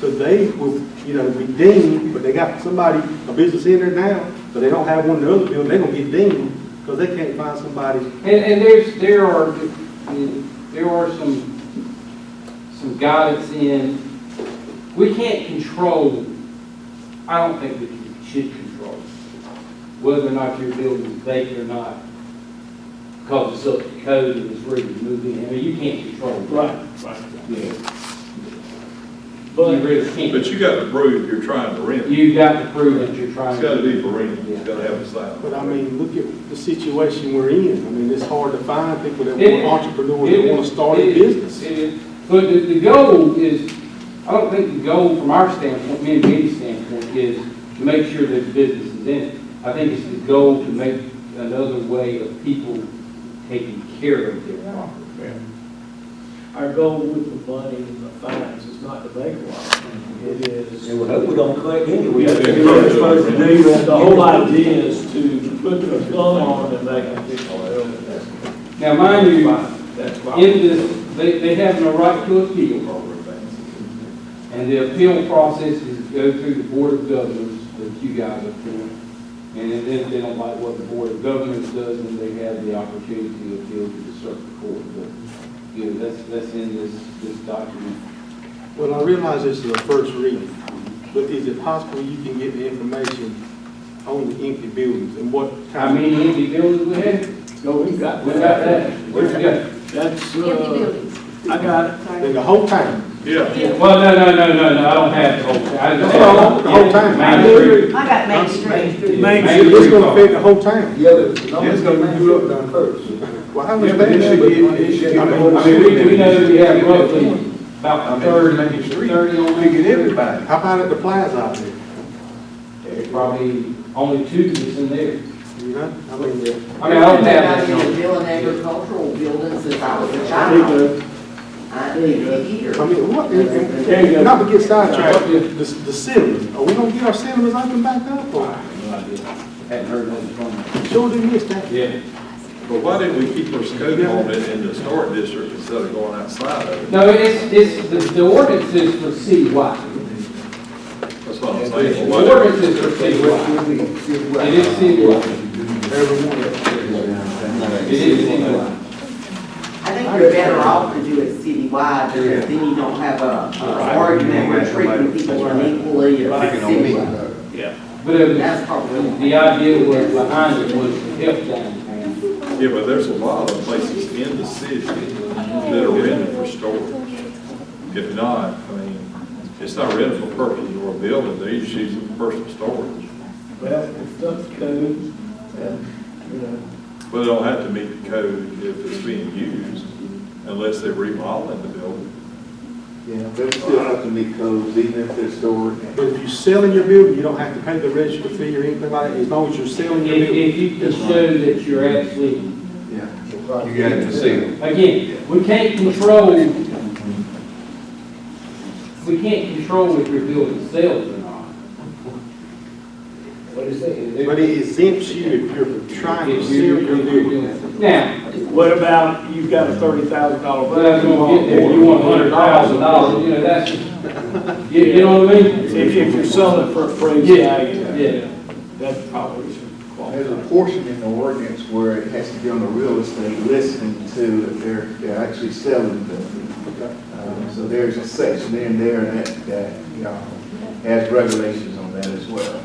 So they will, you know, be dinged, but they got somebody, a business in there now, but they don't have one in the other building, they're gonna get dinged because they can't find somebody. And there are some guidance in, we can't control, I don't think that you should control whether or not your building is vacant or not, because it's up to code and it's ready to move in. I mean, you can't control that. Right. Yeah. But you really can't. But you got to prove you're trying to rent. You got to prove that you're trying It's to. got to be for rent. It's got to have a sign. But I mean, look at the situation we're in. I mean, it's hard to find people that It is. want entrepreneurs that want to start a It is. business. It is. But the goal is, I don't think the goal from our standpoint, me and Benny's standpoint, is to make sure there's businesses in it. I think it's the goal to make another way of people taking care of their property. Our goal with the money and the fines is not to make a lot. It is. And we hope we don't collect any. We have to We're do what we're supposed to do. The whole idea is to put the thumb on and make it fix the building. Now, mind you, That's why. in this, they have no right to appeal. And the appeal process is to go through the Board of Governors, the you guys are for. And then if they don't like what the Board of Governors does, then they have the opportunity to appeal to the circuit court. But, you know, that's in this document. Well, I realize this is a first reading, but is it possible you can get the information on the empty buildings and what How kind many empty buildings we have? Go, we got that. Where's we got? That's, Empty buildings. I got it. of, the whole time? Yeah. Well, no, I don't have the whole thing. I just No, have the whole time. Main Street. I got Main Street. Main So this gonna affect the whole time? Yeah, it's gonna be up down first. Well, how Yeah, much but it should get, that? it should get. I mean, we know we have roughly about 30 on We get everybody. How about at the plaza out there? There's probably only 2 that's in there. You know, I mean, I mean, I don't have that. I've been in Dillon agricultural building since I was a There you child. go. I did here. I mean, what, There you go. not to get sidetracked, the cinemas, are we gonna get our cinemas open back up or? Hadn't heard nothing from them. Sure did miss that. Yeah. But why didn't we keep our scope on it in the historic district instead of going outside of it? No, it's, the ordinance is for citywide. That's what I'm The saying. Well, why ordinance is for citywide. It is citywide. It is citywide. I think you're better off to do it citywide, because then you don't have a argument where treating people unequally as citywide. Yeah. But it That's was, probably. the idea was behind it was to help downtown. Yeah, but there's a lot of places in the city that are rented for storage. If not, I mean, it's not rented for purposes of a building, they just use it for personal storage. Well, it's up to code, and, you know. But it don't have to meet the code if it's being used, unless they're remodeling the building. Yeah, they still have to meet codes, even if they're stored. But if you're selling your building, you don't have to pay the register fee or anything like that, as long as you're selling your building. If you can show that you're actually, Yeah. You got to see it. again, we can't control if your building sells or not. What is that? But it exempts you if you're trying to If sell you're your building. Now, What about, you've got a $30,000 well, that's gonna get there, you want $100,000, you know, that's, you know what I mean? If you're selling it for appraised Yeah, value, yeah. that probably should There's qualify. a portion in the ordinance where it has to be on the real estate listing to if they're actually selling the building. So there's a section in there that, you know, has regulations on that as well.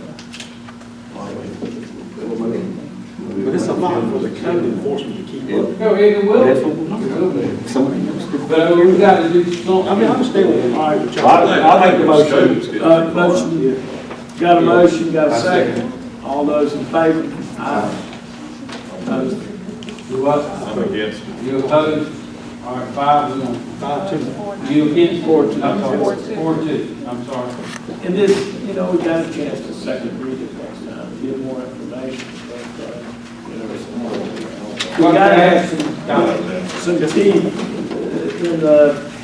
But it's a lot for the code enforcement to keep up. No, it will. But we got to do something. I mean, I understand what you're trying to. I make the motion. Motion, got a motion, got a second. All those in favor? Aye. Opposed? You what? I'm against it. You opposed? All right, 5-1. 5-2. You against? 4-2. I'm sorry, 4-2, I'm sorry. And this, you know, we got a chance to second read it next time, get more information. But, you know, we gotta have some teeth in the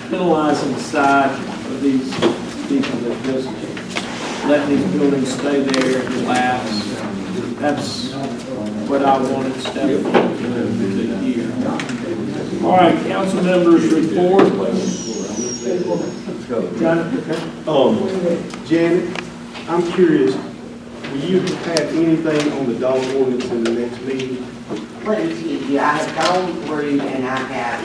penalizing side of these people that just let these buildings stay there and collapse. That's what I wanted Stephanie to hear. All right, council members report. Janet, I'm curious, will you have anything on the dog ordinance in the next meeting? Let me tell you, I have gone through and I have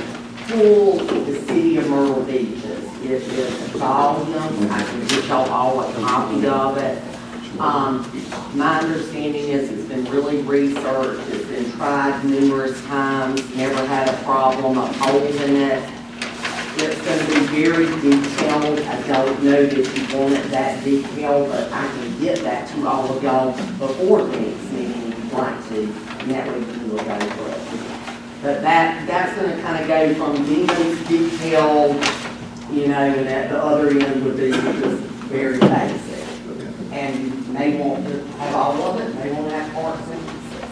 pulled the city of Myrtle Beaches. It is volume, I can get y'all all a copy of it. My understanding is it's been really researched, it's been tried numerous times, never had a problem upholding it. It's going to be very detailed. I don't know that you want it that detailed, but I can get that to all of y'all before the next meeting if you'd like to, and that way you can look over it. But that's going to kind of go from Dillon's detailed, you know, and at the other end would be just very basic. And you may want to have all of it, may want to have parts and pieces.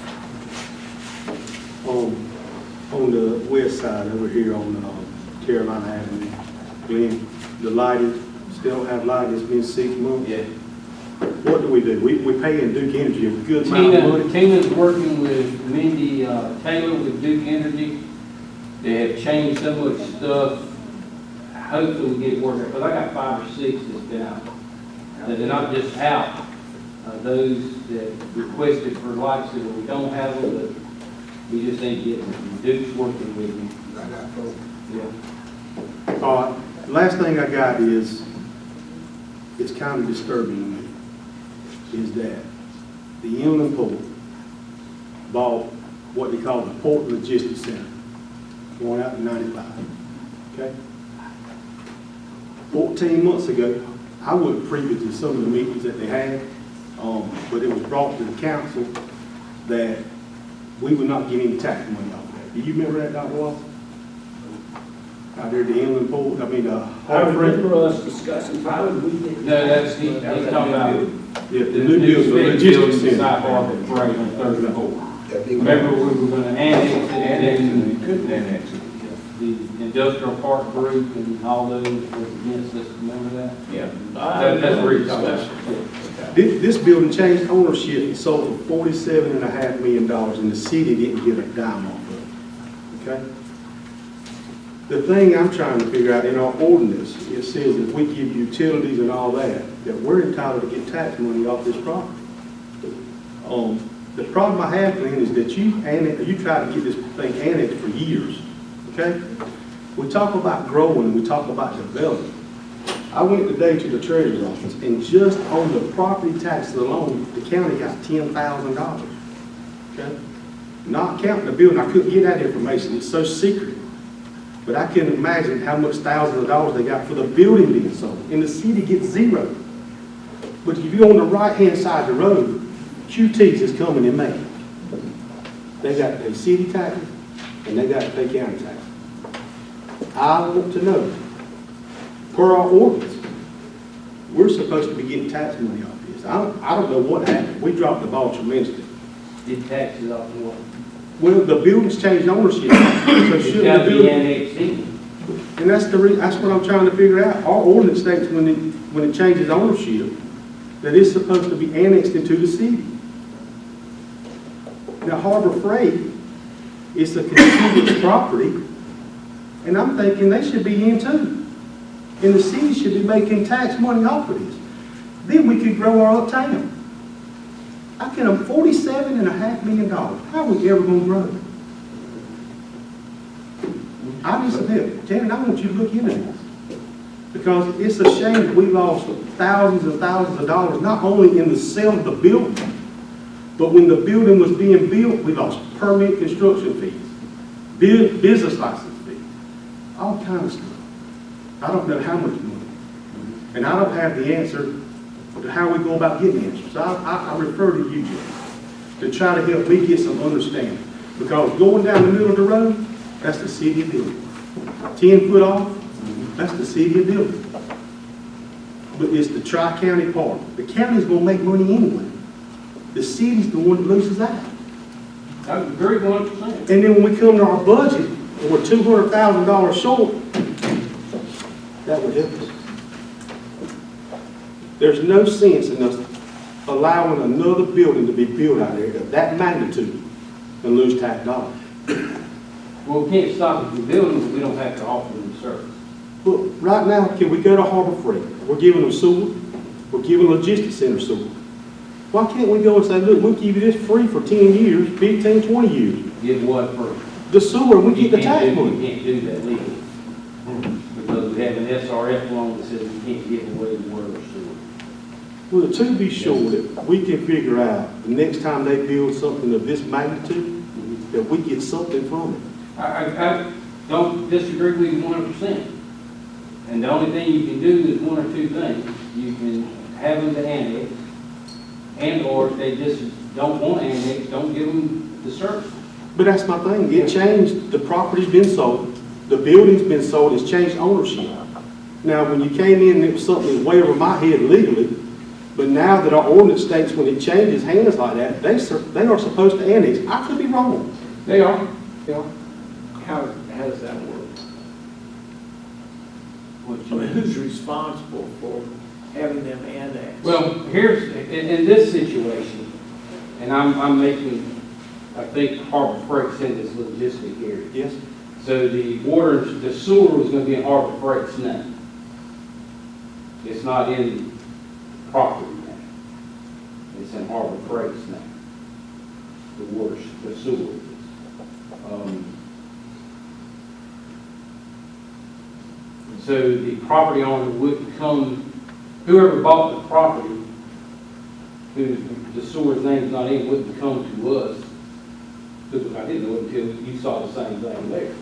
On the west side over here on Carolina Avenue, Glenn, the lighting, still don't have lighting, it's been 6 months. Yeah. What do? We pay in Duke Energy a good amount of money. Tina's working with Mindy Taylor with Duke Energy. They have changed so much stuff. Hopefully we get it working, because I got 5 or 6 that's been out. They're not just out. Those that requested for lights that we don't have them, but we just ain't getting Duke's working with them. Yeah. Last thing I got is, it's kind of disturbing to me, is that the Inland Port bought what they call the Port Logistics Center, going out to 95, okay? 14 months ago, I wasn't privy to some of the meetings that they had, but it was brought to the council that we would not get any tax money off that. Do you remember that, Dr. Walton? Out there at the Inland Port, I remember us discussing, how would we get? No, that's the, they talking about Yeah, the new deal, the logistics center. Side Harbor Parade on 34. Remember, we were gonna annex it, And we couldn't annex it. the industrial park group and all those was against us, remember that? Yeah. That's where you're talking about. This building changed ownership and sold for $47.5 million, and the city didn't get a dime off of it, okay? The thing I'm trying to figure out, in our ordinance, it says if we give utilities and all that, that we're entitled to get tax money off this property. The problem I have, Glenn, is that you tried to get this thing annexed for years, okay? We talk about growing, we talk about development. I went today to the treasurer's office, and just on the property taxes alone, the county got $10,000, okay? Not counting the building, I couldn't get that information, it's so secret. But I can imagine how much thousands of dollars they got for the building being sold, and the city gets zero. But if you're on the right-hand side of the road, QT's is coming in May. They got to pay city taxes, and they got to pay county taxes. I want to know, per our ordinance, we're supposed to be getting tax money off this. I don't know what happened. We dropped the ball tremendously. Did taxes off the water. Well, the building's changed ownership, so It's shouldn't gotta the be building? annexed in. And that's what I'm trying to figure out. Our ordinance states when it changes ownership, that it's supposed to be annexed into the city. Now, Harbor Freight is the contiguous property, and I'm thinking they should be in too. And the city should be making tax money off of this. Then we could grow our uptown. I can afford $47.5 million. How are we ever going to grow? I need some help. Janet, I want you to look into this. Because it's a shame that we lost thousands and thousands of dollars, not only in the sale of the building, but when the building was being built, we lost permit construction fees, business license fees, all kinds of stuff. I don't know how much money. And I don't have the answer to how we go about getting answers. So I refer to you, Jim, to try to help me get some understanding. Because going down the middle of the road, that's the city of Dillon. 10 foot off, that's the city of Dillon. But it's the tri-county part. The county's going to make money anyway. The city's the one that loses out. I agree 100%. And then when we come to our budget, and we're $200,000 short, that would help us. There's no sense in us allowing another building to be built out there of that magnitude and lose tax dollars. Well, we can't stop it from building, but we don't have to offer them service. But right now, can we go to Harbor Freight? We're giving them sewer. We're giving logistics center sewer. Why can't we go and say, look, we'll give you this free for 10 years, 15, 20 years? Give what for? The sewer, we get the tax money. We can't do that legally. Because we have an SRF law that says we can't give away the water or sewer. Well, to be sure that we can figure out the next time they build something of this magnitude, that we get something from it. I don't disagree with you 100%. And the only thing you can do is one or two things. You can have them to annex, and or if they just don't want to annex, don't give them the service. But that's my thing. It changed, the property's been sold, the building's been sold, it's changed ownership. Now, when you came in, it was something that was way over my head legally, but now that our ordinance states when it changes hands like that, they are supposed to annex. I could be wrong. They are. How does that work? I mean, who's responsible for having them annexed? Well, here's, in this situation, and I'm making, I think Harbor Freight said this logistic area. Yes. So the water, the sewer was going to be in Harbor Freight's name. It's not in property now. It's in Harbor Freights now. The worst, the sewer. So the property owner would come, whoever bought the property, who the sewer's name's not in, wouldn't come to us, because I didn't know it until you saw the same thing there.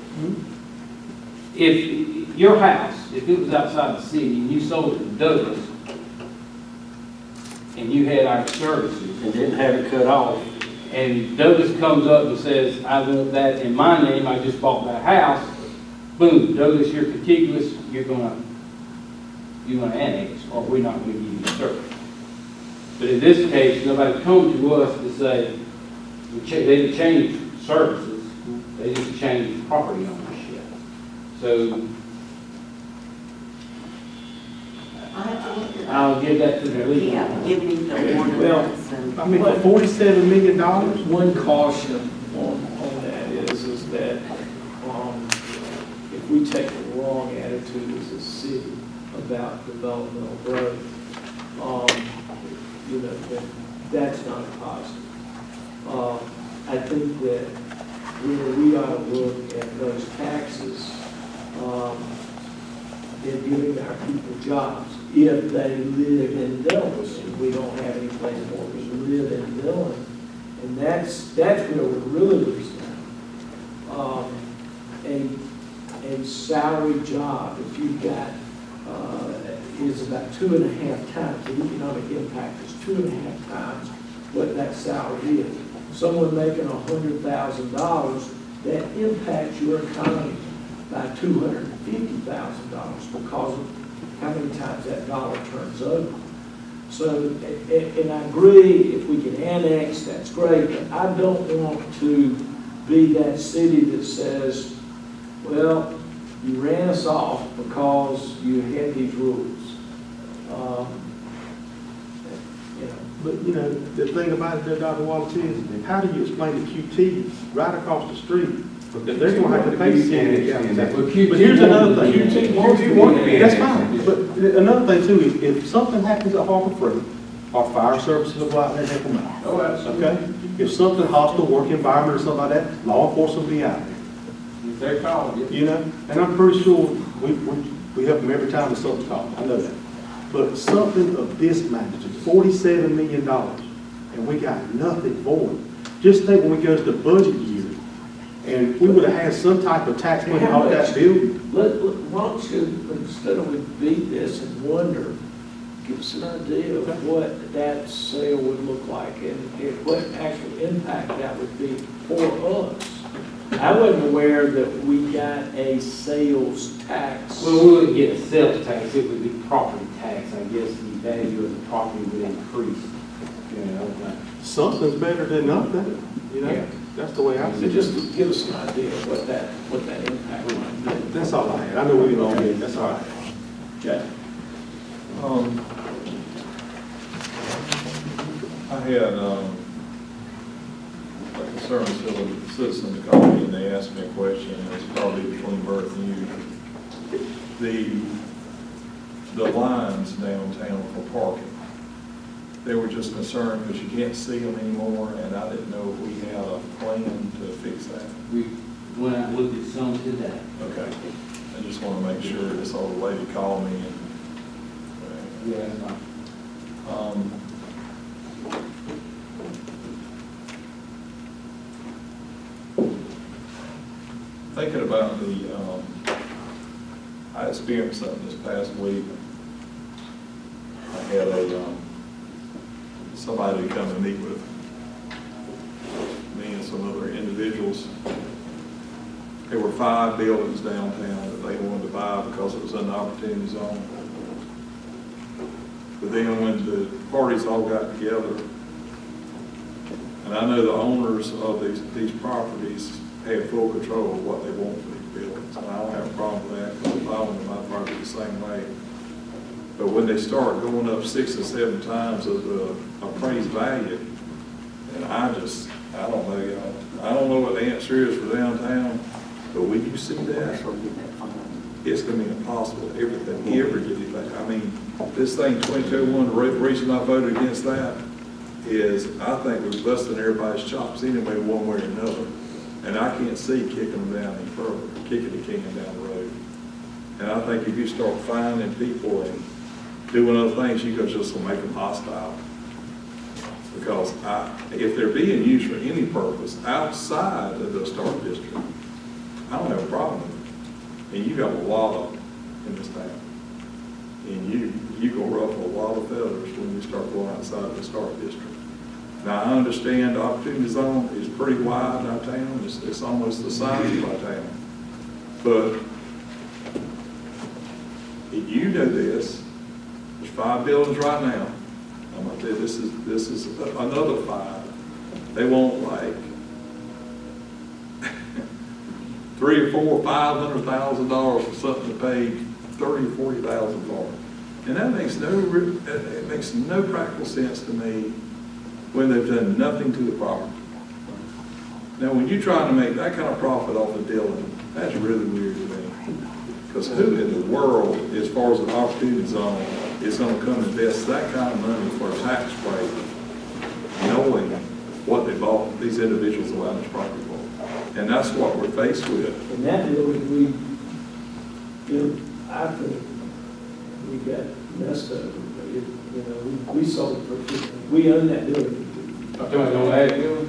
If your house, if it was outside the city and you sold it to Douglas, and you had our services, And didn't have it cut off. and Douglas comes up and says, I want that in my name, I just bought that house, boom, Douglas, you're contiguous, you're gonna annex, or we're not gonna give you the service. But in this case, nobody come to us to say, they didn't change services, they just changed property ownership. So, I'll give that to the legal. Yeah, give me the ordinance and. I mean, for $47 million? One caution on that is that, if we take the wrong attitude as a city about developmental growth, that's not positive. I think that we ought to look at those taxes, in giving our people jobs, if they live in Dillon. We don't have any place for them to live in Dillon, and that's where we're really losing out. A salary job, if you've got, is about 2.5 times, the economic impact is 2.5 times what that salary is. Someone making $100,000, that impacts your economy by $250,000 because of how many times that dollar turns over. So, and I agree, if we can annex, that's great, but I don't want to be that city that says, well, you ran us off because you had these rules. But, the thing about it there, Dr. Wallace, is how do you explain to QTs right across the street that they're going to have to pay city? But here's another thing. That's fine. But another thing too is if something happens at Harbor Freight, our fire services will go out there and help them out. Oh, absolutely. Okay? If something hostile work environment or something like that, law enforcement will be out there. If they're calling you. And I'm pretty sure we help them every time the something's called. I know that. But something of this magnitude, $47 million, and we got nothing for it. Just think when we go to the budget year, and we would have had some type of tax money off that building. Why don't you, instead of we beat this and wonder, give us an idea of what that sale would look like and what actual impact that would be for us. I wasn't aware that we got a sales tax. Well, we wouldn't get a sales tax, it would be property tax. I guess the value of the property would increase, Something's better than nothing, Yeah. That's the way I see So it. just to give us an idea of what that impact might be. That's all I had. I know we don't get, that's all I had. Okay. I had a concerned citizen to call me and they asked me a question, and it's probably between Bert and you. The lines downtown for parking, they were just concerned because you can't see them anymore, and I didn't know if we had a plan to fix that. We went out and looked at some today. Okay. I just want to make sure this old lady called me and. Yeah, that's fine. Thinking about I experienced something this past week. I had somebody come and meet with me and some other individuals. There were 5 buildings downtown that they wanted to buy because it was in the opportunity zone. But then when the parties all got together, and I know the owners of these properties have full control of what they want for these buildings, and I don't have a problem with that, because if I own my property the same way. But when they start going up 6 or 7 times of the appraised value, and I don't know, y'all. I don't know what the answer is for downtown, but when you see that, it's going to be impossible to ever get anything. I mean, this thing, 22-1, the reason I voted against that is I think we're busting everybody's chops anyway, one way or another. And I can't see kicking them down any further, kicking the can down the road. And I think if you start finding people and doing other things, you could just make them hostile. Because if they're being used for any purpose outside of the historic district, I don't have a problem with it. And you got a lot of them in this town. And you go ruffle a lot of feathers when you start going outside of the historic district. Now, I understand the opportunity zone is pretty wide in our town. It's almost the size of our town. But if you know this, there's 5 buildings right now. I'm gonna tell you, this is another 5. They want like $300,000 or $400,000, $500,000 for something to pay $30,000 or $40,000 for. And that makes no practical sense to me when they've done nothing to the property. Now, when you're trying to make that kind of profit off of Dillon, that's really weird to me. Because who in the world, as far as an opportunity zone, is going to come invest that kind of money for a tax break, knowing what they bought these individuals around this property for? And that's what we're faced with. And that building, I think we got messed up. We sold it for, we own that building.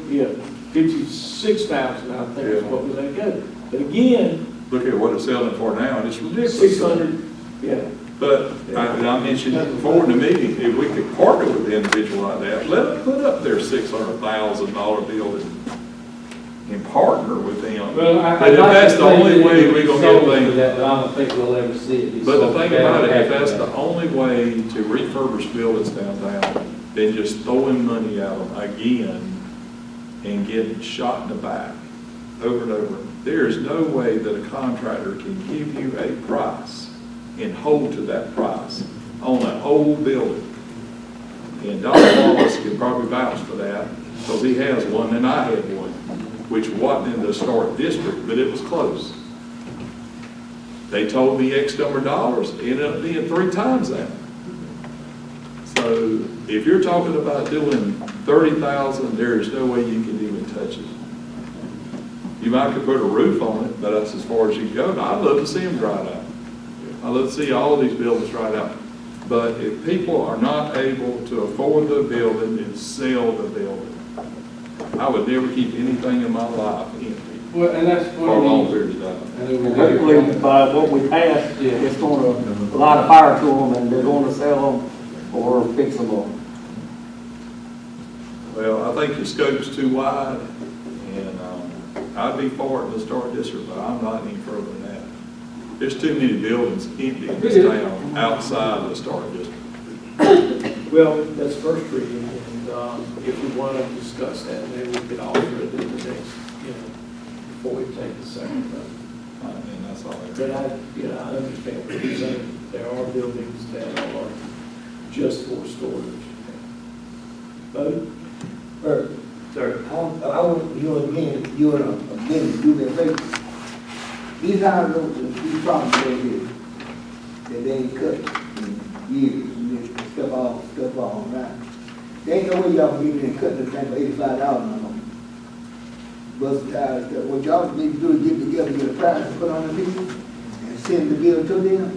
Yeah, 56,000, I think is what we let go. But again, look at what it's selling for now, and it's ridiculous. 600, yeah. But I mentioned it before in the meeting, if we could partner with the individual like that, let them put up their $600,000 building and partner with them. Well, but if that's the only way we're going to get things. That, I don't think we'll ever see it. But the thing about it, if that's the only way to refurbish buildings downtown, then just throwing money at them again and getting shot in the back over and over. There is no way that a contractor can give you a price and hold to that price on an old building. And Dr. Wallace can probably vouch for that because he has one and I had one, which wasn't in the historic district, but it was close. They told me X number of dollars, it ended up being 3 times that. So if you're talking about doing $30,000, there is no way you can even touch it. You might could put a roof on it, but that's as far as you can go. Now, I'd love to see them dried out. I'd love to see all these buildings dried out. But if people are not able to afford the building and sell the building, I would never keep anything in my life empty. Well, and that's for a long period of time. Hopefully, by what we passed, it's going to light a fire to them, and they're going to sell them or fix them up. Well, I think the scope's too wide, and I'd be for it in the historic district, but I'm not any further than that. There's too many buildings empty in this town outside the historic district. Well, that's first reading, and if we want to discuss that, maybe we could offer it in the next, before we take the second vote. And that's all. But I understand what you're saying. There are buildings that are just for storage. Vote? Sir, I want you again, you in a minute, do me a favor. These houses, these properties right here, that they ain't cut in years, and they stuff all around. There ain't no way y'all can get in and cut this thing for $85 no more. Bust tires, stuff. What y'all need to do is get together, get a price and put on the people, and send the bill to them.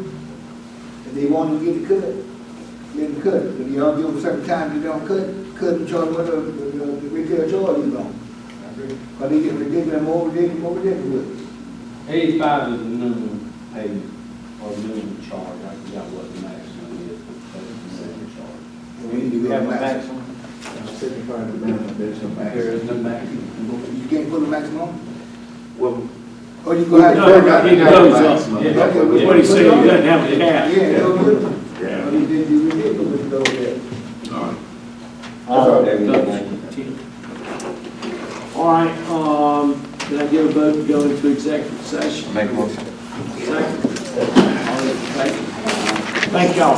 If they want to get it cut, let them cut it. If y'all give them certain time they don't cut and charge what the retail charge is on. Because they get ridiculous, more ridiculous with it. 85 is the minimum payment or minimum charge. I forgot what the maximum is. We need to Have have a a maximum. maximum. There is no maximum. You can't put a maximum? Well, Or you go ahead and It goes up. Okay, What he said, he doesn't have a cap. Yeah, no good. But he did do ridiculous with those there. All right, can I get a vote to go into executive session? Make a motion. Second. All in favor? Thank y'all.